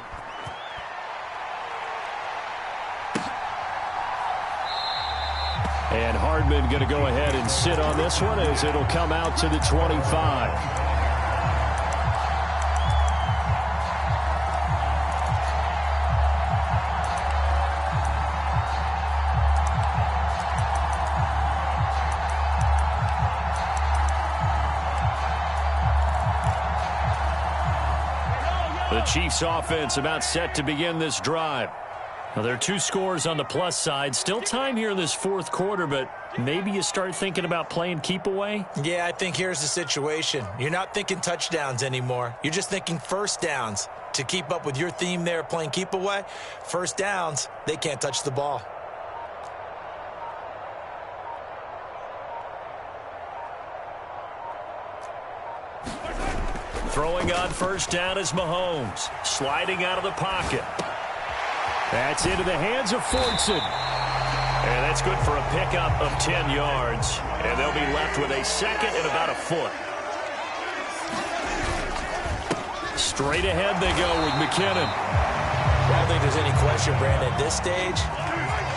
And Hardman going to go ahead and sit on this one as it'll come out to the 25. The Chiefs offense about set to begin this drive. Now, there are 2 scores on the plus side. Still time here in this fourth quarter, but maybe you start thinking about playing keep away? Yeah, I think here's the situation. You're not thinking touchdowns anymore. You're just thinking first downs. To keep up with your theme there, playing keep away, first downs, they can't touch the ball. Throwing on first down is Mahomes. Sliding out of the pocket. That's into the hands of Fortson. And that's good for a pickup of 10 yards. And they'll be left with a second and about a foot. Straight ahead they go with McKinnon. I don't think there's any question, Brandon, at this stage,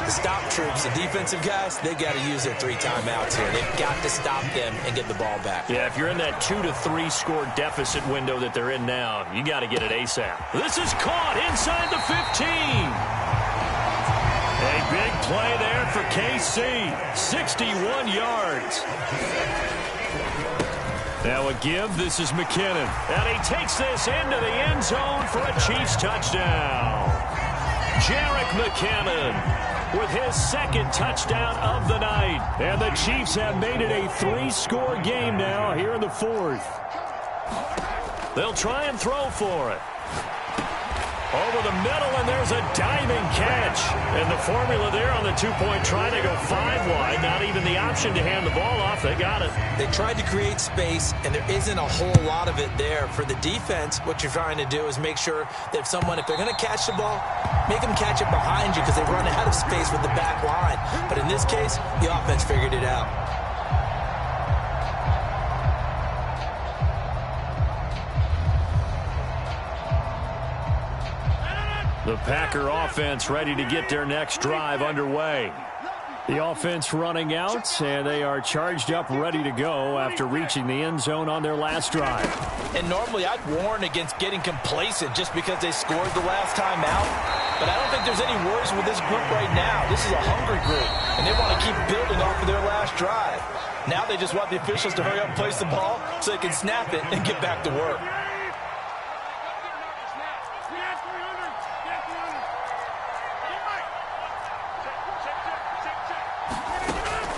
the stop troops, the defensive guys, they've got to use their 3 timeouts here. They've got to stop them and get the ball back. Yeah, if you're in that 2 to 3 score deficit window that they're in now, you got to get it ASAP. This is caught inside the 15. A big play there for KC. 61 yards. Now a give. This is McKinnon. And he takes this into the end zone for a Chiefs touchdown. Jerick McKinnon with his second touchdown of the night. And the Chiefs have made it a 3-score game now here in the fourth. They'll try and throw for it. Over the middle, and there's a diving catch. And the formula there on the 2-point try, they go 5 wide. Not even the option to hand the ball off. They got it. They tried to create space, and there isn't a whole lot of it there. For the defense, what you're trying to do is make sure that if they're going to catch the ball, make them catch it behind you because they run out of space with the back line. But in this case, the offense figured it out. The Packer offense ready to get their next drive underway. The offense running out, and they are charged up, ready to go after reaching the end zone on their last drive. And normally I'd warn against getting complacent just because they scored the last time out. But I don't think there's any worries with this group right now. This is a hungry group, and they want to keep building off of their last drive. Now they just want the officials to hurry up and place the ball so they can snap it and get back to work.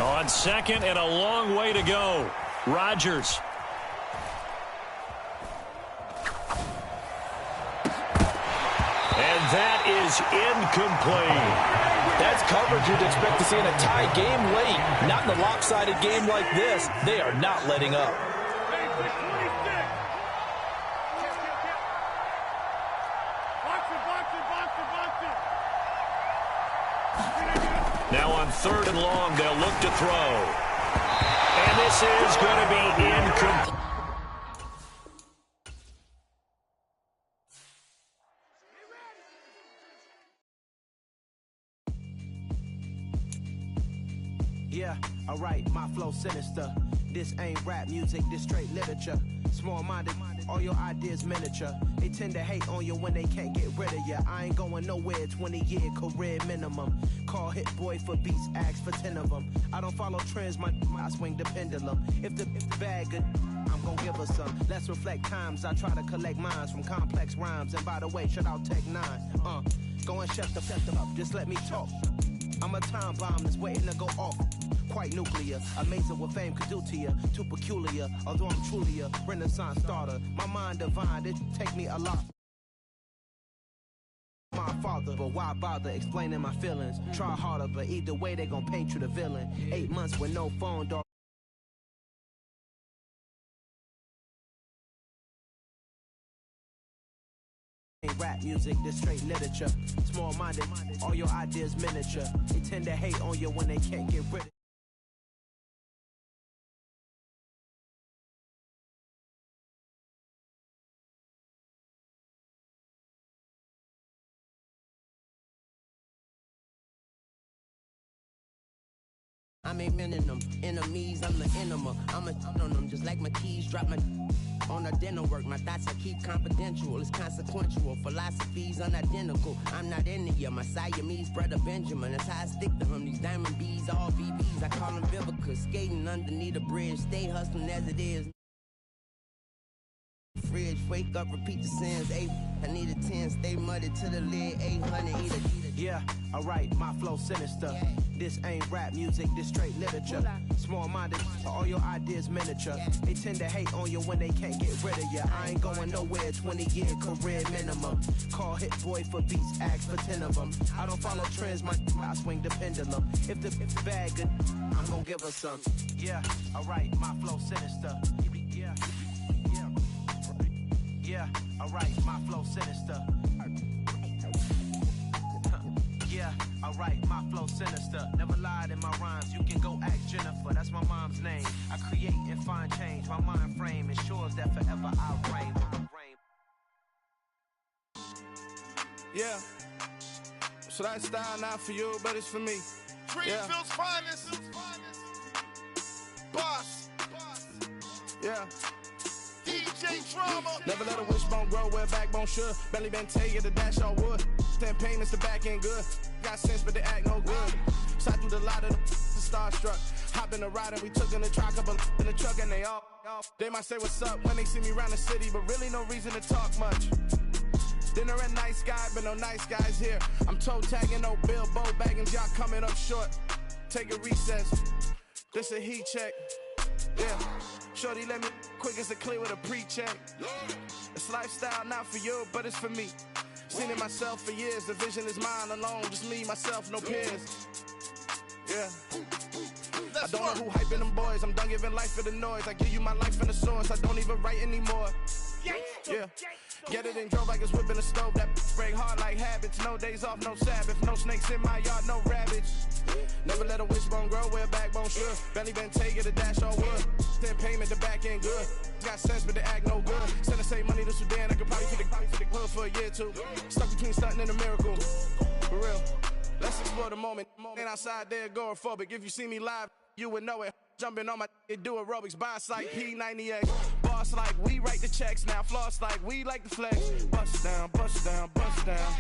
On second and a long way to go. Rodgers. And that is incomplete. That's coverage you'd expect to see in a tie game late. Not in a lopsided game like this. They are not letting up. Now on third and long, they'll look to throw. And this is going to be incomplete. Yeah, alright, my flow sinister. This ain't rap music, this straight literature. Small-minded, all your ideas miniature. They tend to hate on you when they can't get rid of you. I ain't going nowhere, 20-year career minimum. Call Hit Boy for beats, ask for 10 of them. I don't follow trends, I swing the pendulum. If the bag good, I'm gonna give her some. Let's reflect times, I try to collect minds from complex rhymes. And by the way, shout out Tech 9. Go and shut them up, just let me talk. I'm a time bomb that's waiting to go off. Quite nuclear, amazing what fame could do to you. Too peculiar, although I'm truly a renaissance starter. My mind divine, it take me a lot. My father, but why bother explaining my feelings? Try harder, but either way they gon' paint you the villain. 8 months with no phone, dog. Rap music, this straight literature. Small-minded, all your ideas miniature. They tend to hate on you when they can't get rid of. I'm ain't meaning them. Enemies, I'm the enema. I'm a on them, just like my keys drop my on the dinner work. My thoughts I keep confidential. It's consequential. Philosophies unidentical. I'm not in it yet. My Siamese brother Benjamin. That's how I stick to him. These diamond bees, all VVs. I call them Vivica. Skating underneath a bridge. Stay hustling as it is. Fridge, wake up, repeat the sins. I need a 10, stay muddy to the lid. 800, eat a. Yeah, alright, my flow sinister. Yeah. This ain't rap music, this straight literature. Small-minded, all your ideas miniature. Yeah. They tend to hate on you when they can't get rid of you. I ain't going nowhere, 20-year career minimum. Call Hit Boy for beats, ask for 10 of them. I don't follow trends, I swing the pendulum. If the bag good, I'm gonna give her some. Yeah, alright, my flow sinister. Yeah, yeah, yeah, alright, my flow sinister. Yeah, alright, my flow sinister. Never lied in my rhymes, you can go ask Jennifer. That's my mom's name. I create and find change. My mind frame ensures that forever I reign. Yeah, so that style not for you, but it's for me. Greenfield's finest. Boss. Yeah. DJ Drama. Never let a wishbone grow where backbone should. Belly been take the dash all wood. Stand payments, the back end good. Got sense, but they act no good. Side through the lot of the starstruck. Hop in the ride and we took in the truck, couple in the truck and they all. They might say what's up when they see me around the city, but really no reason to talk much. Dinner at Nice Guy, but no nice guys here. I'm toe tagging, no Bilbo baggins, y'all coming up short. Take a recess. This a heat check. Yeah. Shorty let me quick as a clear with a pre-check. It's lifestyle not for you, but it's for me. Seen it myself for years. The vision is mine alone. Just me, myself, no peers. Yeah. I don't know who hyping them boys. I'm done giving life for the noise. I give you my life in the source. I don't even write anymore. Yeah. Get it and drove like it's whipping a stove. That break hard like habits. No days off, no Sabbath. No snakes in my yard, no rabbits. Never let a wishbone grow where backbone should. Belly been taking the dash all wood. Then payment, the back end good. Got sense, but they act no good. Send the same money to Sudan. I could probably take the hood for a year or two. Stuck between stunting and a miracle. For real. Let's explore the moment. Ain't outside there agoraphobic. If you see me live, you would know it. Jumping on my do aerobics. Boss like P90X. Boss like we write the checks now. Floss like we like the flex. Bust down, bust down, bust down.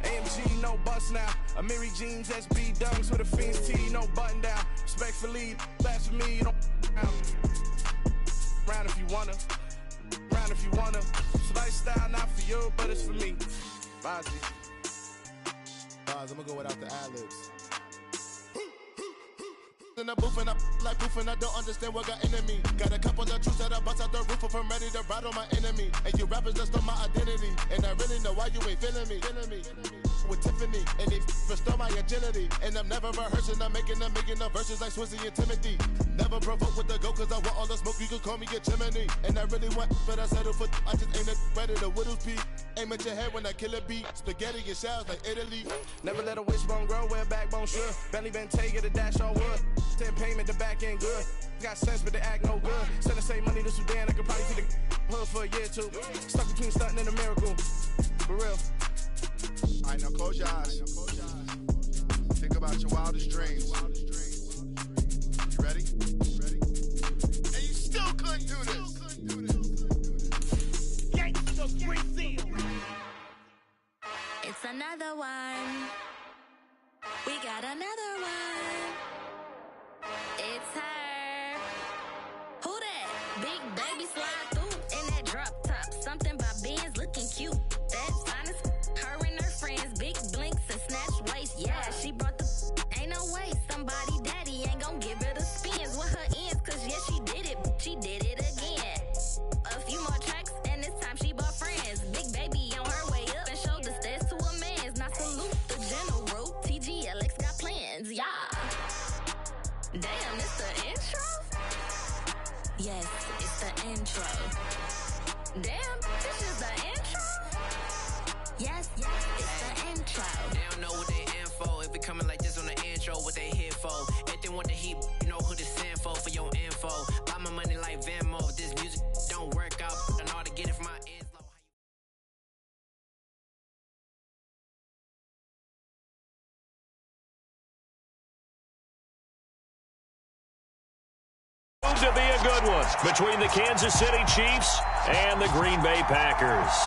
AMG, no bust now. Amiri jeans, SB dunks with a Fiends T, no button down. Respectfully, that's for me, you don't round if you wanna. Round if you wanna. It's lifestyle not for you, but it's for me. Bozzy. I'm gonna go without the ad-libs. In the booth and I like proof and I don't understand what got into me. Got a couple of truths that I bust out the roof if I'm ready to ride on my enemy. And you rappers just stole my identity, and I really know why you ain't feeling me. With Tiffany, and they restore my agility. And I'm never rehearsing, I'm making the verses like Swizzy and Timothy. Never provoke with the go, cause I want all the smoke, you can call me a chimney. And I really want, but I settle for, I just aim it ready to Whittles Peak. Aim at your head when I kill a beat. Spaghetti and shells like Italy. Never let a wishbone grow where backbone should. Belly been taking the dash all wood. 10 payment, the back end good. Got sense, but they act no good. Send the same money to Sudan, I could probably take the hood for a year or two. Stuck between stunting and a miracle. For real. Alright, now close your eyes. Think about your wildest dreams. You ready? And you still couldn't do this. Gangsta Brazil. It's another one. We got another one. It's her. Who that? Big baby slide through in that drop top. Something by Benz looking cute. That's honest. Her and her friends, big blinks and snatch waist. Yeah, she brought the. Ain't no way somebody daddy ain't gon' give her the spins with her ends. Cause yeah, she did it. She did it again. A few more tracks and this time she bought friends. Big baby on her way up and showed the stairs to a man's. Now salute the general. TGLX got plans. Yeah. Damn, it's the intro? Yes, it's the intro. Damn, this is the intro? Yes, it's the intro. They don't know what they in for. If it coming like this on the intro, what they here for? If they want the heat, you know who to send for your info. Buy my money like Venmo. If this music don't work out, I know how to get it from my proved to be a good one between the Kansas City Chiefs and the Green Bay Packers.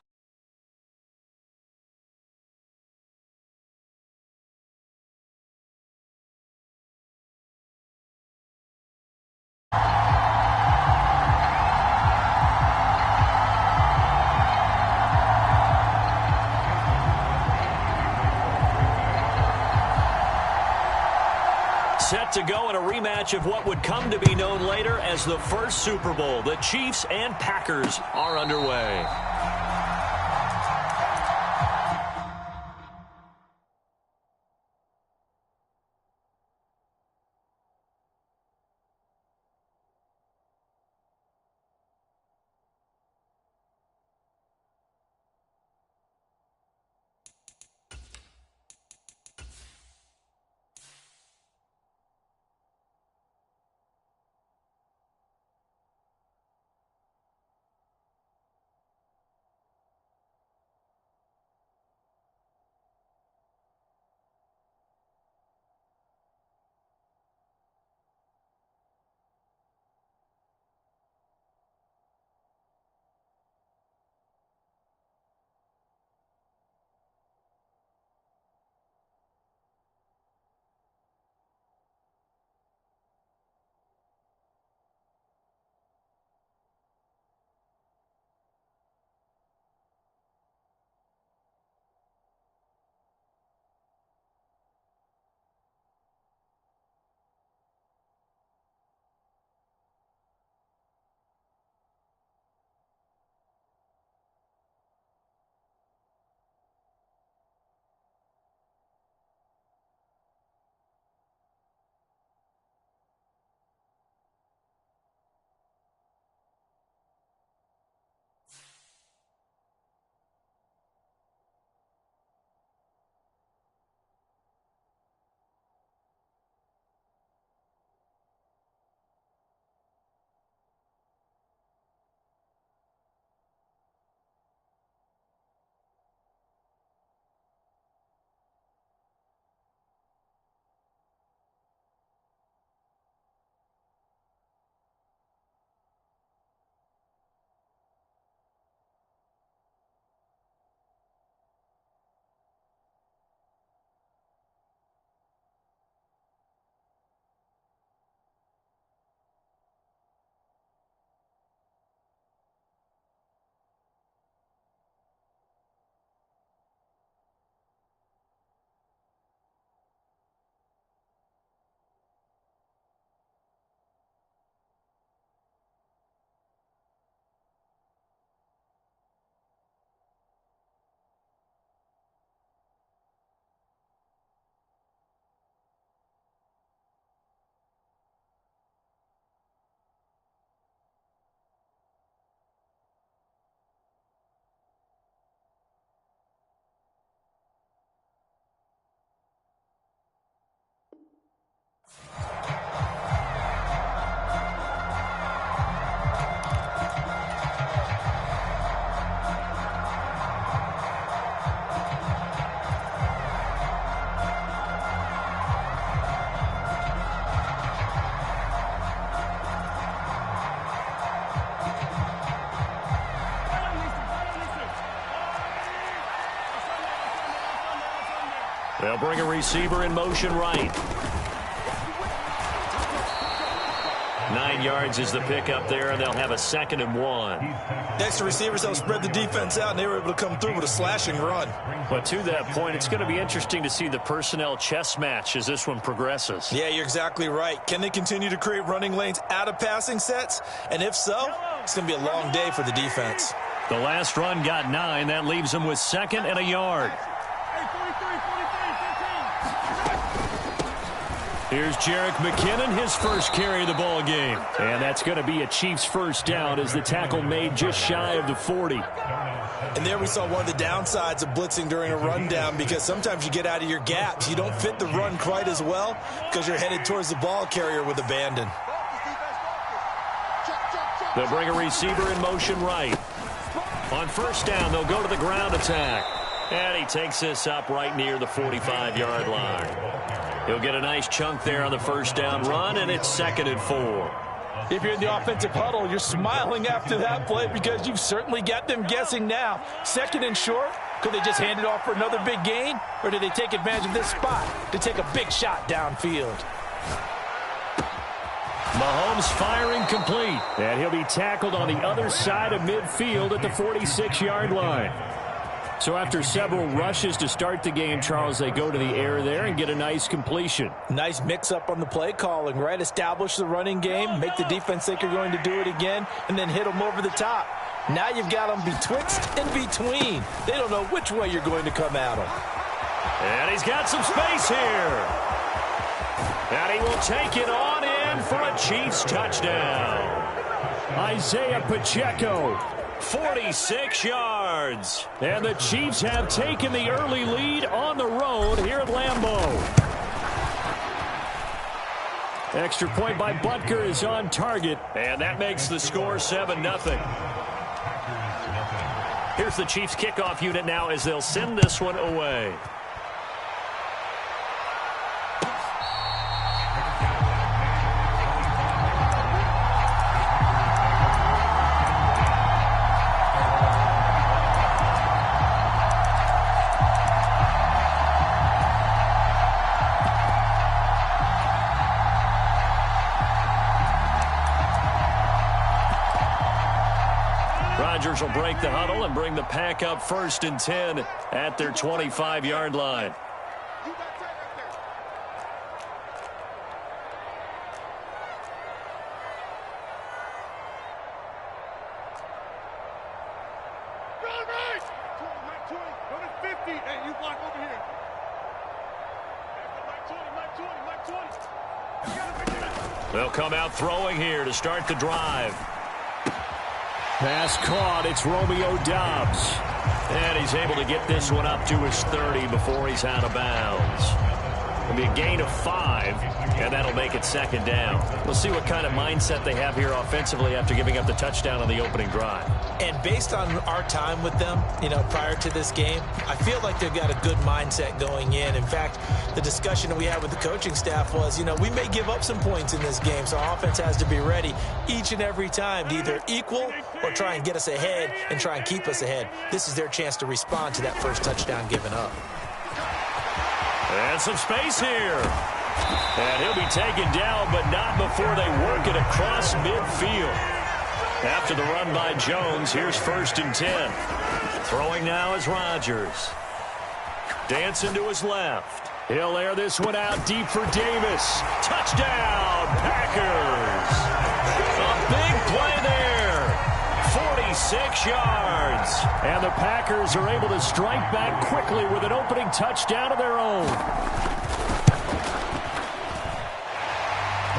Set to go in a rematch of what would come to be known later as the first Super Bowl. The Chiefs and Packers are underway. They'll bring a receiver in motion right. 9 yards is the pickup there, and they'll have a 2nd and 1. Next to receivers, they'll spread the defense out, and they were able to come through with a slashing run. But to that point, it's going to be interesting to see the personnel chess match as this one progresses. Yeah, you're exactly right. Can they continue to create running lanes out of passing sets? And if so, it's going to be a long day for the defense. The last run got 9. That leaves them with 2nd and a yard. Here's Jerick McKinnon, his first carry of the ball game. And that's going to be a Chiefs first down as the tackle made just shy of the 40. And there we saw one of the downsides of blitzing during a rundown, because sometimes you get out of your gaps. You don't fit the run quite as well because you're headed towards the ball carrier with abandon. They'll bring a receiver in motion right. On first down, they'll go to the ground attack. And he takes this up right near the 45-yard line. He'll get a nice chunk there on the first down run, and it's 2nd and 4. If you're in the offensive huddle, you're smiling after that play because you've certainly got them guessing now. 2nd and short, could they just hand it off for another big gain? Or do they take advantage of this spot to take a big shot downfield? Mahomes firing complete. And he'll be tackled on the other side of midfield at the 46-yard line. So after several rushes to start the game, Charles, they go to the air there and get a nice completion. Nice mix-up on the play calling, right? Establish the running game, make the defense think you're going to do it again, and then hit them over the top. Now you've got them betwixt and between. They don't know which way you're going to come at them. And he's got some space here. And he will take it on in for a Chiefs touchdown. Isaiah Pacheco, 46 yards. And the Chiefs have taken the early lead on the road here at Lambeau. Extra point by Butker is on target. And that makes the score 7-0. Here's the Chiefs kickoff unit now as they'll send this one away. Rodgers will break the huddle and bring the pack up 1st and 10 at their 25-yard line. They'll come out throwing here to start the drive. Pass caught. It's Romeo Doubs. And he's able to get this one up to his 30 before he's out of bounds. It'll be a gain of 5, and that'll make it 2nd down. We'll see what kind of mindset they have here offensively after giving up the touchdown on the opening drive. And based on our time with them, prior to this game, I feel like they've got a good mindset going in. In fact, the discussion that we had with the coaching staff was, we may give up some points in this game, so our offense has to be ready each and every time to either equal or try and get us ahead and try and keep us ahead. This is their chance to respond to that first touchdown given up. And some space here. And he'll be taken down, but not before they work it across midfield. After the run by Jones, here's 1st and 10. Throwing now is Rodgers. Dancing to his left. He'll air this one out deep for Davis. Touchdown, Packers. A big play there. 46 yards. And the Packers are able to strike back quickly with an opening touchdown of their own.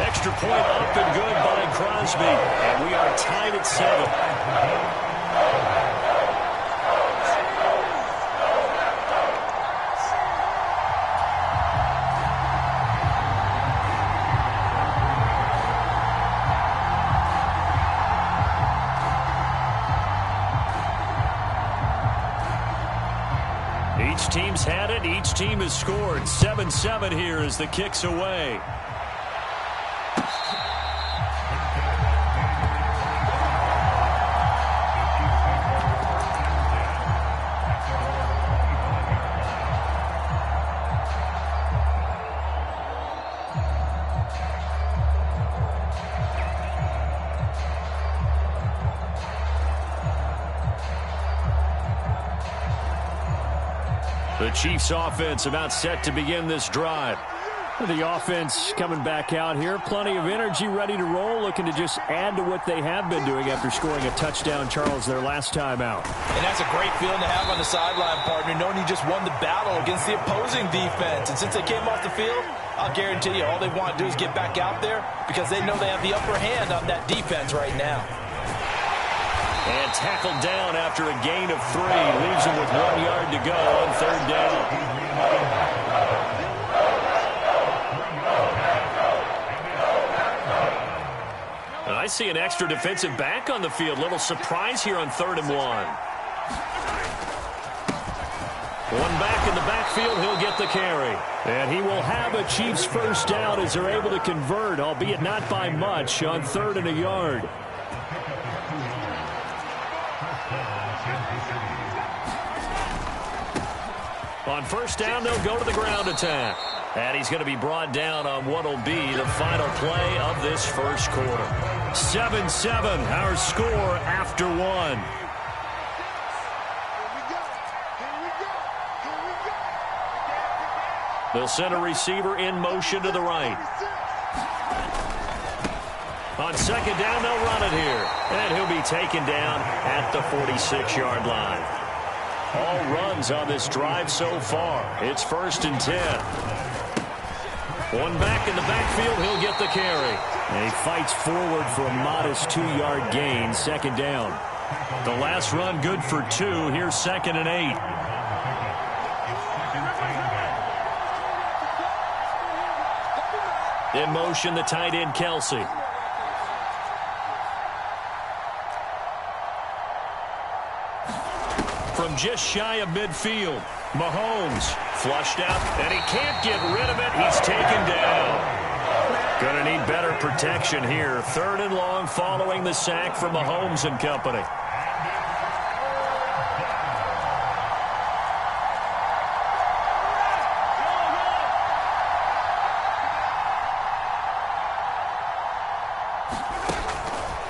Extra point up and good by Crosby. And we are tied at 7. Each team's had it. Each team has scored. 7-7 here as the kick's away. The Chiefs offense about set to begin this drive. The offense coming back out here. Plenty of energy, ready to roll, looking to just add to what they have been doing after scoring a touchdown, Charles, their last time out. And that's a great feeling to have on the sideline, partner, knowing you just won the battle against the opposing defense. And since they came off the field, I'll guarantee you all they want to do is get back out there because they know they have the upper hand on that defense right now. And tackled down after a gain of 3. Leaves him with 1 yard to go on 3rd down. I see an extra defensive back on the field. Little surprise here on 3rd and 1. One back in the backfield, he'll get the carry. And he will have a Chiefs first down as they're able to convert, albeit not by much, on 3rd and a yard. On first down, they'll go to the ground attack. And he's going to be brought down on what will be the final play of this first quarter. 7-7, our score after one. They'll send a receiver in motion to the right. On second down, they'll run it here. And he'll be taken down at the 46-yard line. All runs on this drive so far. It's 1st and 10. One back in the backfield, he'll get the carry. And he fights forward for a modest 2-yard gain, 2nd down. The last run good for 2. Here's 2nd and 8. In motion, the tight end, Kelsey. From just shy of midfield, Mahomes flushed out, and he can't get rid of it. He's taken down. Going to need better protection here. 3rd and long following the sack from Mahomes and company.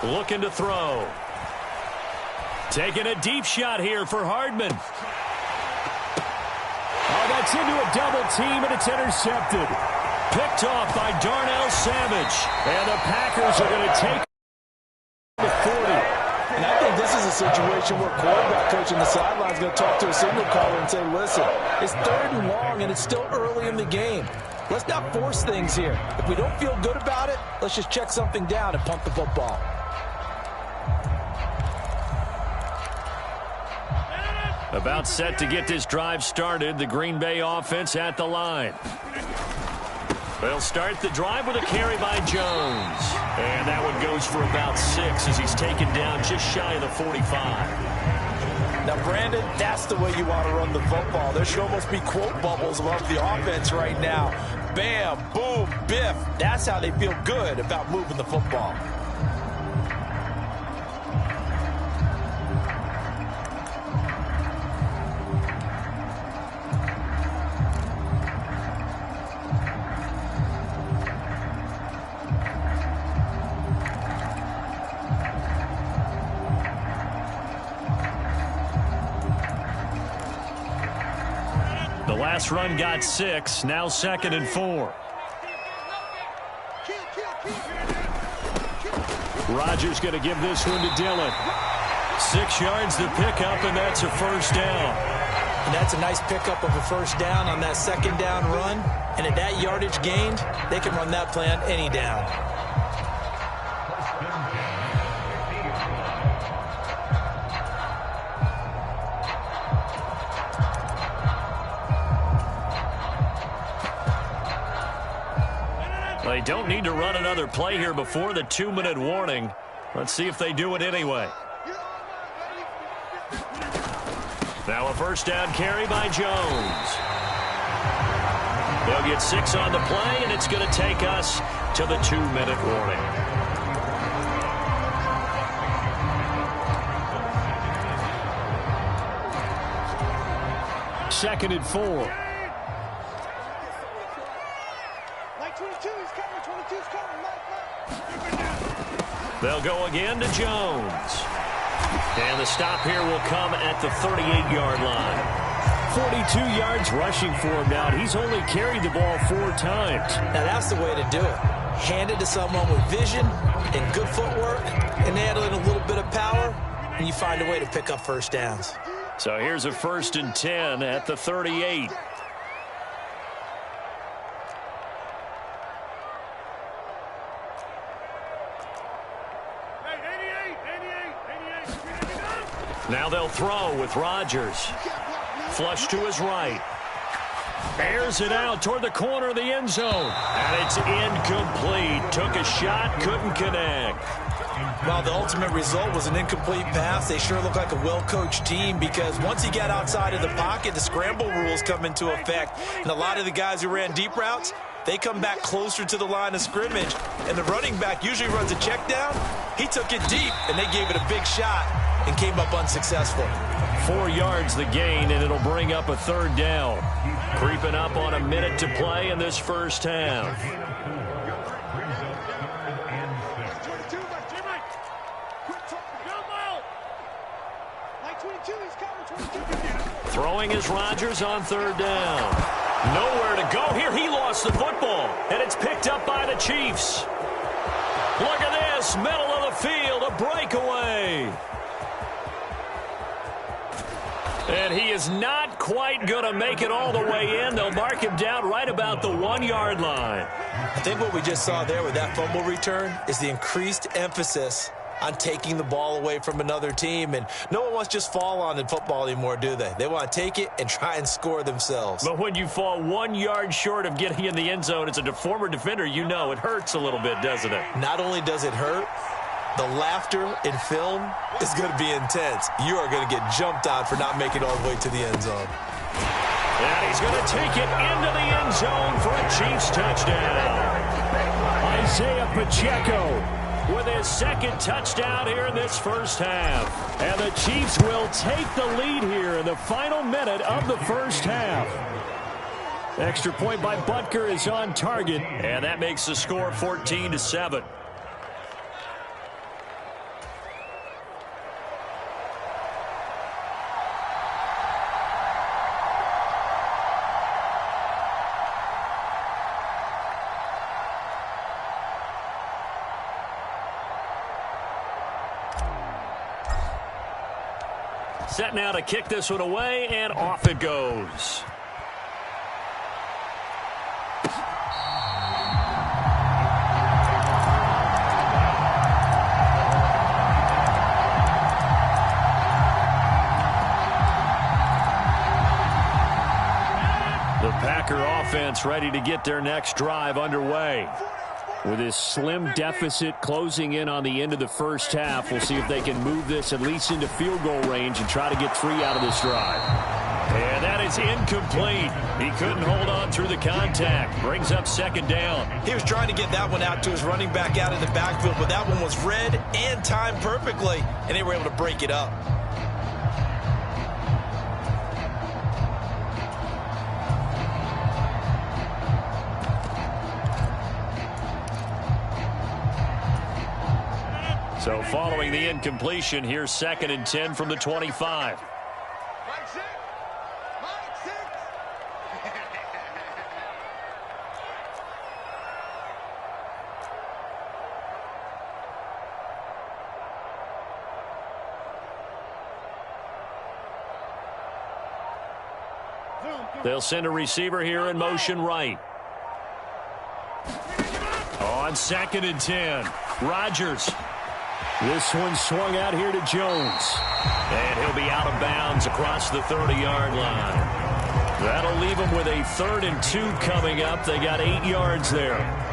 Looking to throw. Taking a deep shot here for Hardman. Oh, that's into a double team, and it's intercepted. Picked off by Darnell Savage. And the Packers are going to take the 40. And I think this is a situation where quarterback coach on the sideline is going to talk to a signal caller and say, listen, it's 3rd and long, and it's still early in the game. Let's not force things here. If we don't feel good about it, let's just check something down and punt the football. About set to get this drive started, the Green Bay offense at the line. They'll start the drive with a carry by Jones. And that one goes for about 6 as he's taken down just shy of the 45. Now, Brandon, that's the way you want to run the football. There should almost be quote bubbles above the offense right now. Bam, boom, biff. That's how they feel good about moving the football. Last run got 6. Now 2nd and 4. Rodgers going to give this one to Dillon. 6 yards to pick up, and that's a first down. And that's a nice pickup of a first down on that 2nd down run. And at that yardage gained, they can run that play on any down. They don't need to run another play here before the 2-minute warning. Let's see if they do it anyway. Now a first down carry by Jones. They'll get 6 on the play, and it's going to take us to the 2-minute warning. Second and 4. They'll go again to Jones. And the stop here will come at the 38-yard line. 42 yards rushing for him now. He's only carried the ball 4 times. Now that's the way to do it. Hand it to someone with vision and good footwork, and add in a little bit of power, and you find a way to pick up first downs. So here's a 1st and 10 at the 38. Now they'll throw with Rodgers. Flush to his right. Airs it out toward the corner of the end zone. And it's incomplete. Took a shot, couldn't connect. While the ultimate result was an incomplete pass, they sure look like a well-coached team because once he got outside of the pocket, the scramble rules come into effect. And a lot of the guys who ran deep routes, they come back closer to the line of scrimmage. And the running back usually runs a check down. He took it deep, and they gave it a big shot and came up unsuccessful. 4 yards the gain, and it'll bring up a third down. Creeping up on a minute to play in this first half. Throwing is Rodgers on third down. Nowhere to go here. He lost the football, and it's picked up by the Chiefs. Look at this, middle of the field, a breakaway. And he is not quite going to make it all the way in. They'll mark him down right about the 1 yard line. I think what we just saw there with that fumble return is the increased emphasis on taking the ball away from another team. And no one wants to just fall on in football anymore, do they? They want to take it and try and score themselves. But when you fall 1 yard short of getting in the end zone as a former defender, you know it hurts a little bit, doesn't it? Not only does it hurt, the laughter in film is going to be intense. You are going to get jumped on for not making it all the way to the end zone. And he's going to take it into the end zone for a Chiefs touchdown. Isaiah Pacheco with his second touchdown here in this first half. And the Chiefs will take the lead here in the final minute of the first half. Extra point by Butker is on target, and that makes the score 14-7. Set now to kick this one away, and off it goes. The Packer offense ready to get their next drive underway. With this slim deficit closing in on the end of the first half, we'll see if they can move this at least into field goal range and try to get 3 out of this drive. And that is incomplete. He couldn't hold on through the contact. Brings up second down. He was trying to get that one out to his running back out of the backfield, but that one was read and timed perfectly, and they were able to break it up. So following the incompletion, here's 2nd and 10 from the 25. They'll send a receiver here in motion right. On 2nd and 10, Rodgers. This one swung out here to Jones. And he'll be out of bounds across the 30-yard line. That'll leave them with a 3rd and 2 coming up. They got 8 yards there.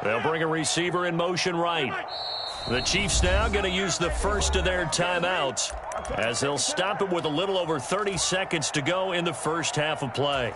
They'll bring a receiver in motion right. The Chiefs now going to use the first of their timeouts as they'll stop it with a little over 30 seconds to go in the first half of play.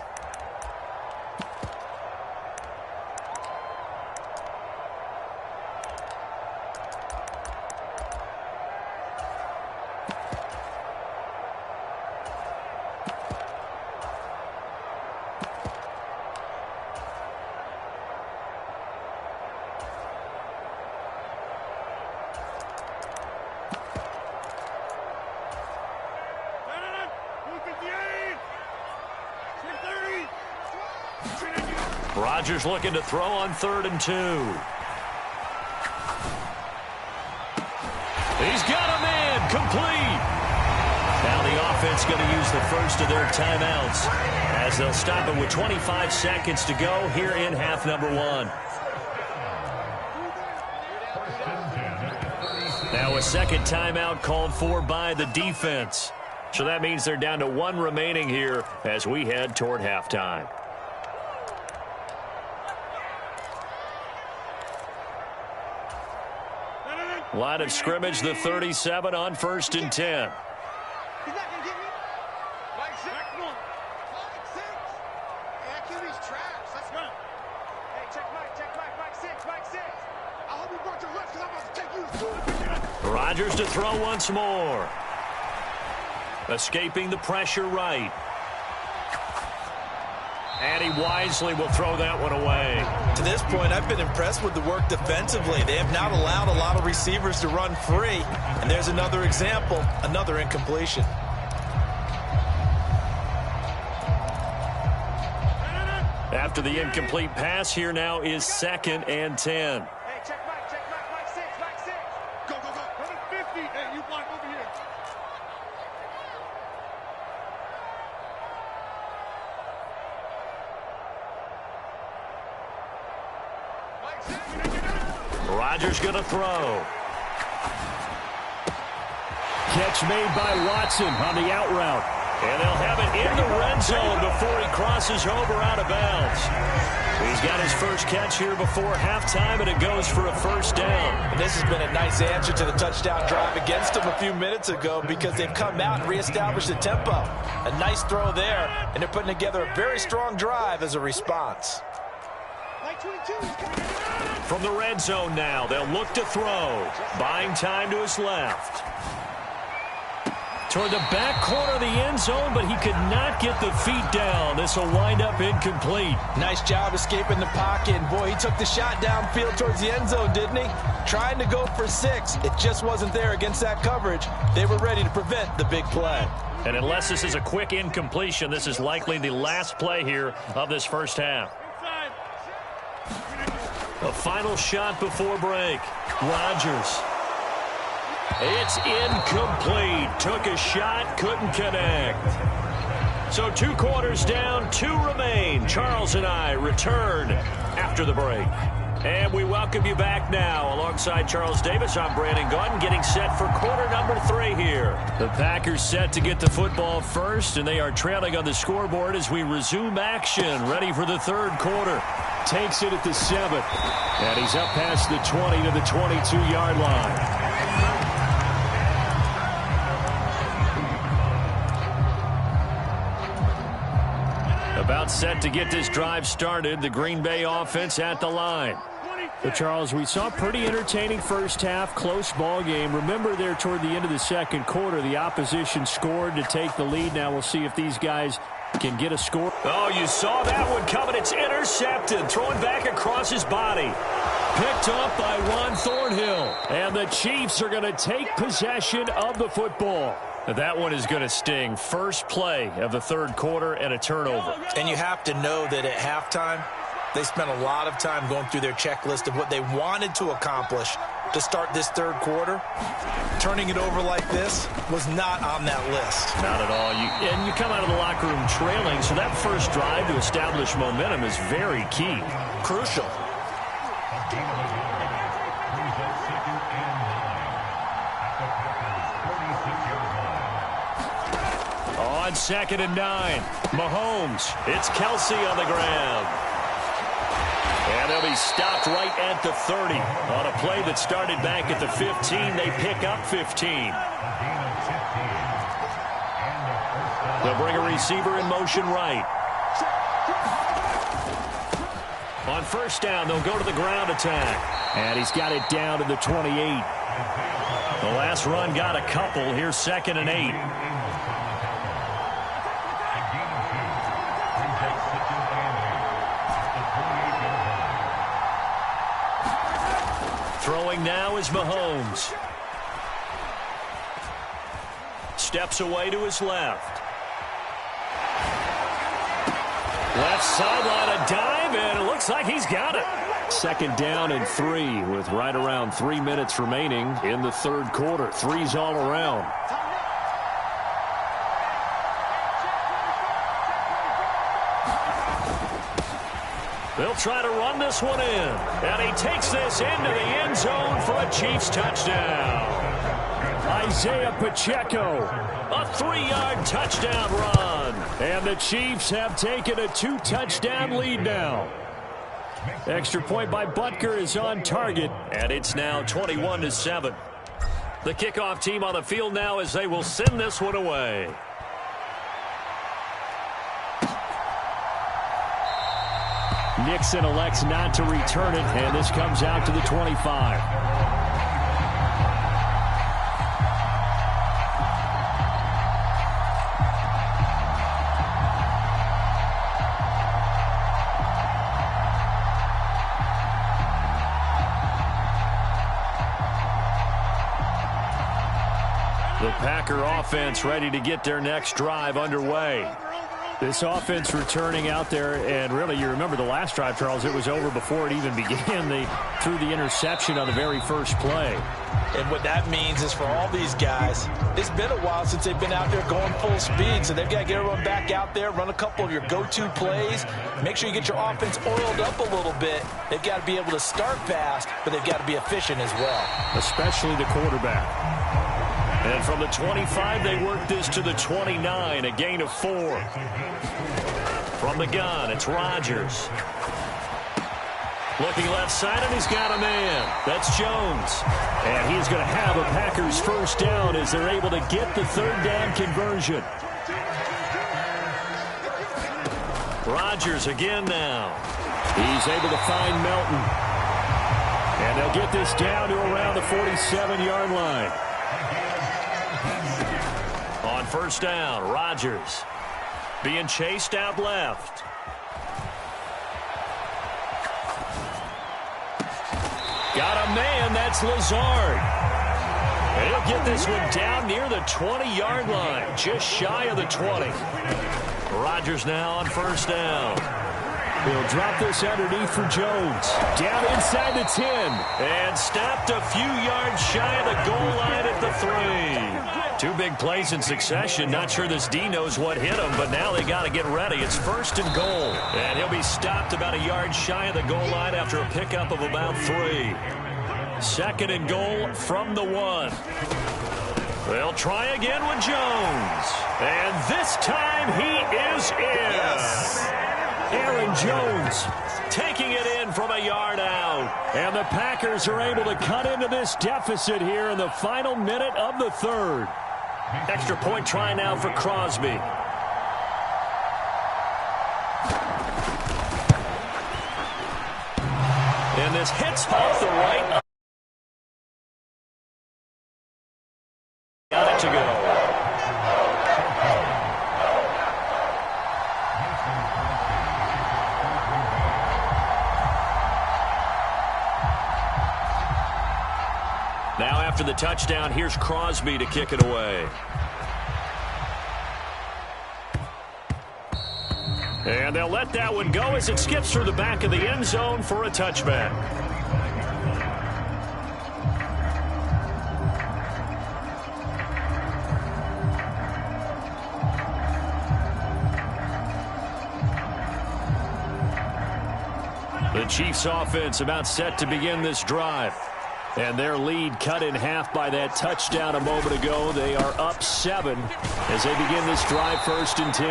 Rodgers looking to throw on 3rd and 2. He's got a man complete. Now the offense going to use the first of their timeouts as they'll stop it with 25 seconds to go here in half number 1. Now a second timeout called for by the defense. So that means they're down to 1 remaining here as we head toward halftime. Line of scrimmage, the 37 on 1st and 10. He's not going to get me. Mike 6. Come on. Mike 6. Hey, that QB's trash. Let's go. Hey, check Mike. Mike 6. Mike 6. I hope you brought your left because I'm about to take you. Rodgers to throw once more. Escaping the pressure right. And he wisely will throw that one away. To this point, I've been impressed with the work defensively. They have not allowed a lot of receivers to run free. And there's another example, another incompletion. After the incomplete pass, here now is 2nd and 10. Hey, check Mike 6. Mike 6. Go. Run it 50. Hey, you block over here. Rodgers going to throw. Catch made by Watson on the out route. And they'll have it in the red zone before he crosses over out of bounds. He's got his first catch here before halftime, and it goes for a first down. And this has been a nice answer to the touchdown drive against them a few minutes ago because they've come out and reestablished the tempo. A nice throw there, and they're putting together a very strong drive as a response. From the red zone now, they'll look to throw. Buying time to his left. Toward the back corner of the end zone, but he could not get the feet down. This will wind up incomplete. Nice job escaping the pocket. And boy, he took the shot downfield towards the end zone, didn't he? Trying to go for 6. It just wasn't there against that coverage. They were ready to prevent the big play. And unless this is a quick incompletion, this is likely the last play here of this first half. A final shot before break. Rodgers. It's incomplete. Took a shot, couldn't connect. So 2 quarters down, 2 remain. Charles and I return after the break. And we welcome you back now. Alongside Charles Davis, I'm Brandon Gaudin, getting set for quarter number 3 here. The Packers set to get the football first, and they are trailing on the scoreboard as we resume action. Ready for the 3rd quarter. Takes it at the 7. And he's up past the 20 to the 22-yard line. About set to get this drive started. The Green Bay offense at the line. But Charles, we saw a pretty entertaining first half, close ball game. Remember there toward the end of the 2nd quarter, the opposition scored to take the lead. Now we'll see if these guys can get a score. Oh, you saw that one coming. It's intercepted. Throwing back across his body. Picked up by Juan Thornhill. And the Chiefs are going to take possession of the football. That one is going to sting. First play of the 3rd quarter and a turnover. And you have to know that at halftime, they spent a lot of time going through their checklist of what they wanted to accomplish to start this 3rd quarter. Turning it over like this was not on that list. Not at all. And you come out of the locker room trailing, so that first drive to establish momentum is very key. Crucial. On 2nd and 9, Mahomes. It's Kelsey on the ground. And they'll be stopped right at the 30. On a play that started back at the 15, they pick up 15. They'll bring a receiver in motion right. On first down, they'll go to the ground attack. And he's got it down to the 28. The last run got a couple. Here's 2nd and 8. Throwing now is Mahomes. Steps away to his left. Left sideline, a dive, and it looks like he's got it. 2nd down and 3 with right around 3 minutes remaining in the 3rd quarter. 3s all around. They'll try to run this one in. And he takes this into the end zone for a Chiefs touchdown. Isaiah Pacheco, a 3-yard touchdown run. And the Chiefs have taken a 2-touchdown lead now. Extra point by Butker is on target. And it's now 21-7. The kickoff team on the field now as they will send this one away. Nixon elects not to return it, and this comes out to the 25. The Packer offense ready to get their next drive underway. This offense returning out there, and really, you remember the last drive, Charles, it was over before it even began. They threw the interception on the very first play. And what that means is for all these guys, it's been a while since they've been out there going full speed, so they've got to get everyone back out there, run a couple of your go-to plays, make sure you get your offense oiled up a little bit. They've got to be able to start fast, but they've got to be efficient as well. Especially the quarterback. And from the 25, they work this to the 29, a gain of 4. From the gun, it's Rodgers. Looking left side, and he's got a man. That's Jones. And he's going to have a Packers first down as they're able to get the 3rd down conversion. Rodgers again now. He's able to find Melton. And they'll get this down to around the 47-yard line. On first down, Rodgers being chased out left. Got a man, that's Lazard. And he'll get this one down near the 20-yard line, just shy of the 20. Rodgers now on first down. He'll drop this underneath for Jones. Down inside the 10. And stopped a few yards shy of the goal line at the 3. 2 big plays in succession. Not sure this D knows what hit him, but now they got to get ready. It's 1st and goal. And he'll be stopped about a yard shy of the goal line after a pickup of about 3. 2nd and goal from the 1. They'll try again with Jones. And this time he is in. Yes. Aaron Jones taking it in from a yard out. And the Packers are able to cut into this deficit here in the final minute of the 3rd. Extra point try now for Crosby. And this hits off the right. Got it to go. Now after the touchdown, here's Crosby to kick it away. And they'll let that one go as it skips through the back of the end zone for a touchback. The Chiefs offense about set to begin this drive. And their lead cut in half by that touchdown a moment ago. They are up 7 as they begin this drive 1st and 10.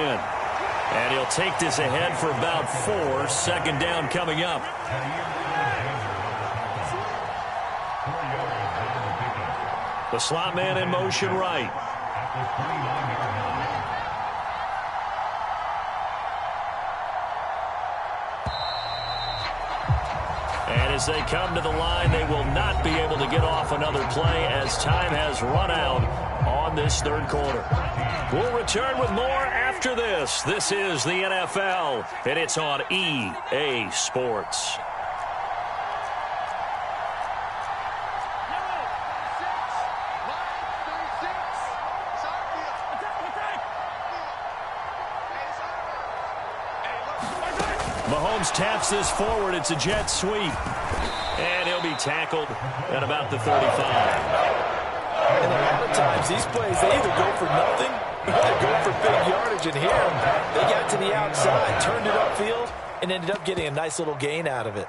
And he'll take this ahead for about 4. 2nd down coming up. The slot man in motion right. And as they come to the line, they will not be able to get off another play as time has run out on this 3rd quarter. We'll return with more after this. This is the NFL, and it's on EA Sports. Mahomes taps this forward. It's a jet sweep. And he'll be tackled at about the 35. And a lot of times, these plays, they either go for nothing or they go for big yardage. And here, they got to the outside, turned it upfield, and ended up getting a nice little gain out of it.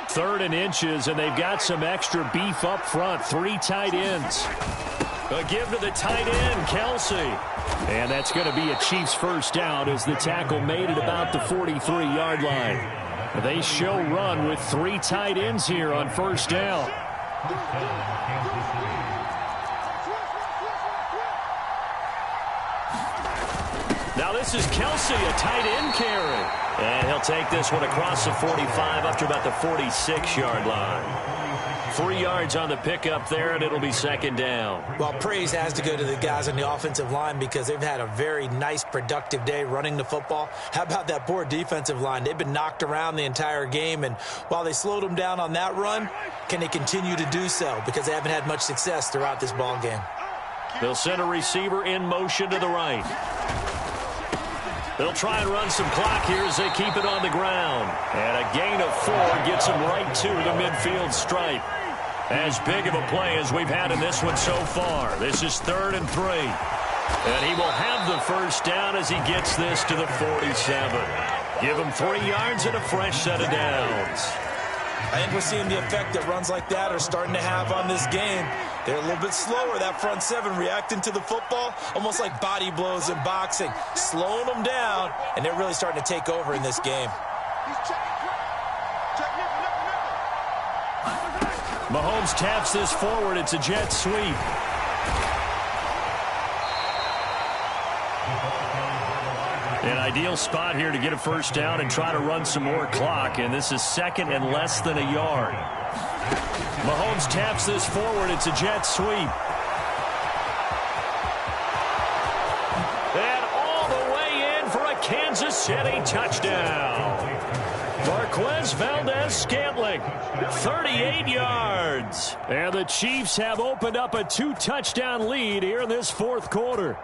Third and inches, and they've got some extra beef up front. 3 tight ends. A give to the tight end, Kelsey. And that's going to be a Chiefs first down as the tackle made at about the 43-yard line. They show run with 3 tight ends here on first down. Now this is Kelsey, a tight end carry. And he'll take this one across the 45 up to about the 46-yard line. 3 yards on the pickup there, and it'll be second down. Well, praise has to go to the guys on the offensive line because they've had a very nice, productive day running the football. How about that poor defensive line? They've been knocked around the entire game, and while they slowed them down on that run, can they continue to do so? Because they haven't had much success throughout this ball game. They'll send a receiver in motion to the right. They'll try and run some clock here as they keep it on the ground. And a gain of 4 gets them right to the midfield stripe. As big of a play as we've had in this one so far. This is 3rd and 3. And he will have the first down as he gets this to the 47. Give him 3 yards and a fresh set of downs. I think we're seeing the effect that runs like that are starting to have on this game. They're a little bit slower, that front 7 reacting to the football, almost like body blows in boxing, slowing them down, and they're really starting to take over in this game. Mahomes taps this forward. It's a jet sweep. An ideal spot here to get a first down and try to run some more clock, and this is 2nd and less than a yard. Mahomes taps this forward. It's a jet sweep. And all the way in for a Kansas City touchdown. Marquez Valdez-Scantling, 38 yards. And the Chiefs have opened up a 2-touchdown lead here in this 4th quarter.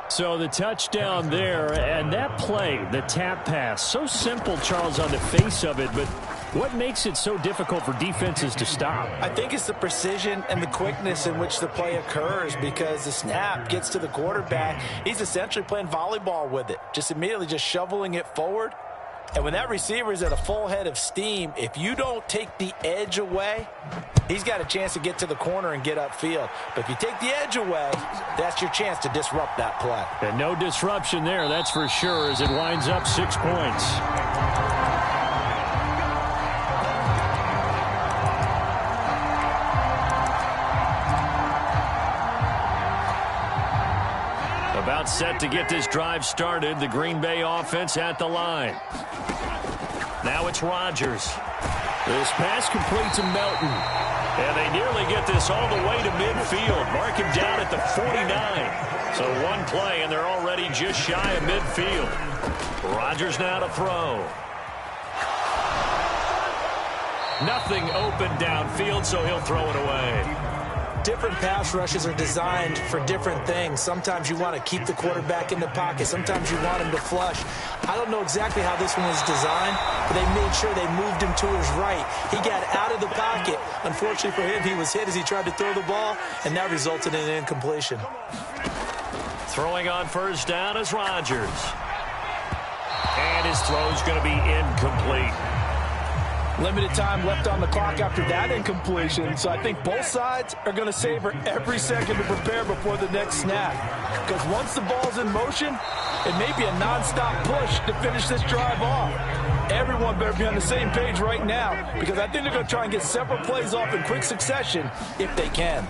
So the touchdown there, and that play, the tap pass, so simple, Charles, on the face of it, but what makes it so difficult for defenses to stop? I think it's the precision and the quickness in which the play occurs because the snap gets to the quarterback. He's essentially playing volleyball with it, just immediately just shoveling it forward. And when that receiver is at a full head of steam, if you don't take the edge away, he's got a chance to get to the corner and get upfield. But if you take the edge away, that's your chance to disrupt that play. And no disruption there, that's for sure, as it winds up 6 points. About set to get this drive started. The Green Bay offense at the line. Now it's Rodgers. This pass complete to Melton. And they nearly get this all the way to midfield. Mark him down at the 49. So one play, and they're already just shy of midfield. Rodgers now to throw. Nothing open downfield, so he'll throw it away. Different pass rushes are designed for different things. Sometimes you want to keep the quarterback in the pocket. Sometimes you want him to flush. I don't know exactly how this one was designed, but they made sure they moved him to his right. He got out of the pocket. Unfortunately for him, he was hit as he tried to throw the ball, and that resulted in an incompletion. Throwing on first down is Rodgers. And his throw's going to be incomplete. Limited time left on the clock after that incompletion, so I think both sides are going to savor every second to prepare before the next snap. Because once the ball's in motion, it may be a nonstop push to finish this drive off. Everyone better be on the same page right now, because I think they're going to try and get several plays off in quick succession if they can.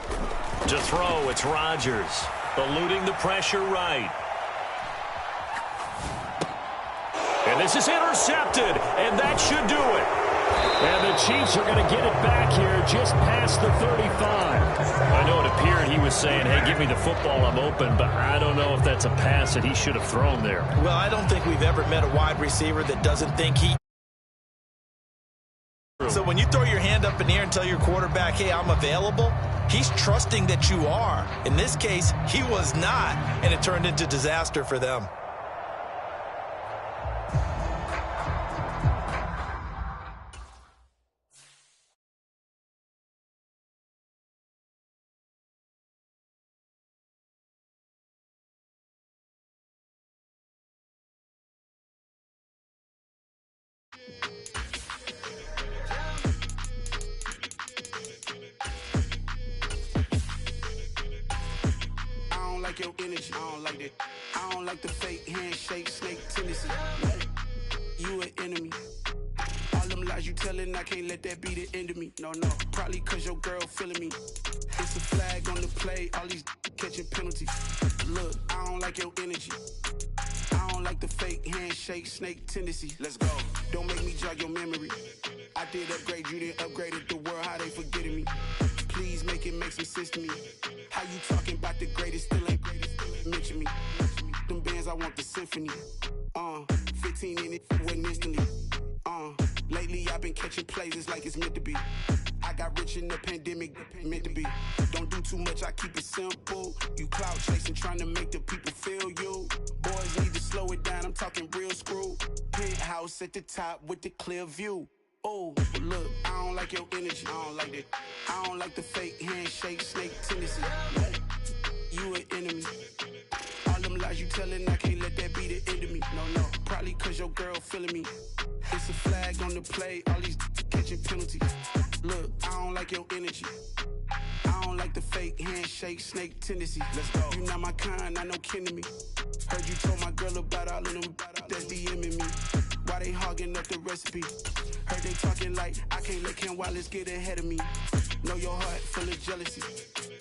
To throw, it's Rodgers, eluding the pressure right. And this is intercepted, and that should do it. And the Chiefs are going to get it back here just past the 35. I know it appeared he was saying, hey, give me the football, I'm open, but I don't know if that's a pass that he should have thrown there. Well, I don't think we've ever met a wide receiver that doesn't think he... So when you throw your hand up in the air and tell your quarterback, hey, I'm available, he's trusting that you are. In this case, he was not, and it turned into disaster for them. Your energy, I don't like that. I don't like the fake handshake, snake tendency. You an enemy. All them lies you telling, I can't let that be the end of me. No, probably cause your girl feeling me. It's a flag on the play, all these catching penalties. Look, I don't like your energy. I don't like the fake handshake, snake tendency. Let's go. Don't make me jog your memory. I did upgrade, you didn't upgrade it. The world, how they forgetting me. Please make some sense to me. How you talking about the greatest, still ain't greatest, mention me. Them bands, I want the symphony. 15 in it, wasn't instantly. Lately I've been catching plays, it's like it's meant to be. I got rich in the pandemic, meant to be. Don't do too much, I keep it simple. You clout chasing, trying to make the people feel you. Boys need to slow it down, I'm talking real screw. Penthouse at the top with the clear view. Oh, look, I don't like your energy. I don't like that. I don't like the fake handshake, snake tendency. You an enemy. All them lies you telling, I can't let that be the end of me. No, probably cause your girl feeling me. It's a flag on the play, all these catching penalties. Look, I don't like your energy. I don't like the fake handshake, snake tendency. Let's go. You not my kind, I know kin to me. Heard you told my girl about all of them that's DMing me. Why they hogging up the recipe? Heard they talking like I can't let Ken Wallace get ahead of me. Know your heart full of jealousy.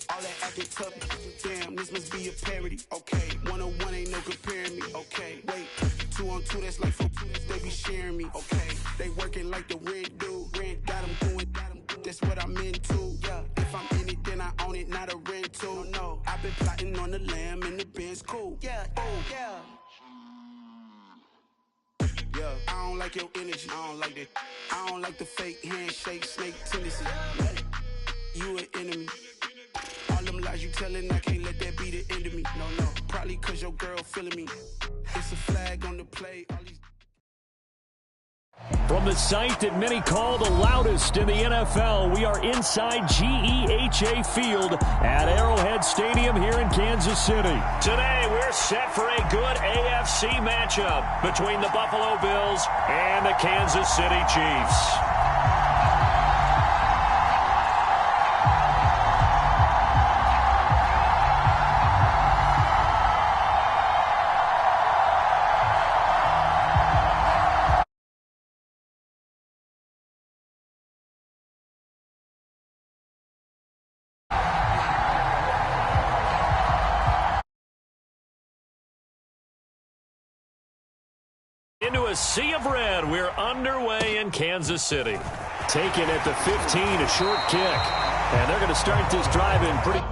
All that acting tough. Damn, this must be a parody. Okay, 101 ain't no comparing me. Okay, wait, 2 on 2, that's like 4. They be sharing me. Okay, they working like the rent dude. Rent got them doing. That's what I'm into. Yeah, if I'm in it, then I own it, not a rental. No, I've been plotting on the lamb and the Benz cool. Yeah, oh yeah. Yeah, I don't like your energy. I don't like that. I don't like the fake handshake, snake tendency. You an enemy. All them lies you telling, I can't let that be the end of me. No, probably cause your girl feeling me. It's a flag on the play. All these From the site that many call the loudest in the NFL, we are inside GEHA Field at Arrowhead Stadium here in Kansas City. Today, we're set for a good AFC matchup between the Buffalo Bills and the Kansas City Chiefs. Into a sea of red, we're underway in Kansas City. Taken at the 15, a short kick. And they're going to start this drive in pretty...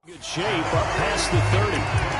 Good shape up past the 30.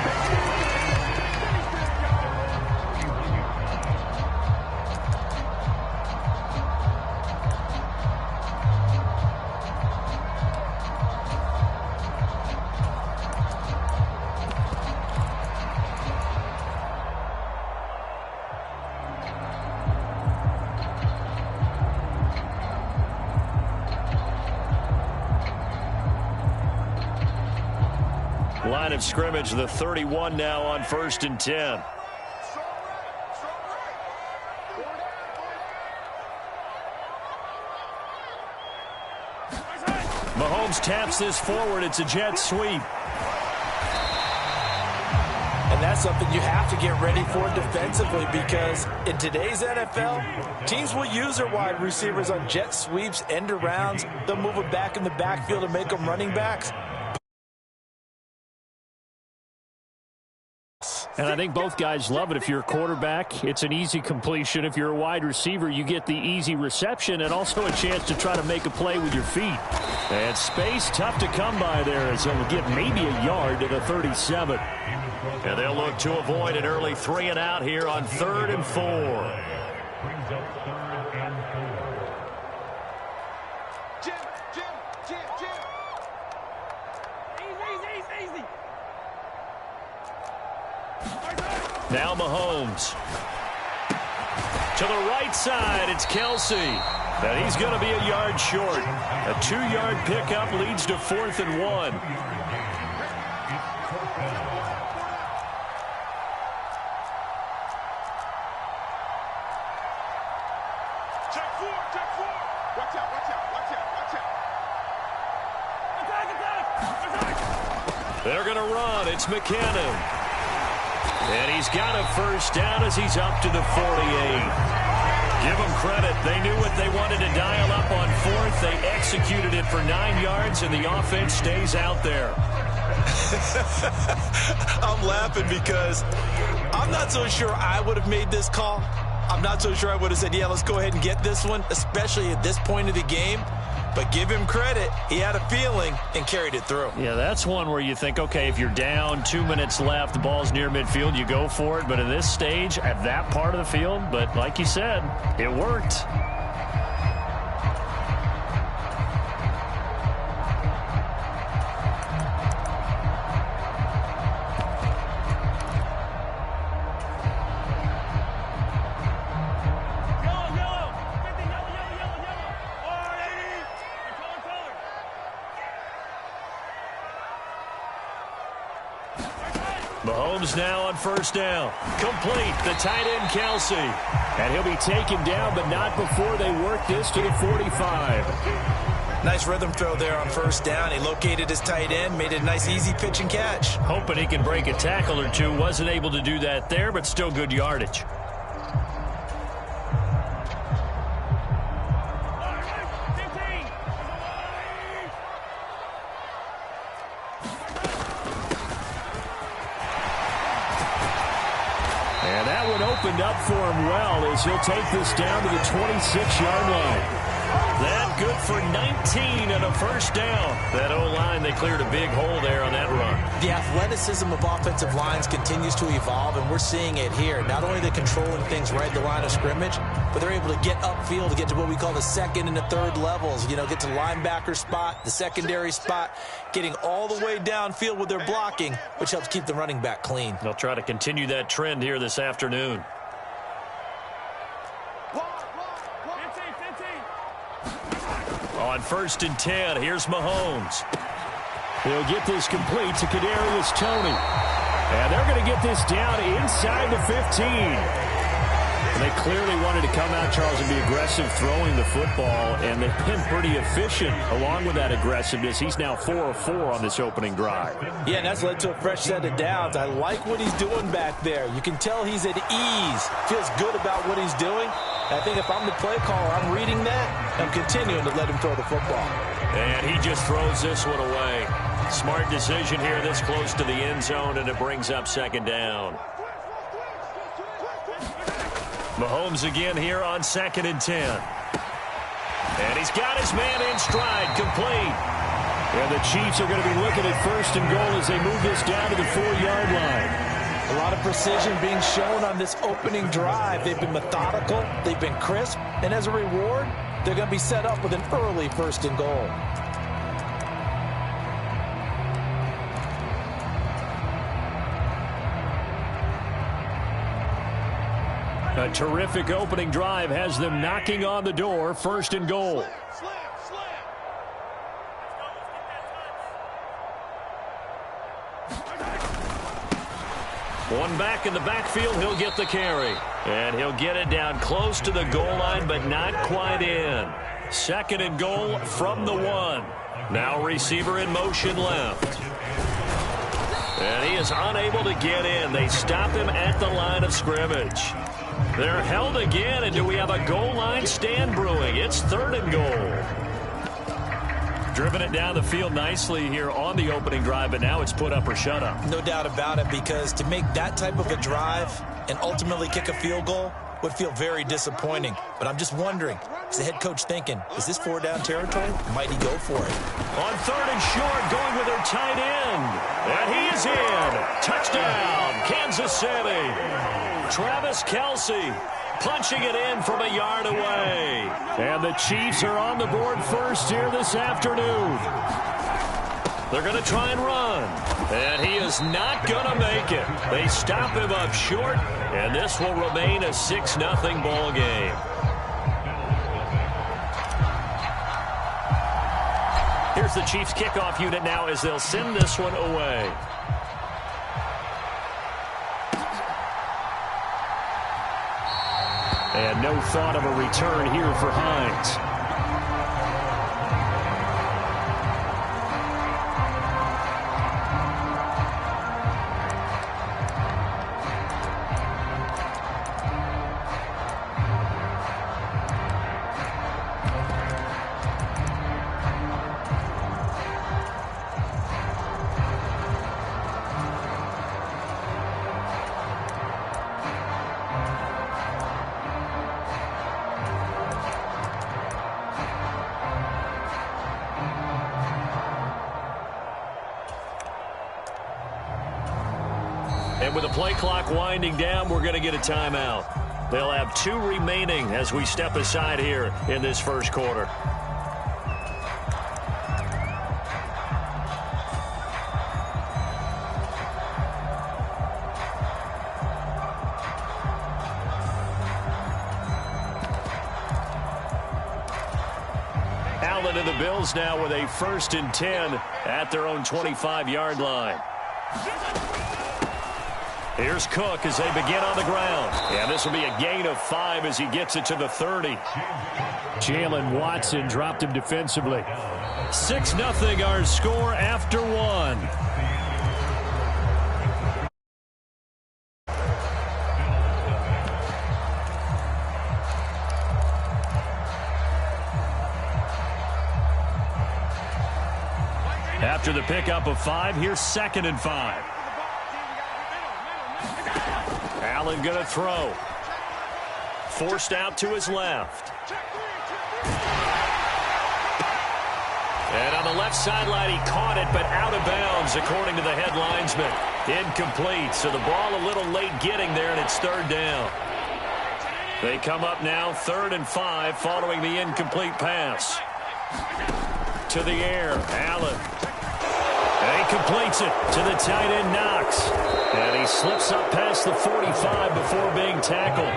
Line of scrimmage, the 31 now on 1st and 10. Mahomes taps this forward. It's a jet sweep. And that's something you have to get ready for defensively, because in today's NFL, teams will use their wide receivers on jet sweeps, end arounds. They'll move them back in the backfield and make them running backs. And I think both guys love it. If you're a quarterback, it's an easy completion. If you're a wide receiver, you get the easy reception and also a chance to try to make a play with your feet. And space tough to come by there, as he'll get maybe a yard to the 37. And they'll look to avoid an early 3-and-out here on 3rd and 4. Now Mahomes. To the right side, it's Kelsey. And he's going to be a yard short. A 2-yard pickup leads to 4th and 1. Check 4. Watch out. They're going to run. It's McKinnon. And he's got a first down as he's up to the 48. Give them credit. They knew what they wanted to dial up on 4th. They executed it for 9 yards, and the offense stays out there. I'm laughing because I'm not so sure I would have made this call. I'm not so sure I would have said, yeah, let's go ahead and get this one, especially at this point of the game. But give him credit. He had a feeling and carried it through. Yeah, that's one where you think, okay, if you're down, 2 minutes left, the ball's near midfield, you go for it. But at this stage, at that part of the field, but like you said, it worked. Mahomes now on first down. Complete. The tight end, Kelsey. And he'll be taken down, but not before they work this to the 45. Nice rhythm throw there on first down. He located his tight end, made it a nice easy pitch and catch. Hoping he can break a tackle or two. Wasn't able to do that there, but still good yardage. Opened up for him well as he'll take this down to the 26-yard line. That good for 19 and a first down. That O-line, they cleared a big hole there on that run. The athleticism of offensive lines continues to evolve, and we're seeing it here. Not only are they controlling things right at the line of scrimmage, but they're able to get upfield to get to what we call the second and the third levels. You know, get to linebacker spot, the secondary spot, getting all the way downfield with their blocking, which helps keep the running back clean. They'll try to continue that trend here this afternoon. On first and 10, here's Mahomes. He'll get this complete to Kadarius Toney. And they're going to get this down inside the 15. And they clearly wanted to come out, Charles, and be aggressive throwing the football, and they've been pretty efficient along with that aggressiveness. He's now 4 of 4 on this opening drive. Yeah, and that's led to a fresh set of downs. I like what he's doing back there. You can tell he's at ease, feels good about what he's doing. I think if I'm the play caller, I'm reading that, I'm continuing to let him throw the football. And he just throws this one away. Smart decision here this close to the end zone, and it brings up second down. Mahomes again here on 2nd and 10. And he's got his man in stride, complete. And the Chiefs are going to be looking at first and goal as they move this down to the 4-yard line. A lot of precision being shown on this opening drive. They've been methodical, they've been crisp, and as a reward, they're going to be set up with an early first and goal. A terrific opening drive has them knocking on the door, first and goal. One back in the backfield, he'll get the carry. And he'll get it down close to the goal line, but not quite in. Second and goal from the 1. Now receiver in motion left. And he is unable to get in. They stop him at the line of scrimmage. They're held again, and do we have a goal line stand brewing? It's third and goal. Driven it down the field nicely here on the opening drive, but now it's put up or shut up. No doubt about it, because to make that type of a drive and ultimately kick a field goal would feel very disappointing. But I'm just wondering, is the head coach thinking, is this 4-down territory? Might he go for it? On third and short, going with their tight end. And he is in. Touchdown, Kansas City. Travis Kelce punching it in from a yard away. And the Chiefs are on the board first here this afternoon. They're going to try and run. And he is not going to make it. They stop him up short, and this will remain a 6-0 ball game. Here's the Chiefs kickoff unit now as they'll send this one away. And no thought of a return here for Hines. And with the play clock winding down, we're going to get a timeout. They'll have 2 remaining as we step aside here in this first quarter. Allen and the Bills now with a 1st and 10 at their own 25-yard line. Here's Cook as they begin on the ground. And this will be a gain of 5 as he gets it to the 30. Jalen Watson dropped him defensively. 6-0 our score after 1. After the pickup of 5, here's 2nd and 5. Allen going to throw. Forced out to his left. And on the left sideline, he caught it, but out of bounds, according to the head linesman. Incomplete, so the ball a little late getting there, and it's 3rd down. They come up now 3rd and 5 following the incomplete pass. To the air, Allen. And he completes it to the tight end, Knox. And he slips up past the 45 before being tackled.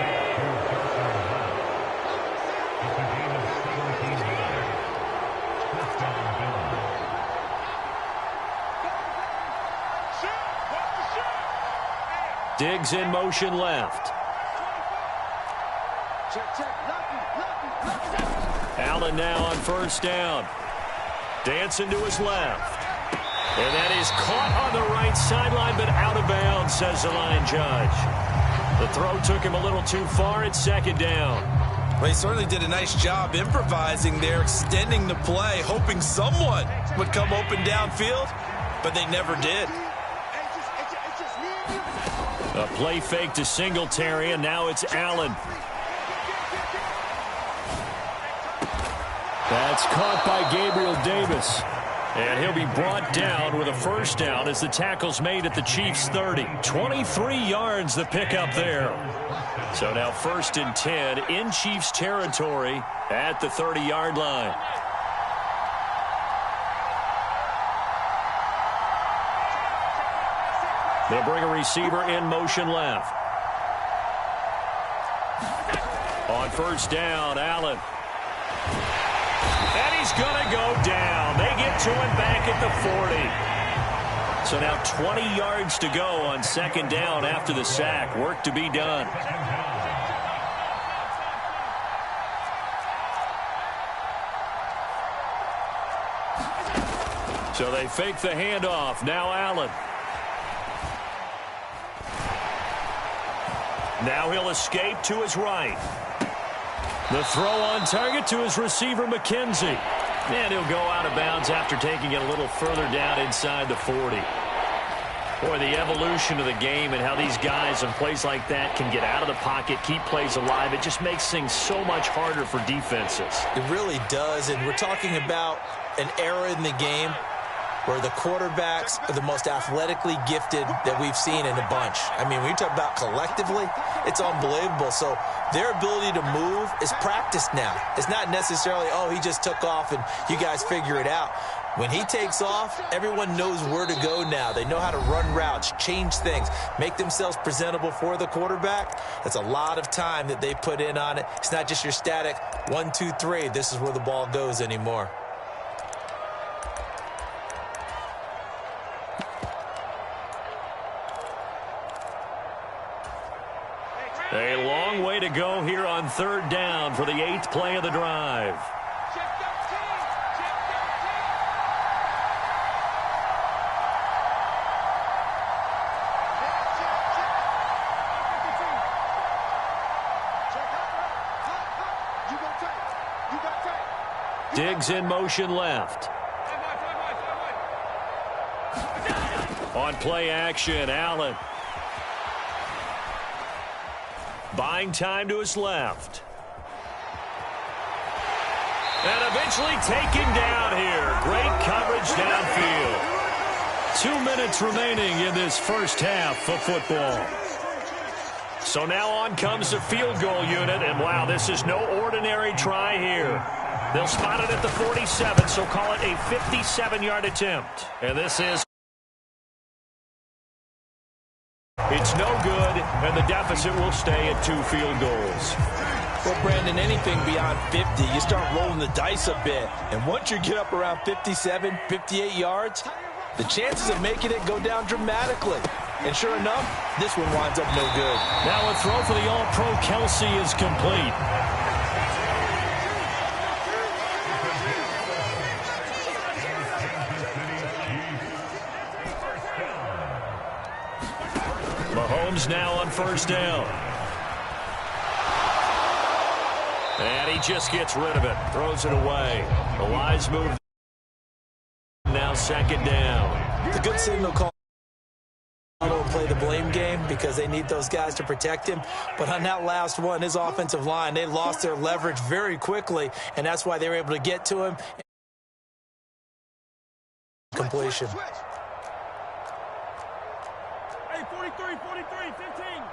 Diggs in motion left. Allen now on 1st down. Dancing to his left. And that is caught on the right sideline, but out of bounds, says the line judge. The throw took him a little too far. It's 2nd down. Well, he certainly did a nice job improvising there, extending the play, hoping someone would come open downfield, but they never did. A play fake to Singletary, and now it's Allen. That's caught by Gabriel Davis. And he'll be brought down with a first down as the tackle's made at the Chiefs' 30. 23 yards the pickup there. So now 1st and 10 in Chiefs territory at the 30-yard line. They'll bring a receiver in motion left. On first down, Allen. And he's going to go down. They get to him back at the 40. So now 20 yards to go on 2nd down after the sack. Work to be done. So they fake the handoff. Now Allen. Now he'll escape to his right. The throw on target to his receiver, McKenzie. And he'll go out of bounds after taking it a little further down inside the 40. Boy, the evolution of the game and how these guys in plays like that can get out of the pocket, keep plays alive, it just makes things so much harder for defenses. It really does, and we're talking about an era in the game where the quarterbacks are the most athletically gifted that we've seen in a bunch. I mean, when you talk about collectively, it's unbelievable. So their ability to move is practiced now. It's not necessarily, oh, he just took off and you guys figure it out. When he takes off, everyone knows where to go now. They know how to run routes, change things, make themselves presentable for the quarterback. That's a lot of time that they put in on it. It's not just your static 1, 2, 3. This is where the ball goes anymore. A long way to go here on 3rd down for the 8th play of the drive. Diggs in motion left. On play action, Allen. Buying time to his left. And eventually taken down here. Great coverage downfield. 2 minutes remaining in this first half of football. So now on comes the field goal unit. And wow, this is no ordinary try here. They'll spot it at the 47, so call it a 57-yard attempt. And this is... It's no good, and the deficit will stay at 2 field goals. Well, Brandon, anything beyond 50, you start rolling the dice a bit. And once you get up around 57, 58 yards, the chances of making it go down dramatically. And sure enough, this one winds up no good. Now a throw for the All-Pro Kelce is complete. Mahomes now on first down. And he just gets rid of it. Throws it away. The wise move. Now 2nd down. It's a good signal call. Don't play the blame game because they need those guys to protect him. But on that last one, his offensive line, they lost their leverage very quickly, and that's why they were able to get to him. Completion. Hey, 43, 15.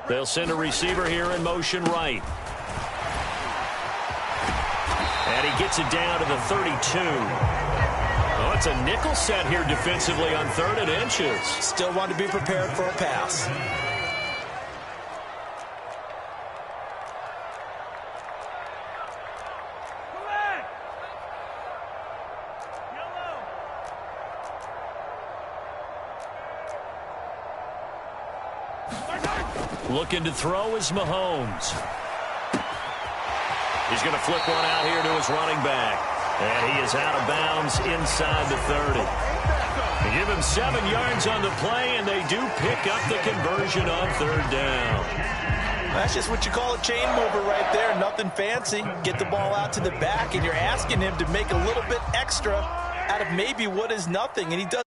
They'll send a receiver here in motion right. And he gets it down to the 32. Oh, it's a nickel set here defensively on 3rd and inches. Still want to be prepared for a pass. Looking to throw is Mahomes. He's going to flip one out here to his running back. And he is out of bounds inside the 30. They give him 7 yards on the play, and they do pick up the conversion on 3rd down. That's just what you call a chain mover right there. Nothing fancy. Get the ball out to the back, and you're asking him to make a little bit extra out of maybe what is nothing. And he does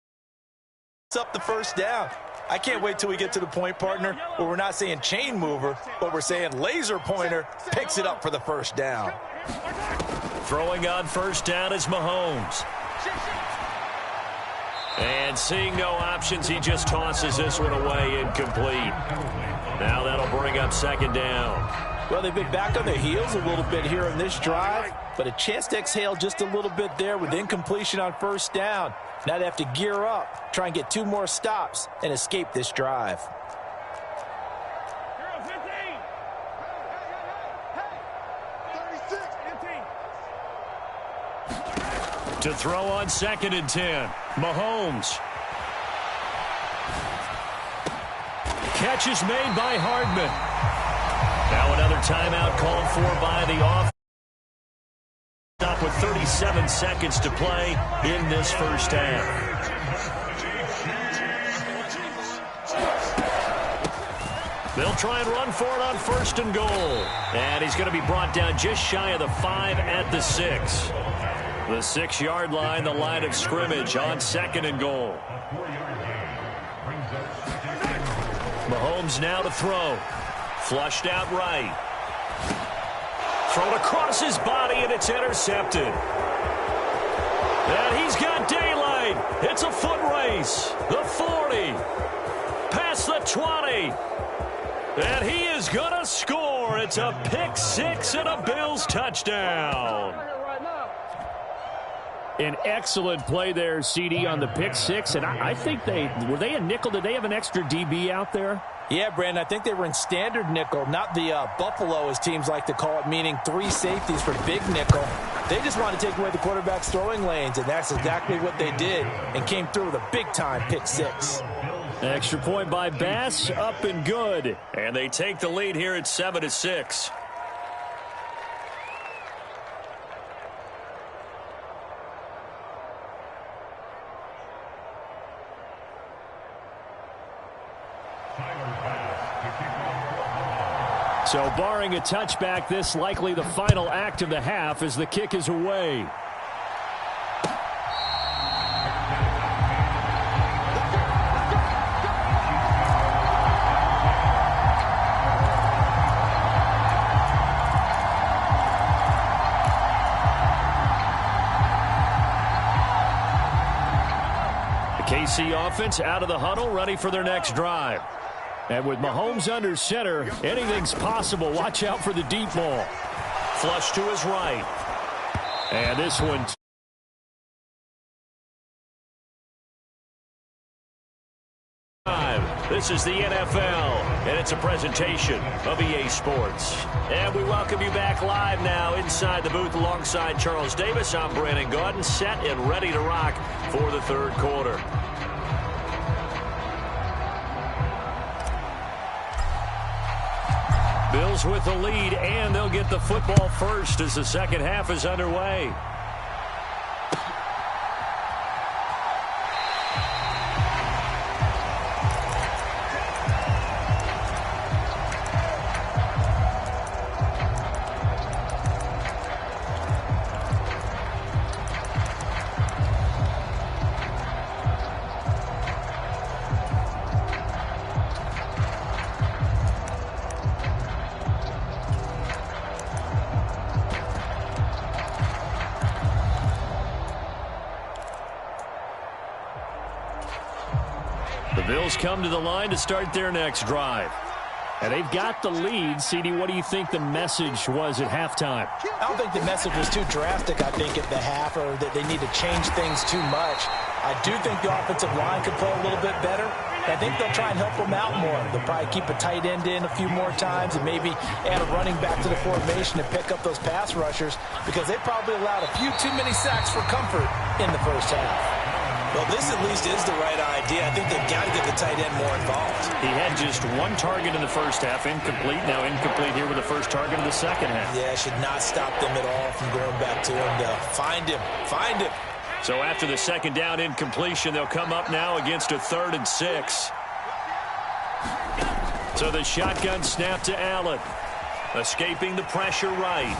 up the first down. I can't wait till we get to the point, partner, where we're not saying chain mover, but we're saying laser pointer picks it up for the first down. Throwing on first down is Mahomes. And seeing no options, he just tosses this one away, incomplete. Now that'll bring up second down. Well, they've been back on their heels a little bit here in this drive, but a chance to exhale just a little bit there with incompletion on first down. Now they have to gear up, try and get 2 more stops, and escape this drive. To throw on 2nd and 10, Mahomes. Catch is made by Hardman. Now another timeout called for by the offense. Stop with 37 seconds to play in this first half. They'll try and run for it on 1st and goal. And he's going to be brought down just shy of the 5 at the 6. The 6-yard line, the line of scrimmage on 2nd and goal. Mahomes now to throw. Flushed out right. Thrown across his body, and it's intercepted. And he's got daylight. It's a foot race. The 40. Past the 20. And he is going to score. It's a pick 6 and a Bills touchdown. An excellent play there, CD, on the pick 6. And I think were they a nickel? Did they have an extra DB out there? Yeah, Brandon, I think they were in standard nickel, not the Buffalo, as teams like to call it, meaning 3 safeties for big nickel. They just want to take away the quarterback's throwing lanes, and that's exactly what they did and came through with a big-time pick 6. Extra point by Bass, up and good. And they take the lead here at 7-6. So barring a touchback, this likely the final act of the half as the kick is away. The KC offense out of the huddle, ready for their next drive. And with Mahomes under center, anything's possible. Watch out for the deep ball. Flush to his right. And this one. This is the NFL, and it's a presentation of EA Sports. And we welcome you back live now inside the booth alongside Charles Davis. I'm Brandon Gaudin, set and ready to rock for the third quarter. Bills with the lead, and they'll get the football first as the second half is underway. The Bills come to the line to start their next drive. And they've got the lead. CD, what do you think the message was at halftime? I don't think the message was too drastic, I think, at the half, or that they need to change things too much. I do think the offensive line could play a little bit better. I think they'll try and help them out more. They'll probably keep a tight end in a few more times and maybe add a running back to the formation to pick up those pass rushers, because they probably allowed a few too many sacks for comfort in the first half. Well, this at least is the right idea. I think they've got to get the tight end more involved. He had just 1 target in the first half, incomplete. Now incomplete here with the first target in the second half. Yeah, should not stop them at all from going back to him to find him. Find him. So after the second down incompletion, they'll come up now against a 3rd and 6. So the shotgun snap to Allen. Escaping the pressure right.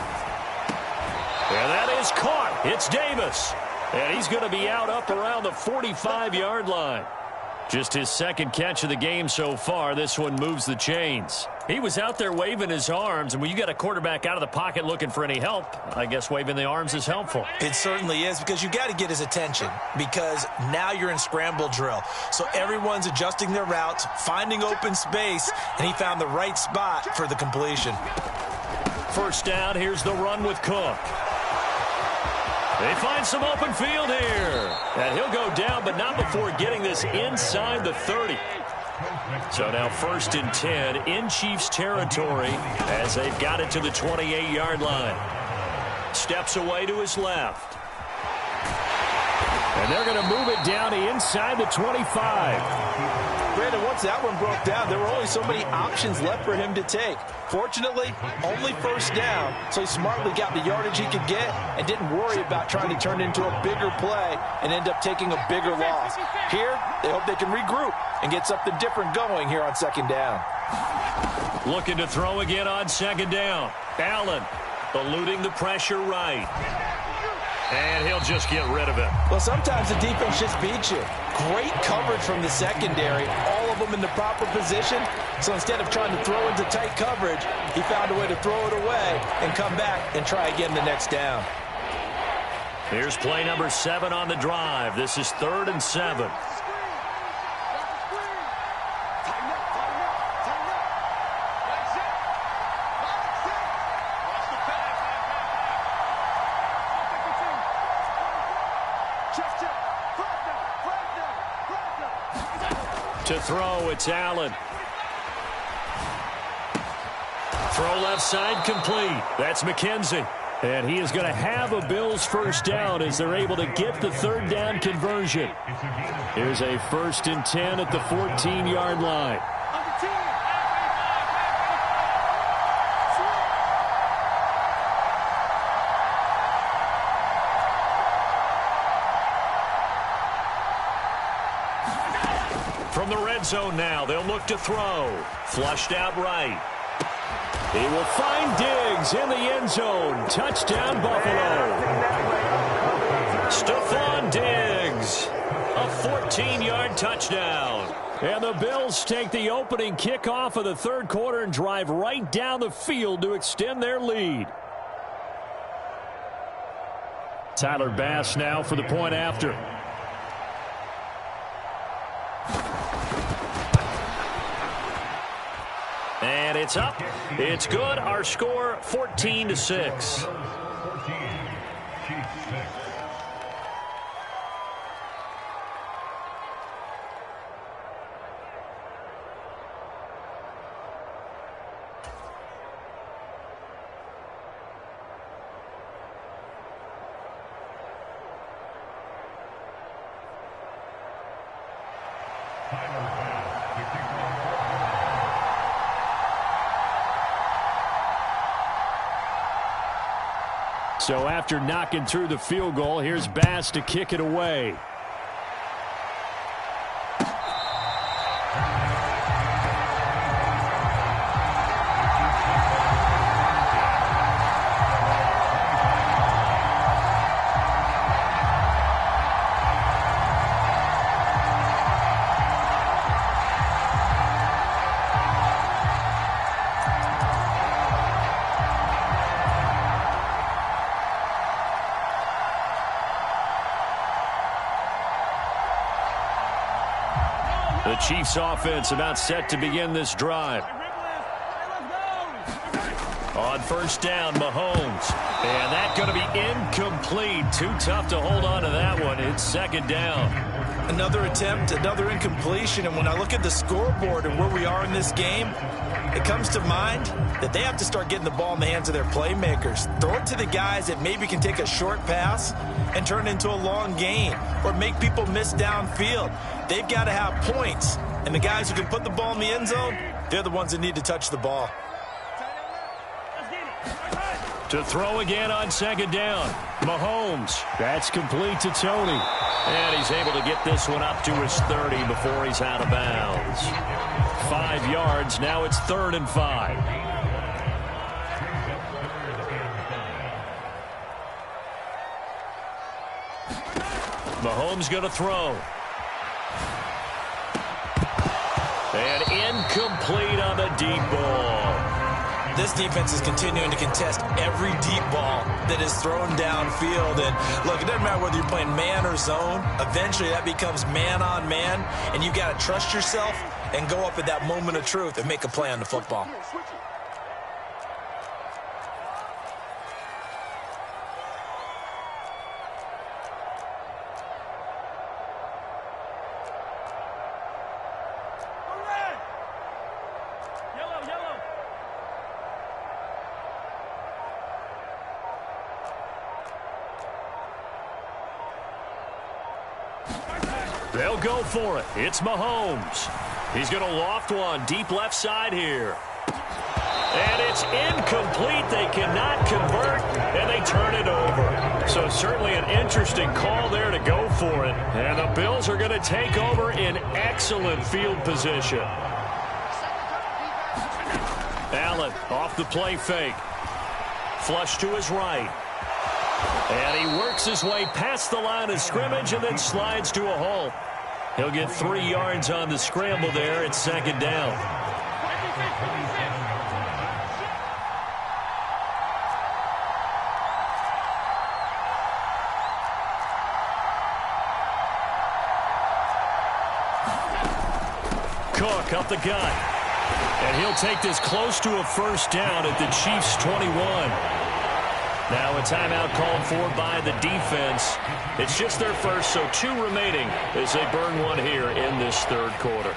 And that is caught. It's Davis. And he's going to be out up around the 45-yard line. Just his second catch of the game so far. This one moves the chains. He was out there waving his arms, and when you got a quarterback out of the pocket looking for any help, I guess waving the arms is helpful. It certainly is, because you got to get his attention, because now you're in scramble drill. So everyone's adjusting their routes, finding open space, and he found the right spot for the completion. First down, here's the run with Cook. They find some open field here. And he'll go down, but not before getting this inside the 30. So now 1st and 10 in Chiefs territory as they've got it to the 28-yard line. Steps away to his left. And they're going to move it down to inside the 25. Brandon, once that one broke down, there were only so many options left for him to take. Fortunately, only 1st down, so he smartly got the yardage he could get and didn't worry about trying to turn it into a bigger play and end up taking a bigger loss. Here, they hope they can regroup and get something different going here on 2nd down. Looking to throw again on 2nd down. Allen eluding the pressure right. And he'll just get rid of it. Well, sometimes the defense just beats you. Great coverage from the secondary, all of them in the proper position. So instead of trying to throw into tight coverage, he found a way to throw it away and come back and try again the next down. Here's play number 7 on the drive. This is 3rd and 7. To throw, it's Allen. Throw left side complete. That's McKenzie. And he is going to have a Bills 1st down as they're able to get the 3rd down conversion. Here's a 1st and 10 at the 14-yard line. From the red zone now, they'll look to throw. Flushed out right. He will find Diggs in the end zone. Touchdown, Buffalo. Stephon Diggs, a 14-yard touchdown. And the Bills take the opening kickoff of the 3rd quarter and drive right down the field to extend their lead. Tyler Bass now for the point after. And it's up. It's good. Our score, 14-6. So after knocking through the field goal, here's Bass to kick it away. The Chiefs offense about set to begin this drive. On 1st down, Mahomes. And that's going to be incomplete. Too tough to hold on to that one. It's 2nd down. Another attempt, another incompletion. And when I look at the scoreboard and where we are in this game, it comes to mind that they have to start getting the ball in the hands of their playmakers. Throw it to the guys that maybe can take a short pass and turn it into a long gain or make people miss downfield. They've got to have points. And the guys who can put the ball in the end zone, they're the ones that need to touch the ball. To throw again on 2nd down. Mahomes. That's complete to Tony. And he's able to get this one up to his 30 before he's out of bounds. 5 yards. Now it's 3rd and 5. Mahomes going to throw. And incomplete on the deep ball. This defense is continuing to contest every deep ball that is thrown downfield. And look, it doesn't matter whether you're playing man or zone. Eventually that becomes man on man, and you got to trust yourself and go up at that moment of truth and make a play on the football. They'll go for it. It's Mahomes. He's going to loft one deep left side here. And it's incomplete. They cannot convert, and they turn it over. So certainly an interesting call there to go for it. And the Bills are going to take over in excellent field position. Allen off the play fake. Flush to his right. And he works his way past the line of scrimmage and then slides to a halt. He'll get 3 yards on the scramble there. It's second down. Cook up the gut. And he'll take this close to a first down at the Chiefs' 21. Now a timeout called for by the defense. It's just their first, so 2 remaining as they burn one here in this third quarter.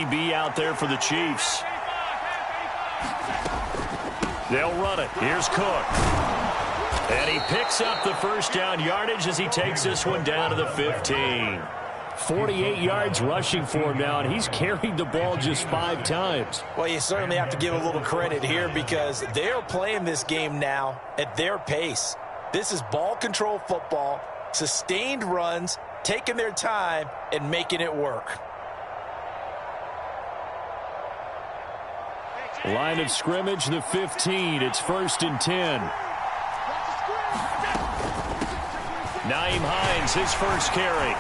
DB out there for the Chiefs. They'll run it. Here's Cook. And he picks up the first down yardage as he takes this one down to the 15. 48 yards rushing for him now, and he's carried the ball just 5 times. Well, you certainly have to give a little credit here because they're playing this game now at their pace. This is ball control football, sustained runs, taking their time, and making it work. Line of scrimmage, the 15. It's 1st and 10. Naeem Hines, his first carry.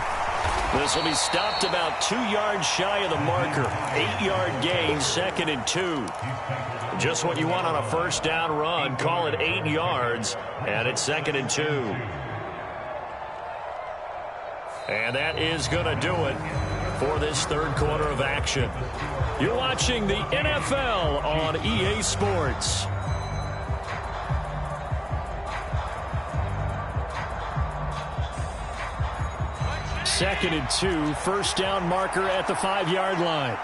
This will be stopped about 2 yards shy of the marker. 8-yard gain, 2nd and 2. Just what you want on a first down run. Call it 8 yards, and it's 2nd and 2. And that is going to do it for this third quarter of action. You're watching the NFL on EA Sports. Second and 2, first down marker at the 5-yard line.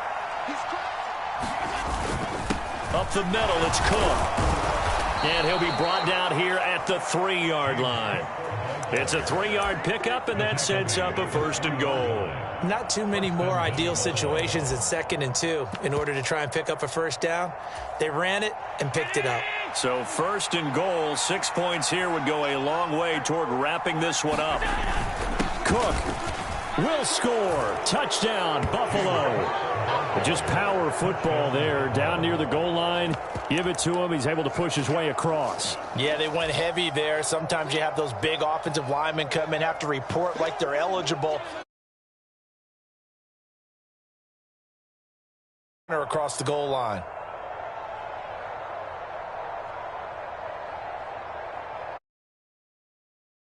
Up the middle, it's Cook. And he'll be brought down here at the 3-yard line. It's a 3-yard pickup, and that sets up a 1st and goal. Not too many more ideal situations in 2nd and 2 in order to try and pick up a first down. They ran it and picked it up. So 1st and goal, 6 points here would go a long way toward wrapping this one up. Cook will score. Touchdown, Buffalo. Just power football there down near the goal line. Give it to him. He's able to push his way across. Yeah, they went heavy there. Sometimes you have those big offensive linemen come in, have to report like they're eligible. Across the goal line.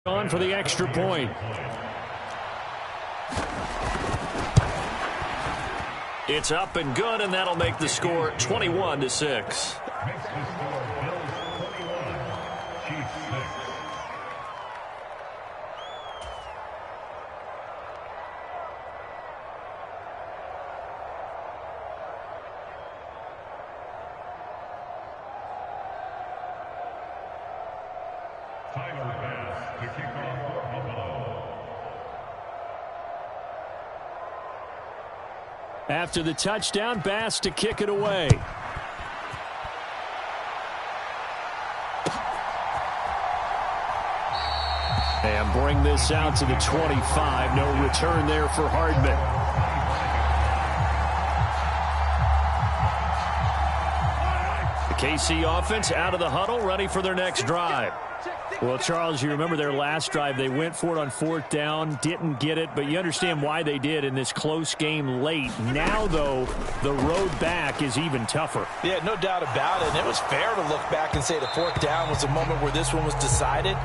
On for the extra point. It's up and good, and that'll make the score 21-6. After the touchdown, Bass to kick it away. And bring this out to the 25. No return there for Hardman. The KC offense out of the huddle, ready for their next drive. Well, Charles, you remember their last drive. They went for it on 4th down, didn't get it, but you understand why they did in this close game late. Now, though, the road back is even tougher. Yeah, no doubt about it. And it was fair to look back and say the 4th down was the moment where this one was decided.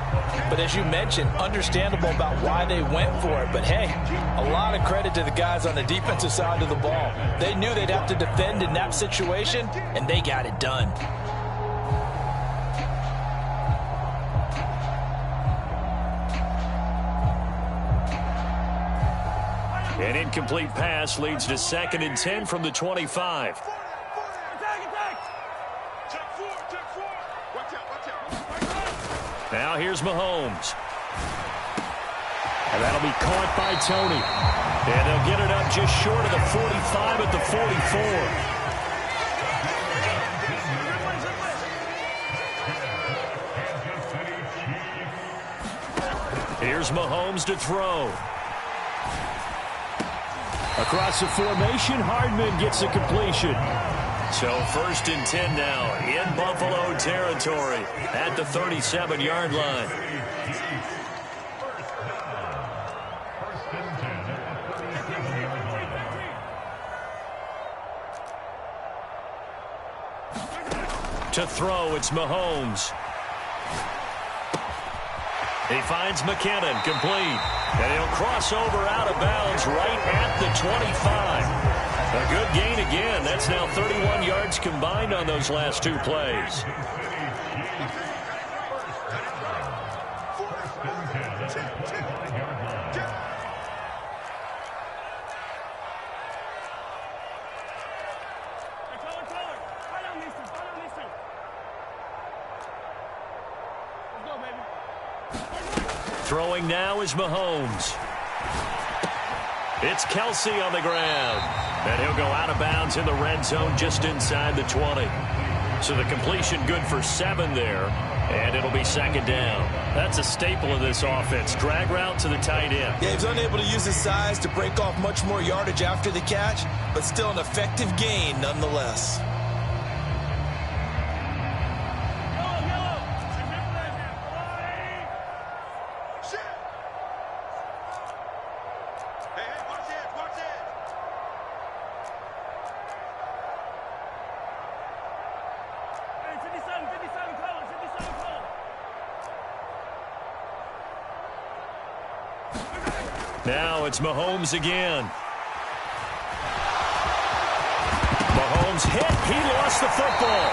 But as you mentioned, understandable about why they went for it. But, hey, a lot of credit to the guys on the defensive side of the ball. They knew they'd have to defend in that situation, and they got it done. An incomplete pass leads to 2nd and 10 from the 25. Now here's Mahomes. And that'll be caught by Tony. And they'll get it up just short of the 45 at the 44. Here's Mahomes to throw. Across the formation, Hardman gets a completion. So 1st and 10 now in Buffalo territory at the 37-yard line. To throw, it's Mahomes. He finds McKinnon, complete. And he'll cross over out of bounds right at the 25. A good gain again. That's now 31 yards combined on those last 2 plays. Throwing now is Mahomes. It's Kelce on the ground. And he'll go out of bounds in the red zone just inside the 20. So the completion good for 7 there. And it'll be second down. That's a staple of this offense. Drag route to the tight end. Yeah, he's unable to use his size to break off much more yardage after the catch, but still an effective gain nonetheless. Now it's Mahomes again. Mahomes hit. He lost the football.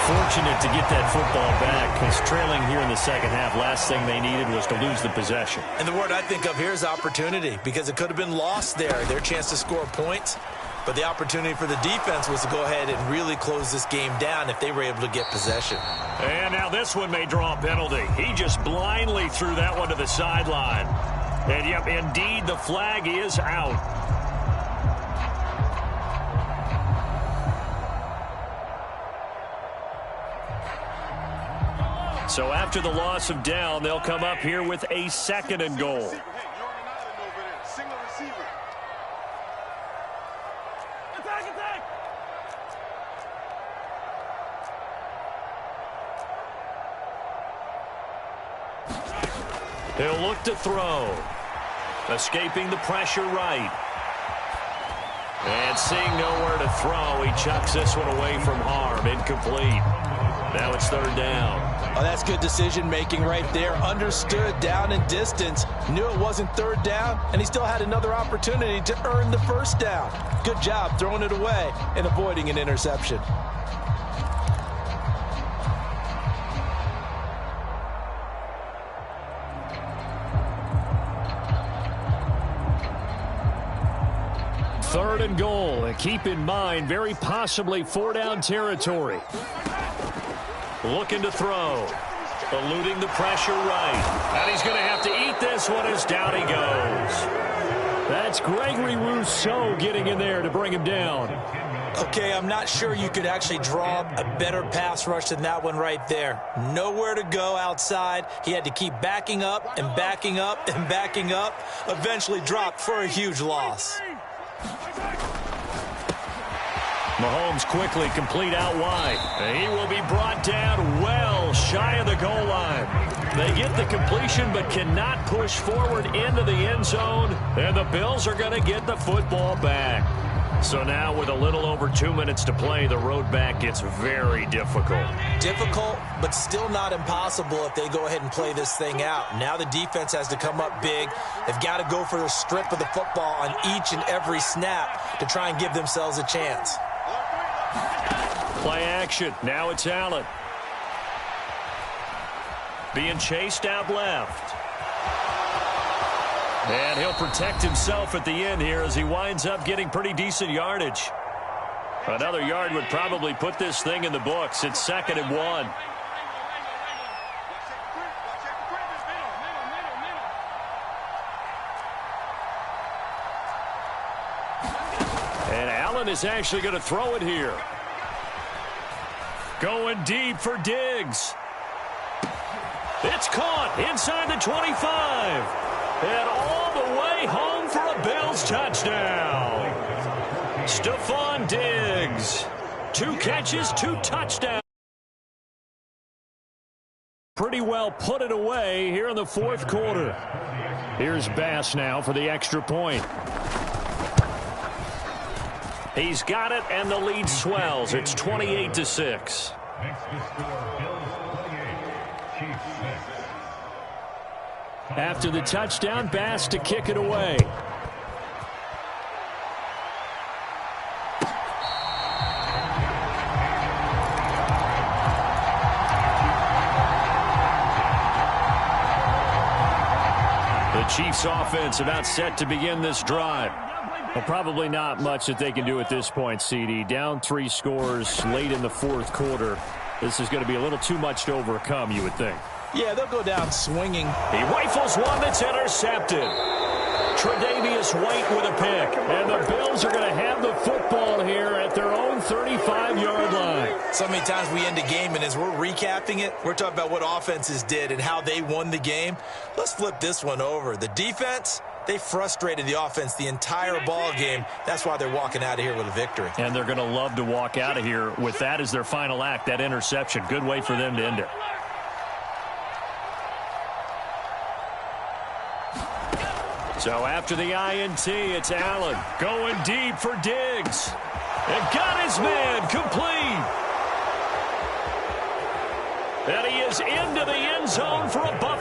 Fortunate to get that football back because trailing here in the second half, last thing they needed was to lose the possession. And the word I think of here is opportunity because it could have been lost there, their chance to score points. But the opportunity for the defense was to go ahead and really close this game down if they were able to get possession. And now this one may draw a penalty. He just blindly threw that one to the sideline. And, yep, indeed, the flag is out. So after the loss of down, they'll come up here with a 2nd and goal. He'll look to throw. Escaping the pressure right. And seeing nowhere to throw, he chucks this one away from harm. Incomplete. Now it's 3rd down. Oh, that's good decision-making right there. Understood down and distance. Knew it wasn't 3rd down, and he still had another opportunity to earn the 1st down. Good job throwing it away and avoiding an interception. Third and goal. And keep in mind, very possibly 4-down territory. Looking to throw. Eluding the pressure right. And he's going to have to eat this one as down he goes. That's Gregory Rousseau getting in there to bring him down. Okay, I'm not sure you could actually draw a better pass rush than that one right there. Nowhere to go outside. He had to keep backing up and backing up and backing up. Eventually dropped for a huge loss. Mahomes quickly complete out wide. And he will be brought down well shy of the goal line. They get the completion but cannot push forward into the end zone. And the Bills are going to get the football back. So now with a little over 2 minutes to play, the road back gets very difficult. Difficult, but still not impossible if they go ahead and play this thing out. Now the defense has to come up big. They've got to go for the strip of the football on each and every snap to try and give themselves a chance. Play action. Now it's Allen. Being chased out left. And he'll protect himself at the end here as he winds up getting pretty decent yardage. Another yard would probably put this thing in the books. It's 2nd and 1. And Allen is actually going to throw it here. Going deep for Diggs. It's caught inside the 25. And all the way home for a Bills touchdown. Stephon Diggs. 2 catches, 2 touchdowns. Pretty well put it away here in the 4th quarter. Here's Bass now for the extra point. He's got it, and the lead swells. It's 28-6. After the touchdown, Bass to kick it away. The Chiefs offense about set to begin this drive. Well, probably not much that they can do at this point, CD. Down 3 scores late in the 4th quarter. This is going to be a little too much to overcome, you would think. Yeah, they'll go down swinging. He rifles one that's intercepted. Tre'Davious White with a pick. And the Bills are going to have the football here at their own 35-yard line. So many times we end a game, and as we're recapping it, we're talking about what offenses did and how they won the game. Let's flip this one over. The defense, they frustrated the offense the entire ball game. That's why they're walking out of here with a victory. And they're going to love to walk out of here with that as their final act, that interception. Good way for them to end it. So after the INT, it's Allen going deep for Diggs. And got his man complete. And he is into the end zone for a Buffalo